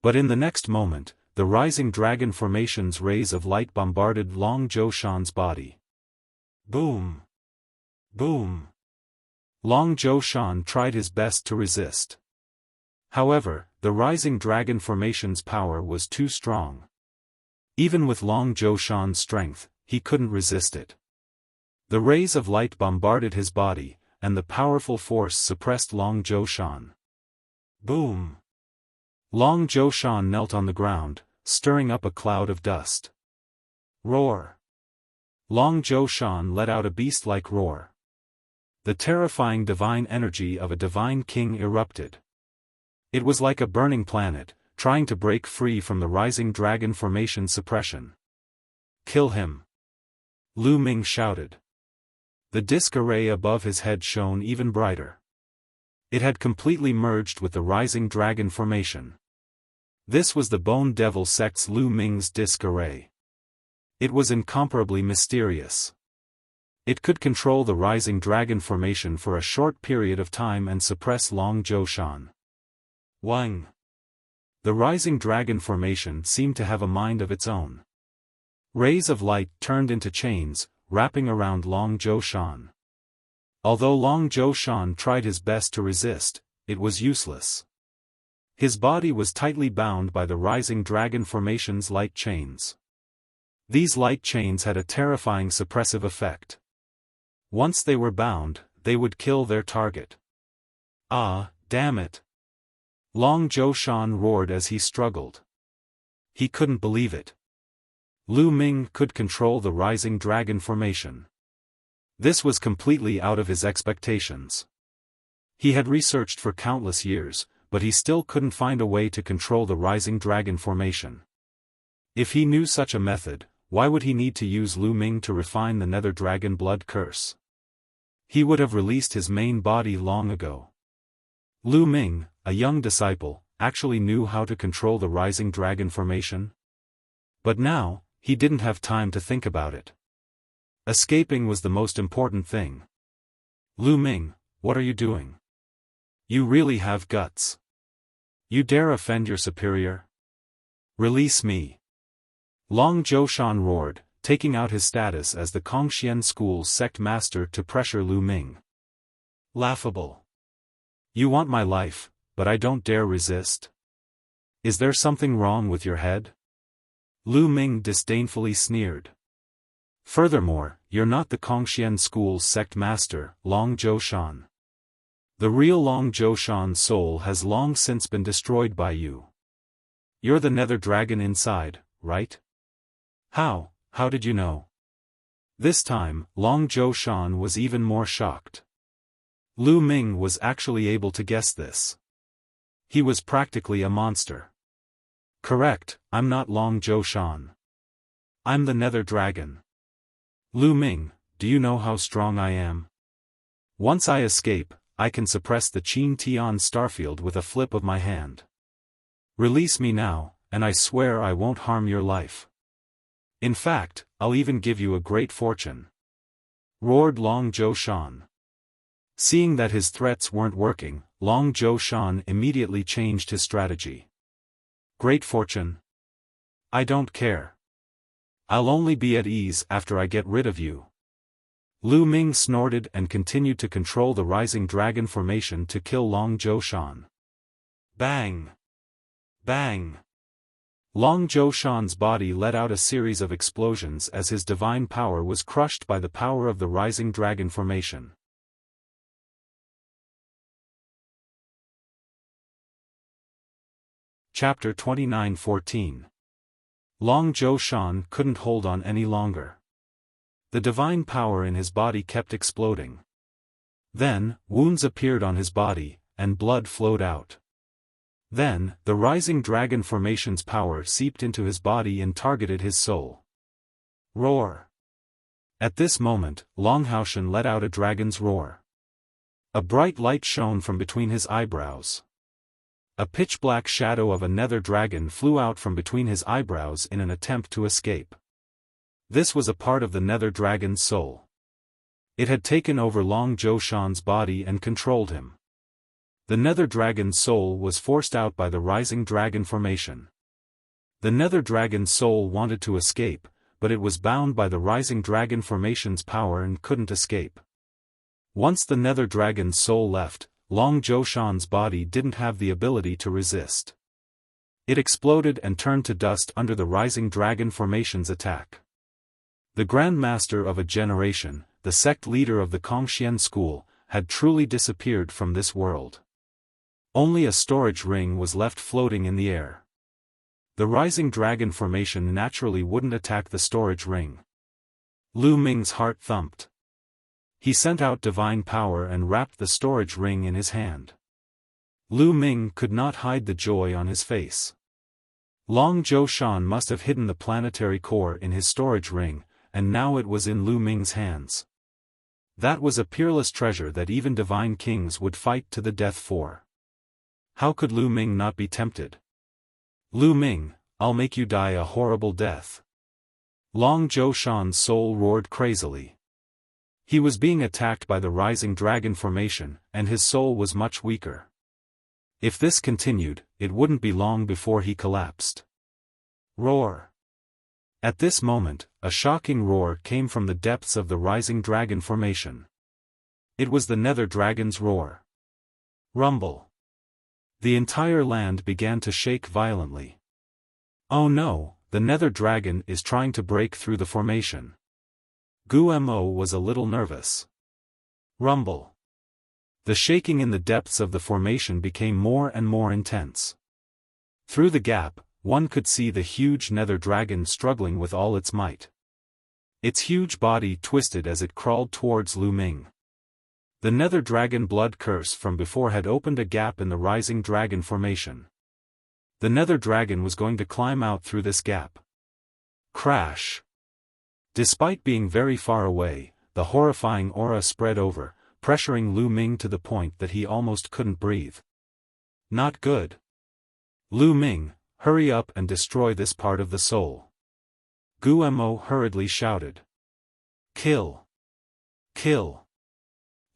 But in the next moment, the Rising Dragon Formation's rays of light bombarded Long Zhou Shan's body. Boom! Boom! Long Zhou Shan tried his best to resist. However, the Rising Dragon Formation's power was too strong. Even with Long Zhou Shan's strength, he couldn't resist it. The rays of light bombarded his body, and the powerful force suppressed Long Zhou Shan. Boom! Long Zhou Shan knelt on the ground, stirring up a cloud of dust. Roar! Long Zhou Shan let out a beast-like roar. The terrifying divine energy of a divine king erupted. It was like a burning planet, trying to break free from the Rising Dragon Formation suppression. Kill him! Lu Ming shouted. The disc array above his head shone even brighter. It had completely merged with the Rising Dragon Formation. This was the Bone Devil sect's Lu Ming's disc array. It was incomparably mysterious. It could control the Rising Dragon Formation for a short period of time and suppress Long Zhou Shan. Wang! The Rising Dragon Formation seemed to have a mind of its own. Rays of light turned into chains, wrapping around Long Zhou Shan. Although Long Zhou Shan tried his best to resist, it was useless. His body was tightly bound by the Rising Dragon Formation's light chains. These light chains had a terrifying suppressive effect. Once they were bound, they would kill their target. Ah, damn it! Long Zhou Shan roared as he struggled. He couldn't believe it. Lu Ming could control the Rising Dragon Formation. This was completely out of his expectations. He had researched for countless years, but he still couldn't find a way to control the Rising Dragon Formation. If he knew such a method, why would he need to use Lu Ming to refine the Nether Dragon Blood Curse? He would have released his main body long ago. Lu Ming, a young disciple, actually knew how to control the Rising Dragon Formation? But now, he didn't have time to think about it. Escaping was the most important thing. Lu Ming, what are you doing? You really have guts. You dare offend your superior? Release me! Long Zhou Shan roared, taking out his status as the Kongxian School's sect master to pressure Lu Ming. Laughable. You want my life, but I don't dare resist? Is there something wrong with your head? Lu Ming disdainfully sneered. Furthermore, you're not the Kongxian School's sect master, Long Zhou Shan. The real Long Zhou Shan's soul has long since been destroyed by you. You're the Nether Dragon inside, right? How did you know? This time, Long Zhou Shan was even more shocked. Lu Ming was actually able to guess this. He was practically a monster. Correct, I'm not Long Zhou Shan. I'm the Nether Dragon. Lu Ming, do you know how strong I am? Once I escape, I can suppress the Qin Tian starfield with a flip of my hand. Release me now, and I swear I won't harm your life. In fact, I'll even give you a great fortune. Roared Long Zhou Shan. Seeing that his threats weren't working, Long Zhou Shan immediately changed his strategy. Great fortune? I don't care. I'll only be at ease after I get rid of you. Lu Ming snorted and continued to control the Rising Dragon Formation to kill Long Zhou Shan. Bang! Bang! Long Zhou Shan's body let out a series of explosions as his divine power was crushed by the power of the Rising Dragon Formation. Chapter 29:14. Long Zhou Shan couldn't hold on any longer. The divine power in his body kept exploding. Then, wounds appeared on his body, and blood flowed out. Then, the rising dragon formation's power seeped into his body and targeted his soul. Roar! At this moment, Longhao let out a dragon's roar. A bright light shone from between his eyebrows. A pitch-black shadow of a nether dragon flew out from between his eyebrows in an attempt to escape. This was a part of the nether dragon's soul. It had taken over Long Zhoushan's body and controlled him. The nether dragon's soul was forced out by the rising dragon formation. The nether dragon's soul wanted to escape, but it was bound by the rising dragon formation's power and couldn't escape. Once the nether dragon's soul left, Long Zhoushan's body didn't have the ability to resist. It exploded and turned to dust under the rising dragon formation's attack. The Grand Master of a generation, the sect leader of the Kongxian school, had truly disappeared from this world. Only a storage ring was left floating in the air. The rising dragon formation naturally wouldn't attack the storage ring. Lu Ming's heart thumped. He sent out divine power and wrapped the storage ring in his hand. Lu Ming could not hide the joy on his face. Long Zhoushan must have hidden the planetary core in his storage ring, and now it was in Lu Ming's hands. That was a peerless treasure that even divine kings would fight to the death for. How could Lu Ming not be tempted? Lu Ming, I'll make you die a horrible death. Long Zhoushan's soul roared crazily. He was being attacked by the rising dragon formation, and his soul was much weaker. If this continued, it wouldn't be long before he collapsed. Roar! At this moment, a shocking roar came from the depths of the rising dragon formation. It was the nether dragon's roar. Rumble! The entire land began to shake violently. Oh no, the nether dragon is trying to break through the formation. Guo was a little nervous. Rumble! The shaking in the depths of the formation became more and more intense. Through the gap, one could see the huge nether dragon struggling with all its might. Its huge body twisted as it crawled towards Lu Ming. The nether dragon blood curse from before had opened a gap in the rising dragon formation. The nether dragon was going to climb out through this gap. Crash! Despite being very far away, the horrifying aura spread over, pressuring Lu Ming to the point that he almost couldn't breathe. Not good. Lu Ming, hurry up and destroy this part of the soul. Guo hurriedly shouted. Kill! Kill!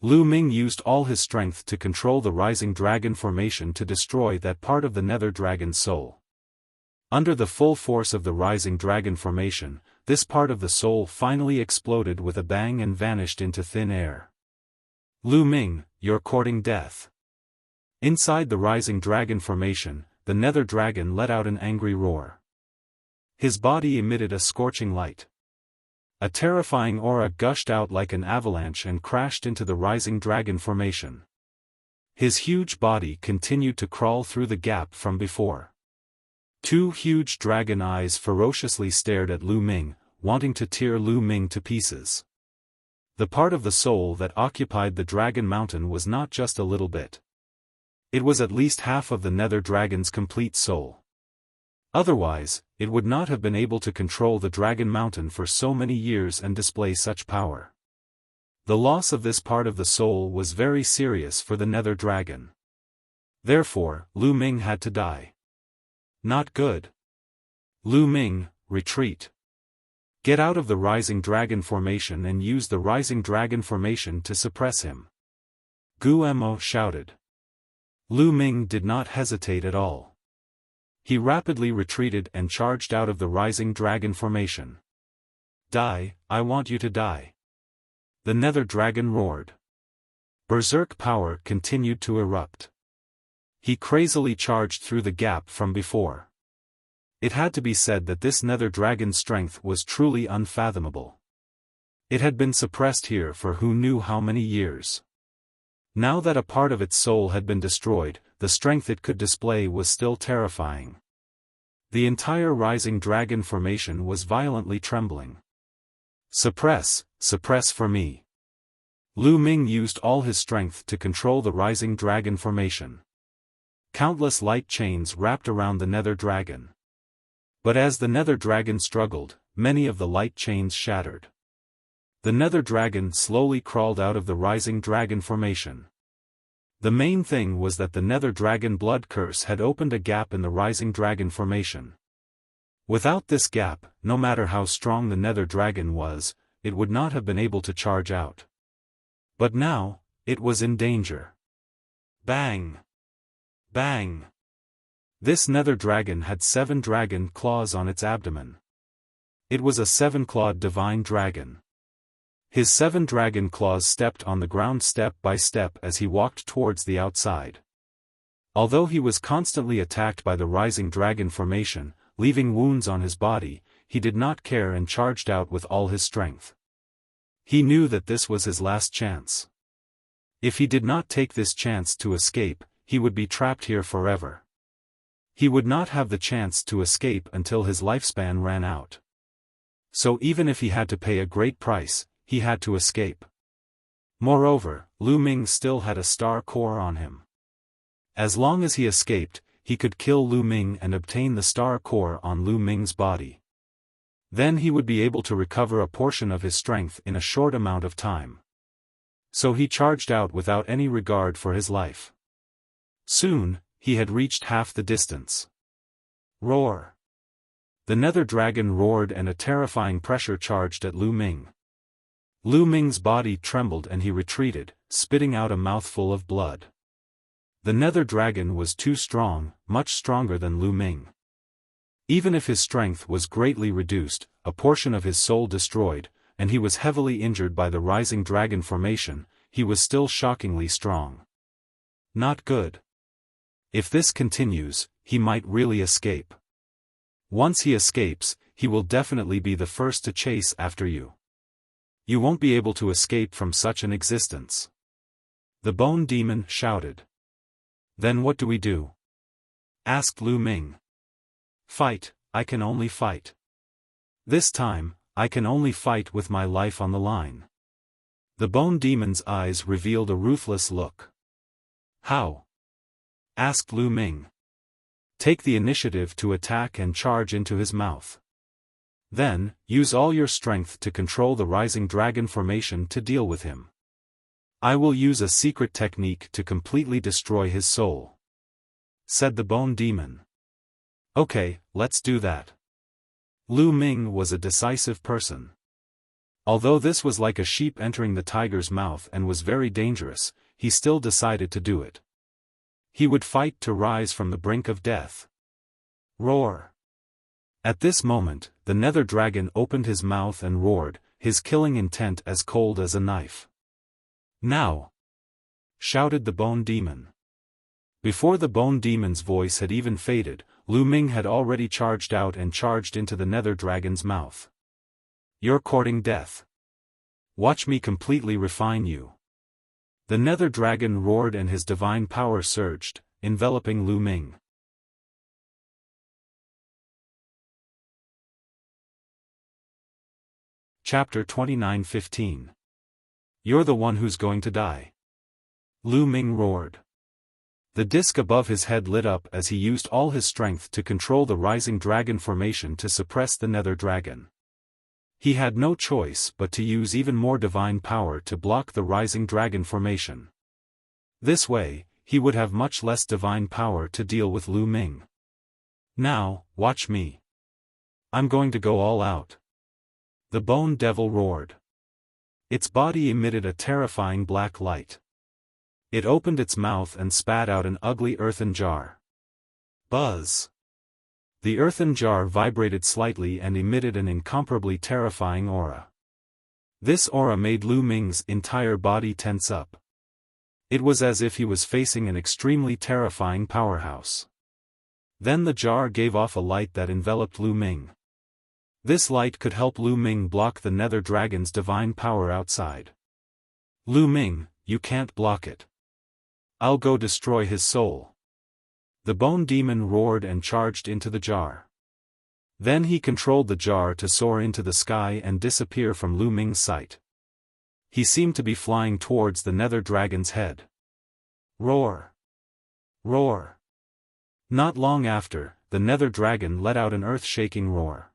Lu Ming used all his strength to control the rising dragon formation to destroy that part of the nether dragon's soul. Under the full force of the rising dragon formation, this part of the soul finally exploded with a bang and vanished into thin air. Lu Ming, you're courting death. Inside the rising dragon formation, the nether dragon let out an angry roar. His body emitted a scorching light. A terrifying aura gushed out like an avalanche and crashed into the rising dragon formation. His huge body continued to crawl through the gap from before. Two huge dragon eyes ferociously stared at Lu Ming, wanting to tear Lu Ming to pieces. The part of the soul that occupied the dragon mountain was not just a little bit. It was at least half of the nether dragon's complete soul. Otherwise, it would not have been able to control the dragon mountain for so many years and display such power. The loss of this part of the soul was very serious for the nether dragon. Therefore, Lu Ming had to die. Not good. Lu Ming, retreat. Get out of the rising dragon formation and use the rising dragon formation to suppress him. Guo shouted. Lu Ming did not hesitate at all. He rapidly retreated and charged out of the rising dragon formation. Die, I want you to die. The nether dragon roared. Berserk power continued to erupt. He crazily charged through the gap from before. It had to be said that this nether dragon's strength was truly unfathomable. It had been suppressed here for who knew how many years. Now that a part of its soul had been destroyed, the strength it could display was still terrifying. The entire rising dragon formation was violently trembling. Suppress, suppress for me. Lu Ming used all his strength to control the rising dragon formation. Countless light chains wrapped around the nether dragon. But as the nether dragon struggled, many of the light chains shattered. The nether dragon slowly crawled out of the rising dragon formation. The main thing was that the nether dragon blood curse had opened a gap in the rising dragon formation. Without this gap, no matter how strong the nether dragon was, it would not have been able to charge out. But now, it was in danger. Bang! Bang! This nether dragon had 7 dragon claws on its abdomen. It was a 7-clawed divine dragon. His 7 dragon claws stepped on the ground step by step as he walked towards the outside. Although he was constantly attacked by the rising dragon formation, leaving wounds on his body, he did not care and charged out with all his strength. He knew that this was his last chance. If he did not take this chance to escape, he would be trapped here forever. He would not have the chance to escape until his lifespan ran out. So even if he had to pay a great price, he had to escape. Moreover, Lu Ming still had a star core on him. As long as he escaped, he could kill Lu Ming and obtain the star core on Lu Ming's body. Then he would be able to recover a portion of his strength in a short amount of time. So he charged out without any regard for his life. Soon, he had reached half the distance. Roar! The nether dragon roared and a terrifying pressure charged at Lu Ming. Lu Ming's body trembled and he retreated, spitting out a mouthful of blood. The nether dragon was too strong, much stronger than Lu Ming. Even if his strength was greatly reduced, a portion of his soul destroyed, and he was heavily injured by the rising dragon formation, he was still shockingly strong. Not good. If this continues, he might really escape. Once he escapes, he will definitely be the first to chase after you. You won't be able to escape from such an existence. The bone demon shouted. Then what do we do? Asked Lu Ming. Fight, I can only fight. This time, I can only fight with my life on the line. The bone demon's eyes revealed a ruthless look. How? Asked Lu Ming. Take the initiative to attack and charge into his mouth. Then, use all your strength to control the rising dragon formation to deal with him. I will use a secret technique to completely destroy his soul. Said the bone demon. Okay, let's do that. Lu Ming was a decisive person. Although this was like a sheep entering the tiger's mouth and was very dangerous, he still decided to do it. He would fight to rise from the brink of death. Roar! At this moment, the nether dragon opened his mouth and roared, his killing intent as cold as a knife. Now! Shouted the bone demon. Before the bone demon's voice had even faded, Lu Ming had already charged out and charged into the nether dragon's mouth. You're courting death. Watch me completely refine you. The nether dragon roared and his divine power surged, enveloping Lu Ming. Chapter 29:15. You're the one who's going to die. Lu Ming roared. The disc above his head lit up as he used all his strength to control the rising dragon formation to suppress the nether dragon. He had no choice but to use even more divine power to block the rising dragon formation. This way, he would have much less divine power to deal with Lu Ming. Now, watch me. I'm going to go all out. The bone devil roared. Its body emitted a terrifying black light. It opened its mouth and spat out an ugly earthen jar. Buzz! The earthen jar vibrated slightly and emitted an incomparably terrifying aura. This aura made Lu Ming's entire body tense up. It was as if he was facing an extremely terrifying powerhouse. Then the jar gave off a light that enveloped Lu Ming. This light could help Lu Ming block the nether dragon's divine power outside. Lu Ming, you can't block it. I'll go destroy his soul. The bone demon roared and charged into the jar. Then he controlled the jar to soar into the sky and disappear from Lu Ming's sight. He seemed to be flying towards the nether dragon's head. Roar! Roar! Not long after, the nether dragon let out an earth-shaking roar.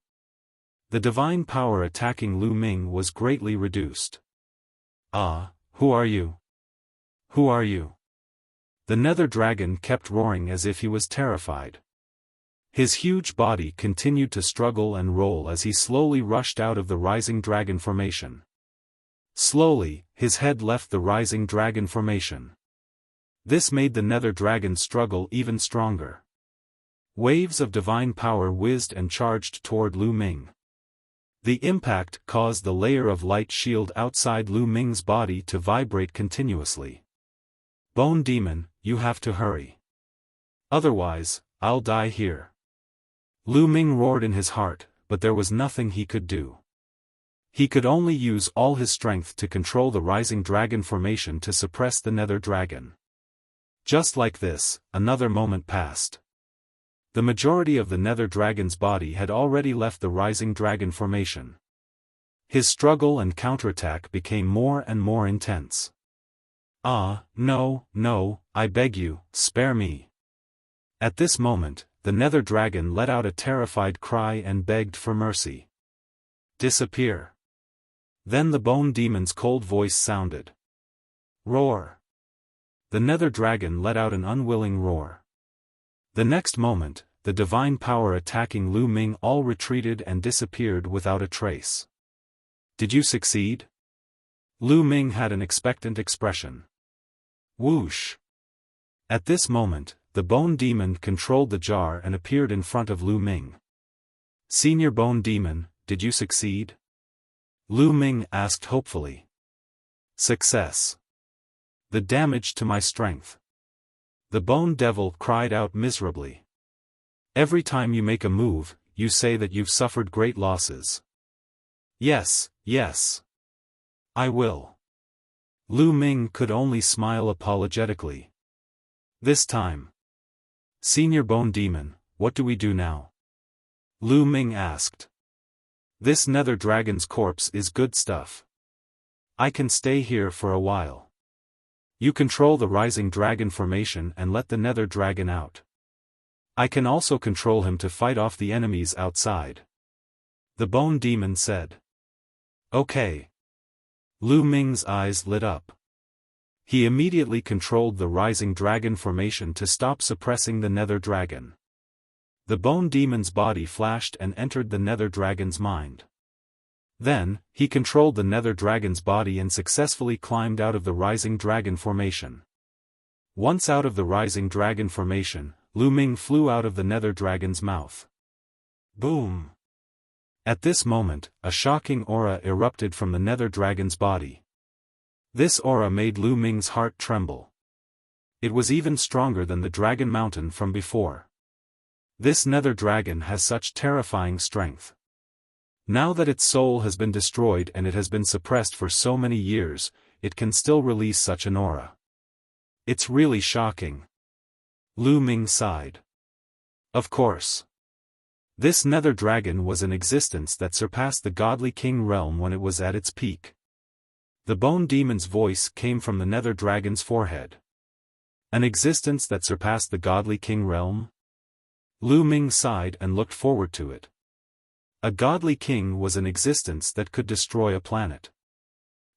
The divine power attacking Lu Ming was greatly reduced. Ah, who are you? Who are you? The nether dragon kept roaring as if he was terrified. His huge body continued to struggle and roll as he slowly rushed out of the rising dragon formation. Slowly, his head left the rising dragon formation. This made the nether dragon struggle even stronger. Waves of divine power whizzed and charged toward Lu Ming. The impact caused the layer of light shield outside Lu Ming's body to vibrate continuously. Bone Demon, you have to hurry. Otherwise, I'll die here. Lu Ming roared in his heart, but there was nothing he could do. He could only use all his strength to control the rising dragon formation to suppress the nether dragon. Just like this, another moment passed. The majority of the nether dragon's body had already left the rising dragon formation. His struggle and counterattack became more and more intense. Ah, no, no, I beg you, spare me. At this moment, the nether dragon let out a terrified cry and begged for mercy. Disappear. Then the bone demon's cold voice sounded. Roar. The nether dragon let out an unwilling roar. The next moment, the divine power attacking Lu Ming all retreated and disappeared without a trace. Did you succeed? Lu Ming had an expectant expression. Whoosh. At this moment, the bone demon controlled the jar and appeared in front of Lu Ming. Senior Bone Demon, did you succeed? Lu Ming asked hopefully. Success. The damage to my strength. The Bone Devil cried out miserably. Every time you make a move, you say that you've suffered great losses. Yes, yes. I will. Lu Ming could only smile apologetically. This time. Senior Bone Demon, what do we do now? Lu Ming asked. This nether dragon's corpse is good stuff. I can stay here for a while. You control the rising dragon formation and let the nether dragon out. I can also control him to fight off the enemies outside. The bone demon said. Okay. Lu Ming's eyes lit up. He immediately controlled the rising dragon formation to stop suppressing the nether dragon. The bone demon's body flashed and entered the nether dragon's mind. Then, he controlled the nether dragon's body and successfully climbed out of the rising dragon formation. Once out of the rising dragon formation, Lu Ming flew out of the nether dragon's mouth. Boom! At this moment, a shocking aura erupted from the nether dragon's body. This aura made Lu Ming's heart tremble. It was even stronger than the dragon mountain from before. This nether dragon has such terrifying strength. Now that its soul has been destroyed and it has been suppressed for so many years, it can still release such an aura. It's really shocking. Lu Ming sighed. Of course. This nether dragon was an existence that surpassed the godly king realm when it was at its peak. The bone demon's voice came from the nether dragon's forehead. An existence that surpassed the godly king realm? Lu Ming sighed and looked forward to it. A godly king was an existence that could destroy a planet.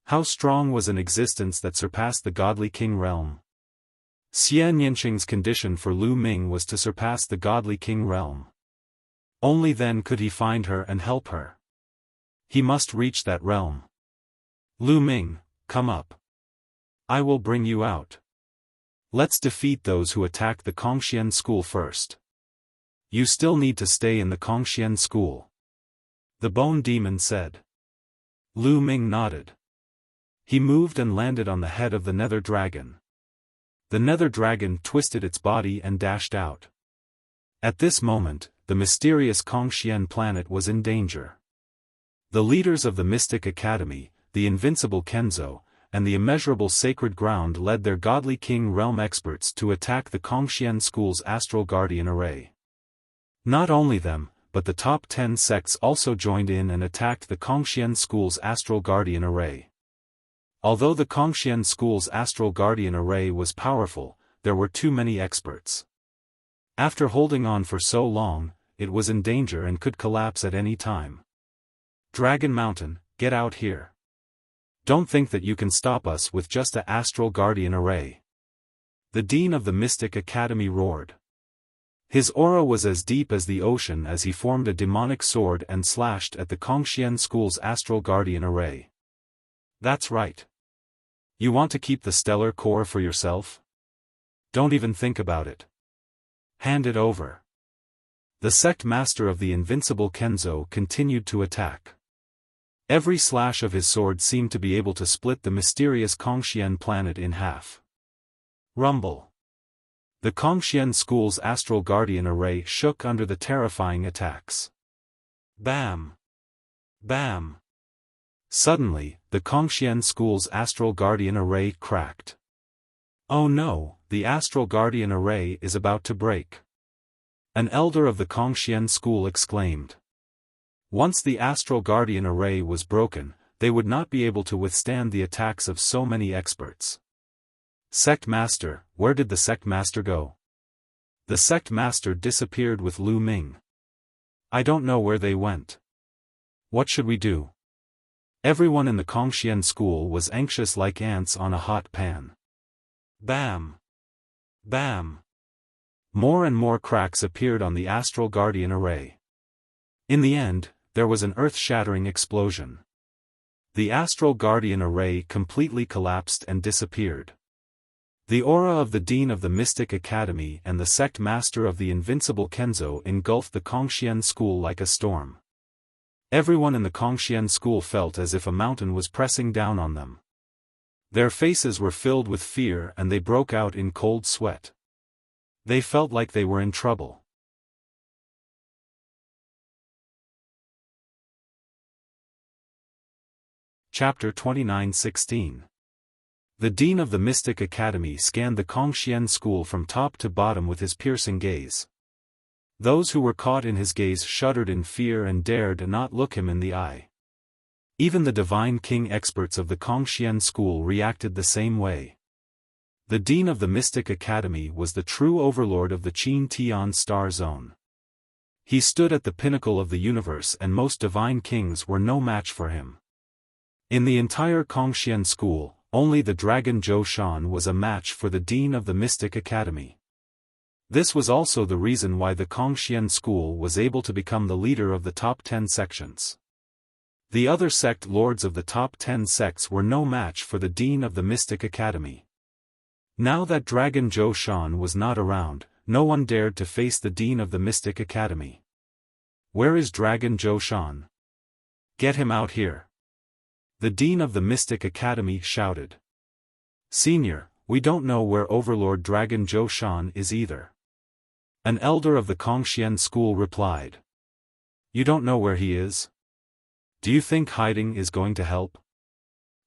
How strong was an existence that surpassed the godly king realm? Xian Yanqing's condition for Lu Ming was to surpass the godly king realm. Only then could he find her and help her. He must reach that realm. Lu Ming, come up. I will bring you out. Let's defeat those who attack the Kongxian school first. You still need to stay in the Kongxian school. The bone demon said. Lu Ming nodded. He moved and landed on the head of the nether dragon. The nether dragon twisted its body and dashed out. At this moment, the mysterious Kongxian planet was in danger. The leaders of the Mystic Academy, the invincible Kenzo, and the immeasurable sacred ground led their godly king realm experts to attack the Kongxian school's astral guardian array. Not only them, but the top 10 sects also joined in and attacked the Kongxian school's Astral Guardian Array. Although the Kongxian school's Astral Guardian Array was powerful, there were too many experts. After holding on for so long, it was in danger and could collapse at any time. Dragon Mountain, get out here. Don't think that you can stop us with just the Astral Guardian Array. The Dean of the Mystic Academy roared. His aura was as deep as the ocean as he formed a demonic sword and slashed at the Kongxian school's Astral Guardian Array. That's right. You want to keep the stellar core for yourself? Don't even think about it. Hand it over. The sect master of the invincible Kenzo continued to attack. Every slash of his sword seemed to be able to split the mysterious Kongxian planet in half. Rumble. The Kongxian school's Astral Guardian Array shook under the terrifying attacks. Bam! Bam! Suddenly, the Kongxian school's Astral Guardian Array cracked. Oh no, the Astral Guardian Array is about to break. An elder of the Kongxian school exclaimed. Once the Astral Guardian Array was broken, they would not be able to withstand the attacks of so many experts. Sect Master, where did the Sect Master go? The Sect Master disappeared with Lu Ming. I don't know where they went. What should we do? Everyone in the Kongxian school was anxious like ants on a hot pan. Bam! Bam! More and more cracks appeared on the Astral Guardian Array. In the end, there was an earth-shattering explosion. The Astral Guardian Array completely collapsed and disappeared. The aura of the Dean of the Mystic Academy and the Sect Master of the Invincible Kenzo engulfed the Kongxian school like a storm. Everyone in the Kongxian school felt as if a mountain was pressing down on them. Their faces were filled with fear and they broke out in cold sweat. They felt like they were in trouble. Chapter 29:16. The Dean of the Mystic Academy scanned the Kongxian school from top to bottom with his piercing gaze. Those who were caught in his gaze shuddered in fear and dared not look him in the eye. Even the Divine King experts of the Kongxian school reacted the same way. The Dean of the Mystic Academy was the true overlord of the Qin Tian Star Zone. He stood at the pinnacle of the universe and most Divine Kings were no match for him. In the entire Kongxian school, only the Dragon Xiaofan was a match for the Dean of the Mystic Academy. This was also the reason why the Kongxian school was able to become the leader of the top 10 sections. The other sect lords of the top 10 sects were no match for the Dean of the Mystic Academy. Now that Dragon Xiaofan was not around, no one dared to face the Dean of the Mystic Academy. Where is Dragon Xiaofan? Get him out here. The Dean of the Mystic Academy shouted. Senior, we don't know where Overlord Dragon Xiaofan is either. An elder of the Kongxian school replied. You don't know where he is? Do you think hiding is going to help?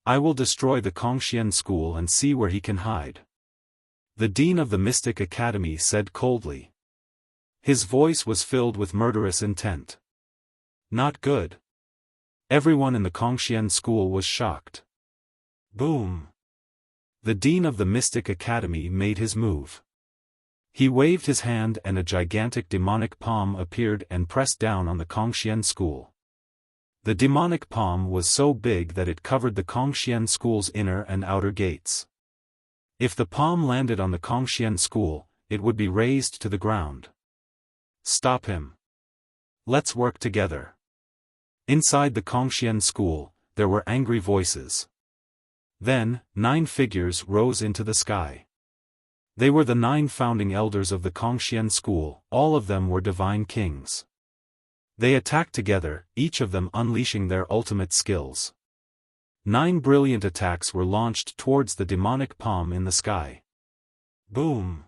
I will destroy the Kongxian school and see where he can hide. The Dean of the Mystic Academy said coldly. His voice was filled with murderous intent. Not good. Everyone in the Kongxian school was shocked. Boom! The Dean of the Mystic Academy made his move. He waved his hand and a gigantic demonic palm appeared and pressed down on the Kongxian school. The demonic palm was so big that it covered the Kongxian school's inner and outer gates. If the palm landed on the Kongxian school, it would be razed to the ground. Stop him. Let's work together. Inside the Kongxian school, there were angry voices. Then, 9 figures rose into the sky. They were the 9 founding elders of the Kongxian school, all of them were divine kings. They attacked together, each of them unleashing their ultimate skills. 9 brilliant attacks were launched towards the demonic palm in the sky. Boom!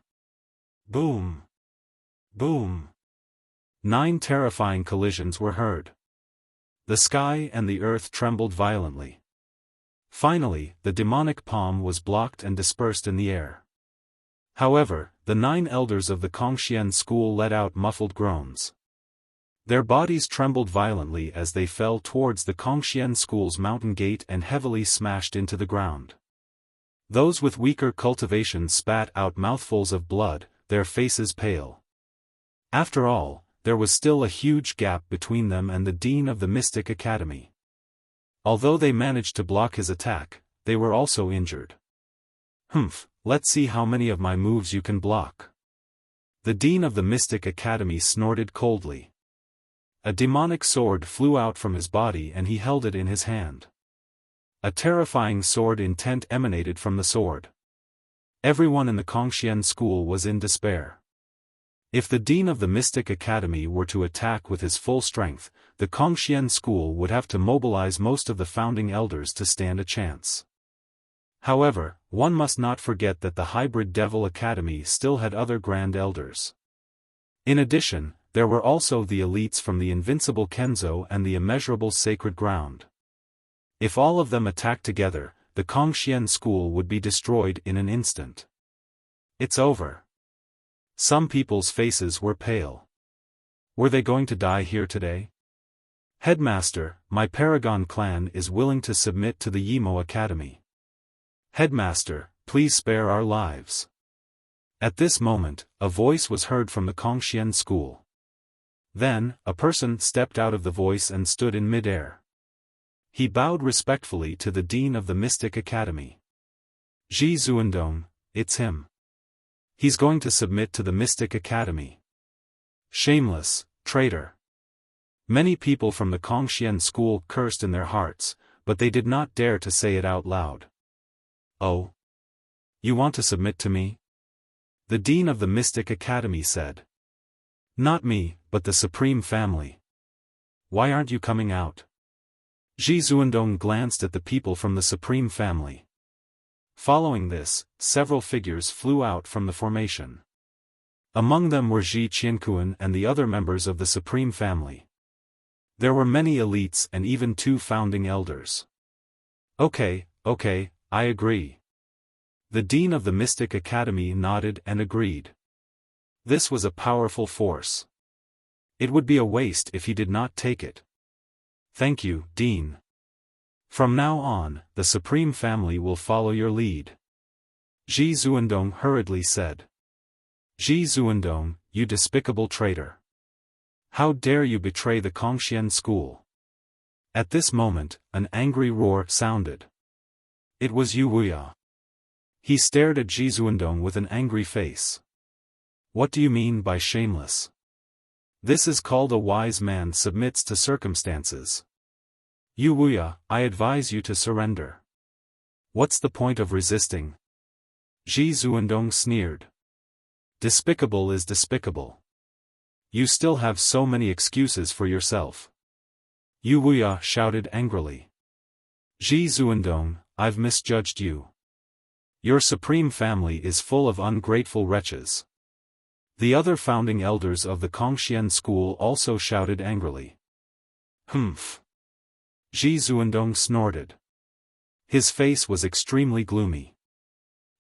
Boom! Boom! 9 terrifying collisions were heard. The sky and the earth trembled violently. Finally, the demonic palm was blocked and dispersed in the air. However, the 9 elders of the Kongxian school let out muffled groans. Their bodies trembled violently as they fell towards the Kongxian school's mountain gate and heavily smashed into the ground. Those with weaker cultivation spat out mouthfuls of blood, their faces pale. After all, there was still a huge gap between them and the dean of the Mystic Academy. Although they managed to block his attack, they were also injured. "Humph, let's see how many of my moves you can block." The dean of the Mystic Academy snorted coldly. A demonic sword flew out from his body and he held it in his hand. A terrifying sword intent emanated from the sword. Everyone in the Kongxian school was in despair. If the dean of the Mystic Academy were to attack with his full strength, the Kongxian school would have to mobilize most of the founding elders to stand a chance. However, one must not forget that the hybrid Devil Academy still had other grand elders. In addition, there were also the elites from the invincible Kenzo and the immeasurable sacred ground. If all of them attacked together, the Kongxian school would be destroyed in an instant. "It's over." Some people's faces were pale. Were they going to die here today? "Headmaster, my Paragon clan is willing to submit to the Yimo Academy." "Headmaster, please spare our lives." At this moment, a voice was heard from the Kongxian school. Then, a person stepped out of the voice and stood in midair. He bowed respectfully to the dean of the Mystic Academy. "Ji Zuandong, it's him. He's going to submit to the Mystic Academy." "Shameless, traitor." Many people from the Kongxian school cursed in their hearts, but they did not dare to say it out loud. "Oh? You want to submit to me?" the dean of the Mystic Academy said. "Not me, but the Supreme Family. Why aren't you coming out?" Ji Zuandong glanced at the people from the Supreme Family. Following this, several figures flew out from the formation. Among them were Ji Qiankuan and the other members of the Supreme Family. There were many elites and even 2 founding elders. Okay, I agree." The dean of the Mystic Academy nodded and agreed. This was a powerful force. It would be a waste if he did not take it. "Thank you, Dean. From now on, the Supreme Family will follow your lead," Ji Zuandong hurriedly said. "Ji Zuandong, you despicable traitor. How dare you betray the Kongxian school?" At this moment, an angry roar sounded. It was Wuxia. He stared at Ji Zuandong with an angry face. "What do you mean by shameless? This is called a wise man submits to circumstances. Wuxia, I advise you to surrender. What's the point of resisting?" Ji Zuandong sneered. "Despicable is despicable. You still have so many excuses for yourself." Wuxia shouted angrily. "Ji Zuandong, I've misjudged you. Your Supreme Family is full of ungrateful wretches." The other founding elders of the Kongxian school also shouted angrily. "Humph." Ji Zuandong snorted. His face was extremely gloomy.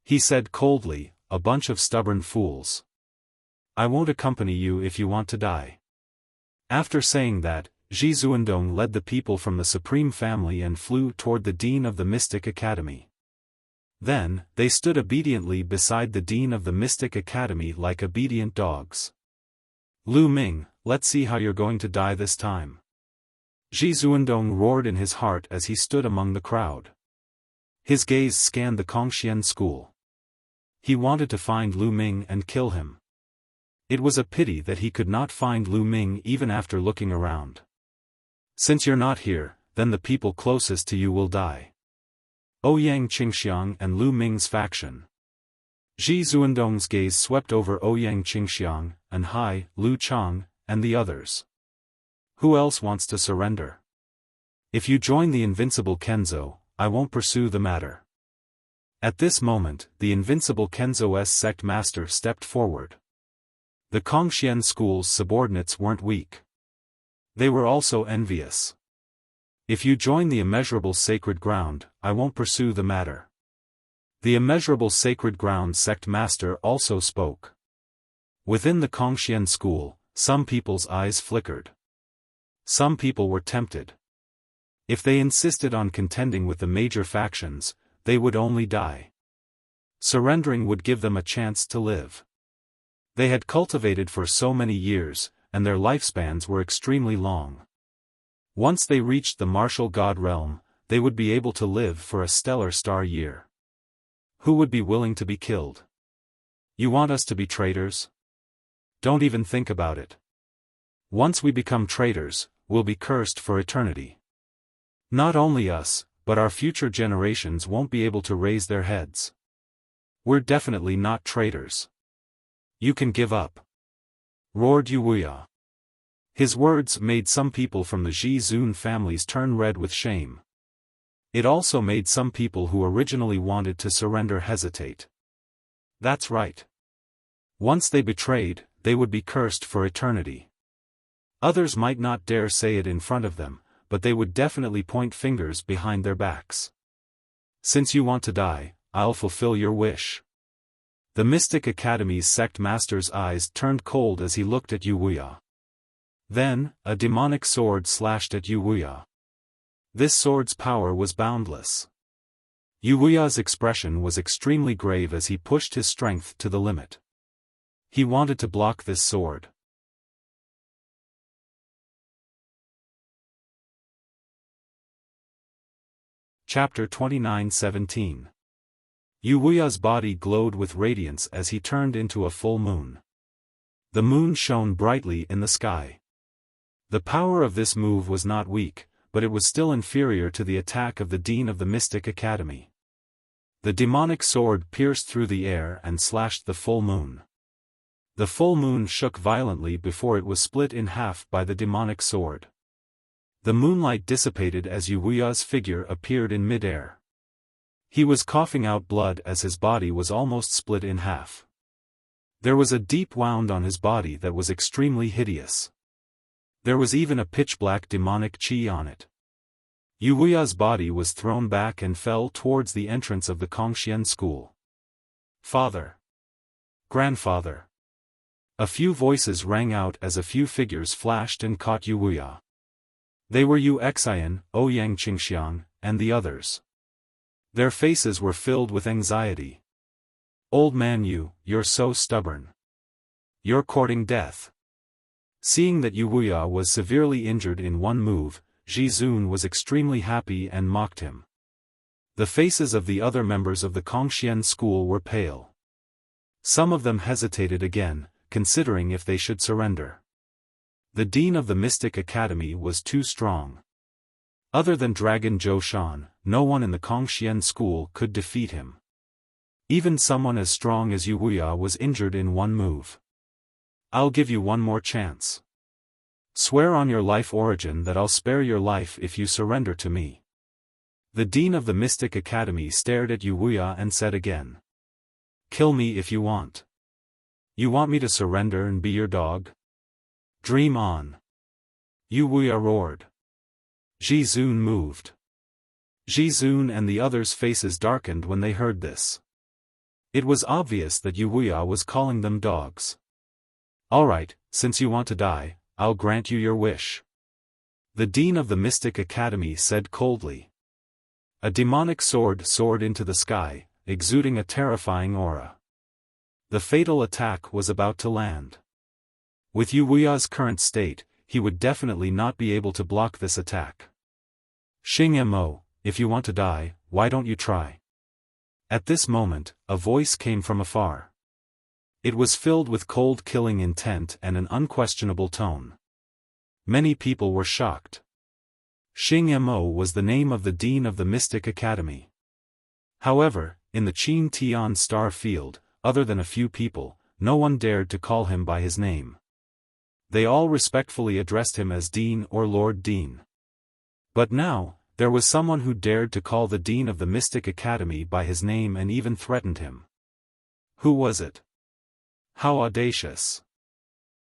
He said coldly, "A bunch of stubborn fools. I won't accompany you if you want to die." After saying that, Ji Zuandong led the people from the Supreme Family and flew toward the dean of the Mystic Academy. Then, they stood obediently beside the dean of the Mystic Academy like obedient dogs. "Lu Ming, let's see how you're going to die this time." Ji Zuandong roared in his heart as he stood among the crowd. His gaze scanned the Kongxian school. He wanted to find Lu Ming and kill him. It was a pity that he could not find Lu Ming even after looking around. "Since you're not here, then the people closest to you will die. Ouyang Qingxiang and Lu Ming's faction." Ji Zuandong's gaze swept over Ouyang Qingxiang, and Hai, Lu Chang, and the others. "Who else wants to surrender? If you join the invincible Kenzo, I won't pursue the matter." At this moment, the invincible Kenzo's sect master stepped forward. The Kongxian school's subordinates weren't weak. They were also envious. "If you join the immeasurable sacred ground, I won't pursue the matter." The immeasurable sacred ground sect master also spoke. Within the Kongxian school, some people's eyes flickered. Some people were tempted. If they insisted on contending with the major factions, they would only die. Surrendering would give them a chance to live. They had cultivated for so many years, and their lifespans were extremely long. Once they reached the martial god realm, they would be able to live for a stellar star year. Who would be willing to be killed? You want us to be traitors? Don't even think about it. Once we become traitors, we'll be cursed for eternity. Not only us, but our future generations won't be able to raise their heads. We're definitely not traitors. You can give up. Roared Wuxia. His words made some people from the Zhizun families turn red with shame. It also made some people who originally wanted to surrender hesitate. That's right. Once they betrayed, they would be cursed for eternity. Others might not dare say it in front of them, but they would definitely point fingers behind their backs. Since you want to die, I'll fulfill your wish. The Mystic Academy's sect master's eyes turned cold as he looked at Wuxia. Then, a demonic sword slashed at Wuxia. This sword's power was boundless. Wuxia's expression was extremely grave as he pushed his strength to the limit. He wanted to block this sword. Chapter 29:17. Wuxia's body glowed with radiance as he turned into a full moon. The moon shone brightly in the sky. The power of this move was not weak, but it was still inferior to the attack of the Dean of the Mystic Academy. The demonic sword pierced through the air and slashed the full moon. The full moon shook violently before it was split in half by the demonic sword. The moonlight dissipated as Wuxia's figure appeared in midair. He was coughing out blood as his body was almost split in half. There was a deep wound on his body that was extremely hideous. There was even a pitch-black demonic chi on it. Wuxia's body was thrown back and fell towards the entrance of the Kongxian school. Father! Grandfather! A few voices rang out as a few figures flashed and caught Wuxia. They were Yu Xian, Ouyang Qingxiang, and the others. Their faces were filled with anxiety. Old man Yu, you're so stubborn. You're courting death. Seeing that Wuxia was severely injured in one move, Zhizun was extremely happy and mocked him. The faces of the other members of the Kongxian school were pale. Some of them hesitated again, considering if they should surrender. The Dean of the Mystic Academy was too strong. Other than Dragon Zhou Shan, no one in the Kongxian school could defeat him. Even someone as strong as Wuxia was injured in one move. I'll give you one more chance. Swear on your life origin that I'll spare your life if you surrender to me. The Dean of the Mystic Academy stared at Wuxia and said again. Kill me if you want. You want me to surrender and be your dog? Dream on. Wuxia roared. Zhizun moved. Zhizun and the others' faces darkened when they heard this. It was obvious that Wuxia was calling them dogs. Alright, since you want to die, I'll grant you your wish. The Dean of the Mystic Academy said coldly. A demonic sword soared into the sky, exuding a terrifying aura. The fatal attack was about to land. With Wuxia's current state, he would definitely not be able to block this attack. Xing Mo, if you want to die, why don't you try? At this moment, a voice came from afar. It was filled with cold killing intent and an unquestionable tone. Many people were shocked. Xing Mo was the name of the Dean of the Mystic Academy. However, in the Qin Tian star field, other than a few people, no one dared to call him by his name. They all respectfully addressed him as Dean or Lord Dean. But now, there was someone who dared to call the Dean of the Mystic Academy by his name and even threatened him. Who was it? How audacious.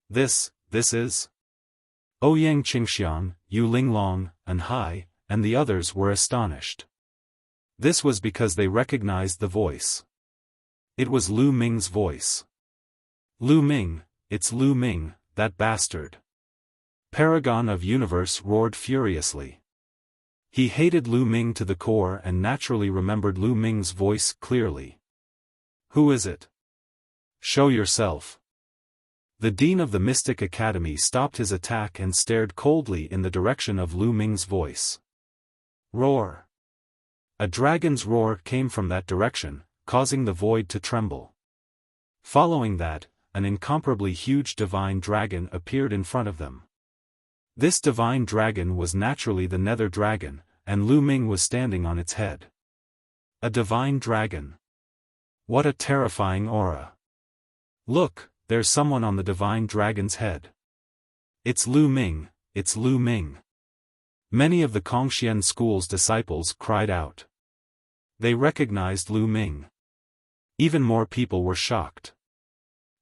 This is? Ouyang Qingxiang, Yu Linglong, and Hai, and the others were astonished. This was because they recognized the voice. It was Lu Ming's voice. Lu Ming, it's Lu Ming, that bastard. Paragon of Universe roared furiously. He hated Lu Ming to the core and naturally remembered Lu Ming's voice clearly. "Who is it? Show yourself." The Dean of the Mystic Academy stopped his attack and stared coldly in the direction of Lu Ming's voice. Roar! A dragon's roar came from that direction, causing the void to tremble. Following that, an incomparably huge divine dragon appeared in front of them. This divine dragon was naturally the Nether Dragon, and Lu Ming was standing on its head. A divine dragon. What a terrifying aura. Look, there's someone on the divine dragon's head. It's Lu Ming, it's Lu Ming. Many of the Kongxian school's disciples cried out. They recognized Lu Ming. Even more people were shocked.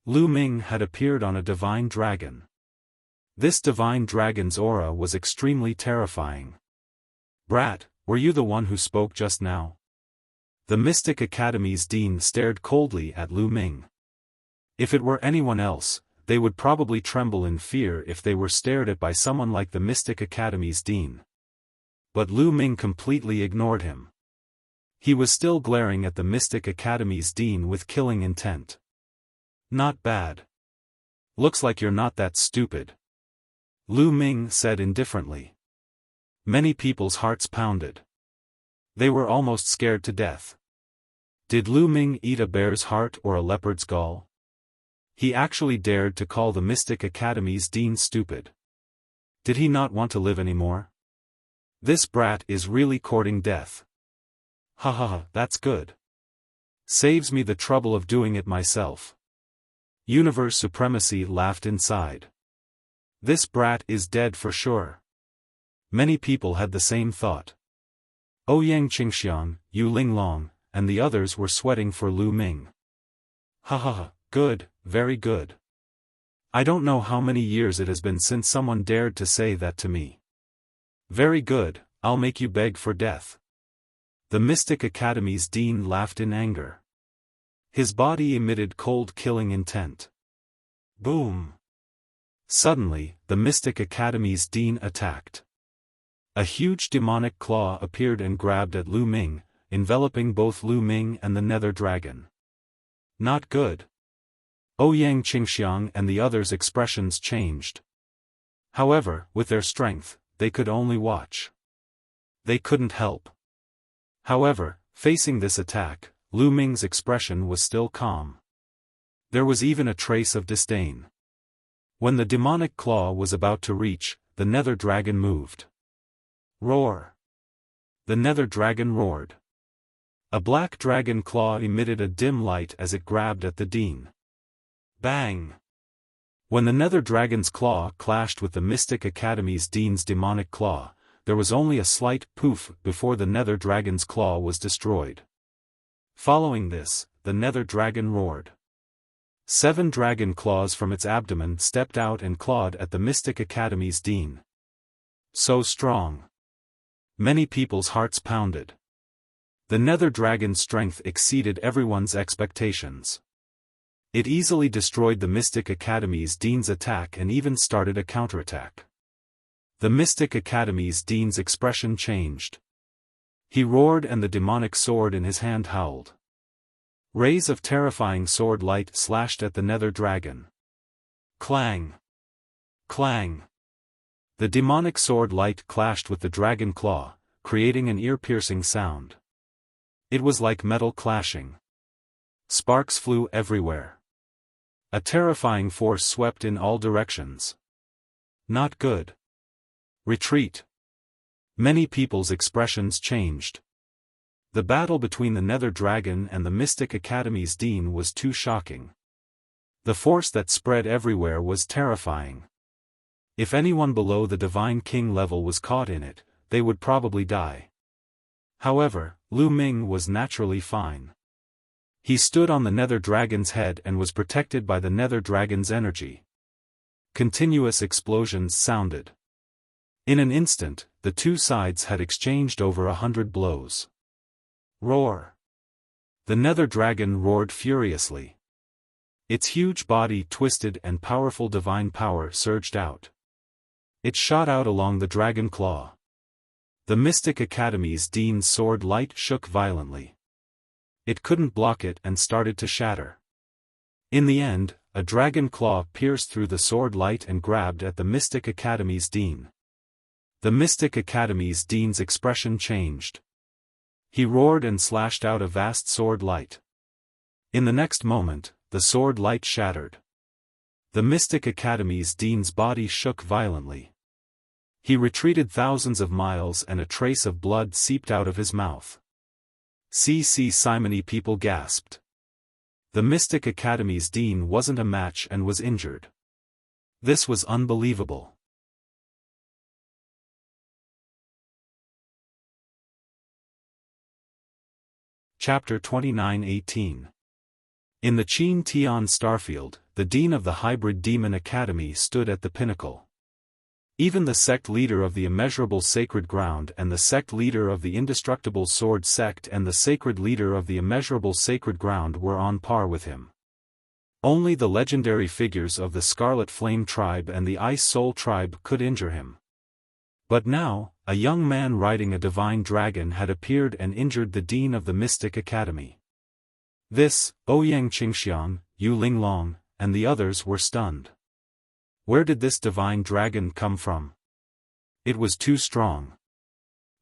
Lu Ming had appeared on a divine dragon. This divine dragon's aura was extremely terrifying. "Brat, were you the one who spoke just now?" The Mystic Academy's dean stared coldly at Lu Ming. If it were anyone else, they would probably tremble in fear if they were stared at by someone like the Mystic Academy's dean. But Lu Ming completely ignored him. He was still glaring at the Mystic Academy's dean with killing intent. "Not bad. Looks like you're not that stupid," Lu Ming said indifferently. Many people's hearts pounded. They were almost scared to death. Did Lu Ming eat a bear's heart or a leopard's gall? He actually dared to call the Mystic Academy's dean stupid. Did he not want to live anymore? This brat is really courting death. Ha ha ha, that's good. Saves me the trouble of doing it myself. Universe Supremacy laughed inside. This brat is dead for sure. Many people had the same thought. Ouyang Qingxiang, Yu Linglong, and the others were sweating for Lu Ming. Ha ha ha, good, very good. I don't know how many years it has been since someone dared to say that to me. Very good, I'll make you beg for death. The Mystic Academy's dean laughed in anger. His body emitted cold killing intent. Boom! Suddenly, the Mystic Academy's dean attacked. A huge demonic claw appeared and grabbed at Lu Ming, enveloping both Lu Ming and the Nether Dragon. Not good. Ouyang Qingxiang and the others' expressions changed. However, with their strength, they could only watch. They couldn't help. However, facing this attack, Lu Ming's expression was still calm. There was even a trace of disdain. When the demonic claw was about to reach, the Nether Dragon moved. Roar! The Nether Dragon roared. A black dragon claw emitted a dim light as it grabbed at the dean. Bang! When the Nether Dragon's claw clashed with the Mystic Academy's dean's demonic claw, there was only a slight poof before the Nether Dragon's claw was destroyed. Following this, the Nether Dragon roared. 7 dragon claws from its abdomen stepped out and clawed at the Mystic Academy's dean. So strong. Many people's hearts pounded. The Nether Dragon's strength exceeded everyone's expectations. It easily destroyed the Mystic Academy's dean's attack and even started a counterattack. The Mystic Academy's dean's expression changed. He roared and the demonic sword in his hand howled. Rays of terrifying sword light slashed at the Nether Dragon. Clang! Clang! The demonic sword light clashed with the dragon claw, creating an ear-piercing sound. It was like metal clashing. Sparks flew everywhere. A terrifying force swept in all directions. Not good. Retreat. Many people's expressions changed. The battle between the Nether Dragon and the Mystic Academy's dean was too shocking. The force that spread everywhere was terrifying. If anyone below the Divine King level was caught in it, they would probably die. However, Lu Ming was naturally fine. He stood on the Nether Dragon's head and was protected by the Nether Dragon's energy. Continuous explosions sounded. In an instant, the two sides had exchanged over 100 blows. Roar! The Nether Dragon roared furiously. Its huge body twisted and powerful divine power surged out. It shot out along the dragon claw. The Mystic Academy's Dean's sword light shook violently. It couldn't block it and started to shatter. In the end, a dragon claw pierced through the sword light and grabbed at the Mystic Academy's Dean. The Mystic Academy's Dean's expression changed. He roared and slashed out a vast sword light. In the next moment, the sword light shattered. The Mystic Academy's Dean's body shook violently. He retreated thousands of miles and a trace of blood seeped out of his mouth. Simony people gasped. The Mystic Academy's Dean wasn't a match and was injured. This was unbelievable. Chapter 29:18. In the Qin Tian starfield, the Dean of the Hybrid Demon Academy stood at the pinnacle. Even the sect leader of the Immeasurable Sacred Ground and the sect leader of the Indestructible Sword Sect and the sacred leader of the Immeasurable Sacred Ground were on par with him. Only the legendary figures of the Scarlet Flame Tribe and the Ice Soul Tribe could injure him. But now, a young man riding a divine dragon had appeared and injured the Dean of the Mystic Academy. This, Ouyang Qingxiang, Yu Linglong, and the others were stunned. Where did this divine dragon come from? It was too strong.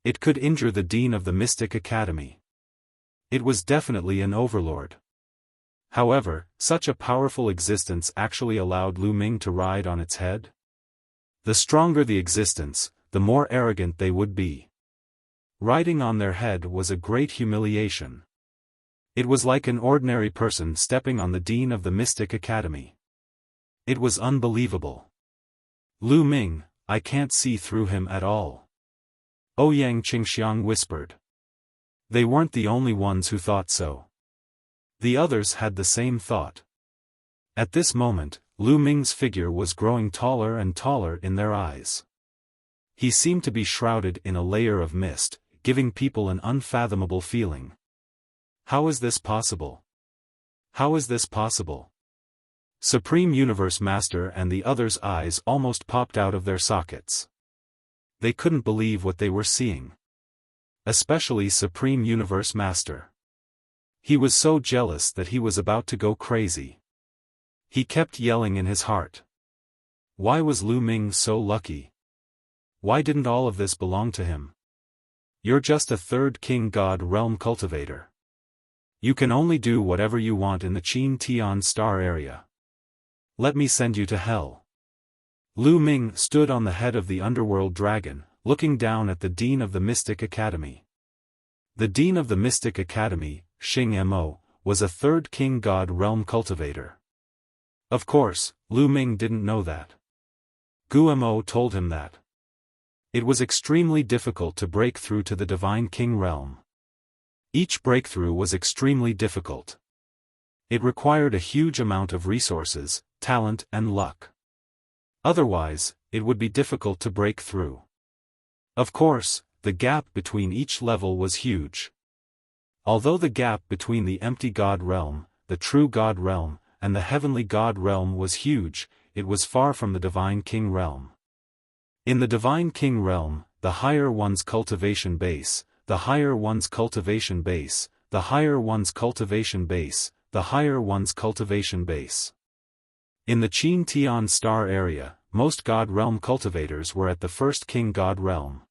It could injure the Dean of the Mystic Academy. It was definitely an overlord. However, such a powerful existence actually allowed Lu Ming to ride on its head? The stronger the existence, the more arrogant they would be. Riding on their head was a great humiliation. It was like an ordinary person stepping on the Dean of the Mystic Academy. It was unbelievable. Lu Ming, I can't see through him at all. Ouyang Qingxiang whispered. They weren't the only ones who thought so. The others had the same thought. At this moment, Lu Ming's figure was growing taller and taller in their eyes. He seemed to be shrouded in a layer of mist, giving people an unfathomable feeling. How is this possible? How is this possible? Supreme Universe Master and the others' eyes almost popped out of their sockets. They couldn't believe what they were seeing. Especially Supreme Universe Master. He was so jealous that he was about to go crazy. He kept yelling in his heart. Why was Lu Ming so lucky? Why didn't all of this belong to him? You're just a third king god realm cultivator. You can only do whatever you want in the Qin Tian star area. Let me send you to hell. Lu Ming stood on the head of the underworld dragon, looking down at the Dean of the Mystic Academy. The Dean of the Mystic Academy, Xing Mo, was a third king god realm cultivator. Of course, Lu Ming didn't know that. Guo told him that. It was extremely difficult to break through to the Divine King realm. Each breakthrough was extremely difficult. It required a huge amount of resources, talent and luck. Otherwise, it would be difficult to break through. Of course, the gap between each level was huge. Although the gap between the empty God realm, the true God realm, and the heavenly God realm was huge, it was far from the Divine King realm. In the Divine King realm, the higher one's cultivation base, the higher one's cultivation base, the higher one's cultivation base, the higher one's cultivation base. In the Qin Tian star area, most God realm cultivators were at the first King God realm.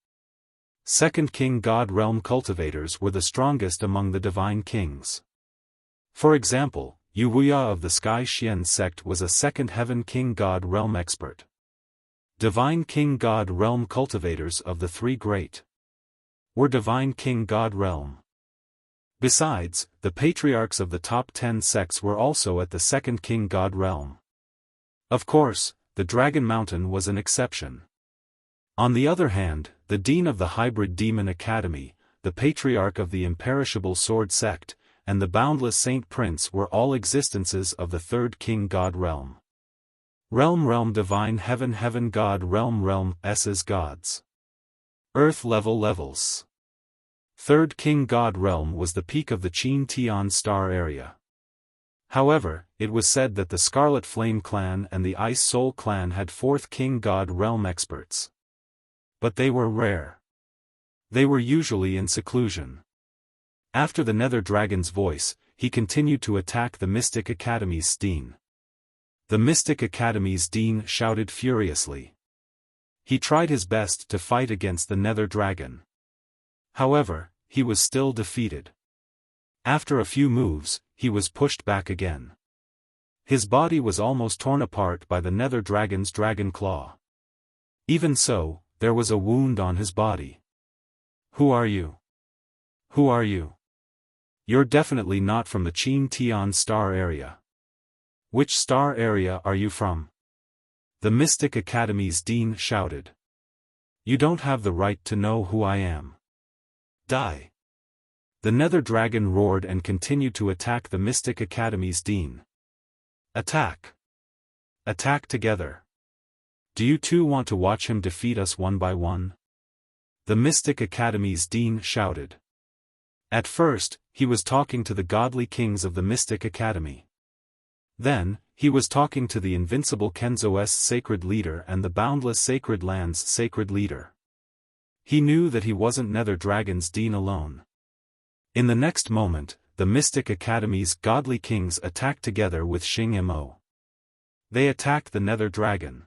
Second King God realm cultivators were the strongest among the divine kings. For example, Wuxia of the Sky Xian sect was a second Heaven King God realm expert. Divine King God realm cultivators of the three great were Divine King God realm. Besides, the patriarchs of the top 10 sects were also at the second King God realm. Of course, the Dragon Mountain was an exception. On the other hand, the Dean of the Hybrid Demon Academy, the Patriarch of the Imperishable Sword Sect, and the Boundless Saint Prince were all existences of the third King God realm. Realm Divine Heaven God realm S's gods. Earth level levels. Third King God realm was the peak of the Qin Tian star area. However, it was said that the Scarlet Flame clan and the Ice Soul clan had Fourth King God realm experts. But they were rare. They were usually in seclusion. After the Nether Dragon's voice, he continued to attack the Mystic Academy's Dean. The Mystic Academy's Dean shouted furiously. He tried his best to fight against the Nether Dragon. However, he was still defeated. After a few moves, he was pushed back again. His body was almost torn apart by the Nether Dragon's dragon claw. Even so, there was a wound on his body. Who are you? Who are you? You're definitely not from the Chin Tian star area. Which star area are you from? The Mystic Academy's Dean shouted. You don't have the right to know who I am. Die. The Nether Dragon roared and continued to attack the Mystic Academy's Dean. Attack. Attack together. Do you two want to watch him defeat us one by one? The Mystic Academy's Dean shouted. At first, he was talking to the godly kings of the Mystic Academy. Then, he was talking to the invincible Kenzo's sacred leader and the boundless Sacred Land's sacred leader. He knew that he wasn't Nether Dragon's Dean alone. In the next moment, the Mystic Academy's godly kings attacked together with Xing Mo. They attacked the Nether Dragon.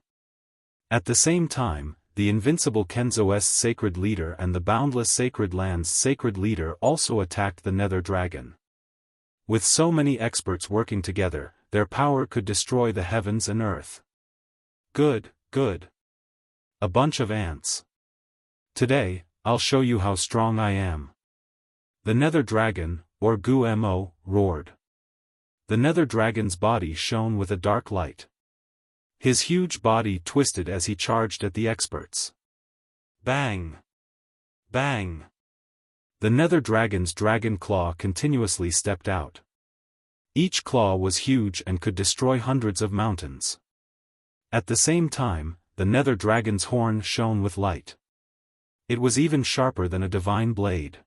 At the same time, the invincible Kenzo's sacred leader and the boundless Sacred Land's sacred leader also attacked the Nether Dragon. With so many experts working together, their power could destroy the heavens and earth. Good, good. A bunch of ants. Today, I'll show you how strong I am. The Nether Dragon, or Gu Mo, roared. The Nether Dragon's body shone with a dark light. His huge body twisted as he charged at the experts. Bang! Bang! The Nether Dragon's dragon claw continuously stepped out. Each claw was huge and could destroy hundreds of mountains. At the same time, the Nether Dragon's horn shone with light. It was even sharper than a divine blade.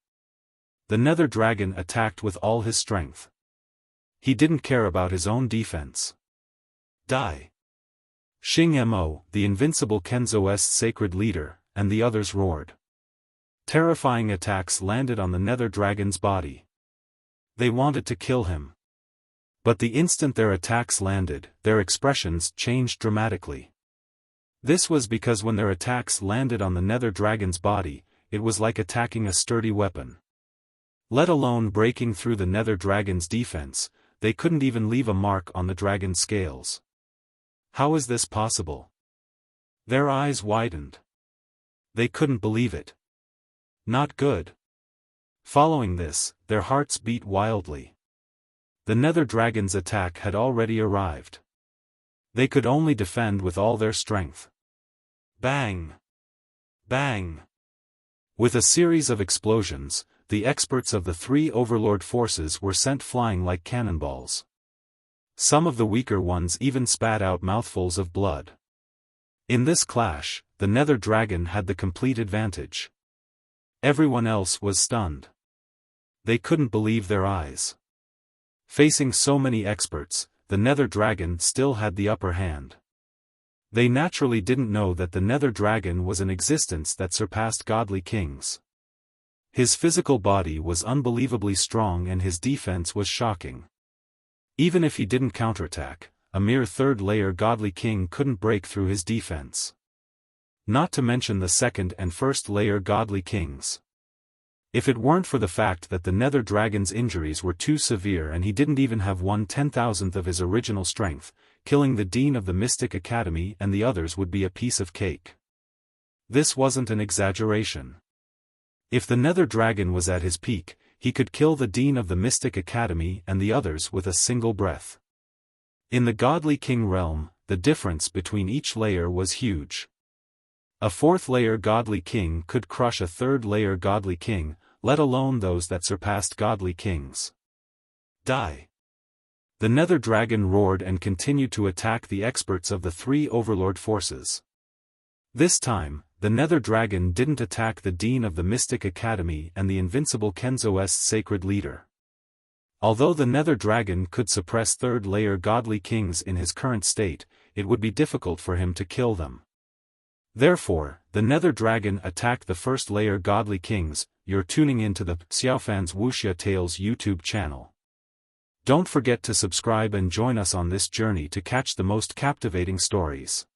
The Nether Dragon attacked with all his strength. He didn't care about his own defense. Die! Xing Mo, the invincible Kenzo's sacred leader, and the others roared. Terrifying attacks landed on the Nether Dragon's body. They wanted to kill him. But the instant their attacks landed, their expressions changed dramatically. This was because when their attacks landed on the Nether Dragon's body, it was like attacking a sturdy weapon. Let alone breaking through the Nether Dragon's defense, they couldn't even leave a mark on the dragon's scales. How is this possible? Their eyes widened. They couldn't believe it. Not good. Following this, their hearts beat wildly. The Nether Dragon's attack had already arrived. They could only defend with all their strength. Bang! Bang! With a series of explosions, the experts of the three overlord forces were sent flying like cannonballs. Some of the weaker ones even spat out mouthfuls of blood. In this clash, the Nether Dragon had the complete advantage. Everyone else was stunned. They couldn't believe their eyes. Facing so many experts, the Nether Dragon still had the upper hand. They naturally didn't know that the Nether Dragon was an existence that surpassed godly kings. His physical body was unbelievably strong and his defense was shocking. Even if he didn't counterattack, a mere third-layer godly king couldn't break through his defense. Not to mention the second and first-layer godly kings. If it weren't for the fact that the Nether Dragon's injuries were too severe and he didn't even have 1/10,000th of his original strength, killing the Dean of the Mystic Academy and the others would be a piece of cake. This wasn't an exaggeration. If the Nether Dragon was at his peak, he could kill the Dean of the Mystic Academy and the others with a single breath. In the Godly King realm, the difference between each layer was huge. A fourth-layer Godly King could crush a third-layer Godly King, let alone those that surpassed Godly Kings. Die! The Nether Dragon roared and continued to attack the experts of the three overlord forces. This time, the Nether Dragon didn't attack the Dean of the Mystic Academy and the invincible Kenzo's sacred leader. Although the Nether Dragon could suppress third-layer godly kings in his current state, it would be difficult for him to kill them. Therefore, the Nether Dragon attacked the first-layer godly kings. You're tuning into the Xiaofan's Wuxia Tales YouTube channel. Don't forget to subscribe and join us on this journey to catch the most captivating stories.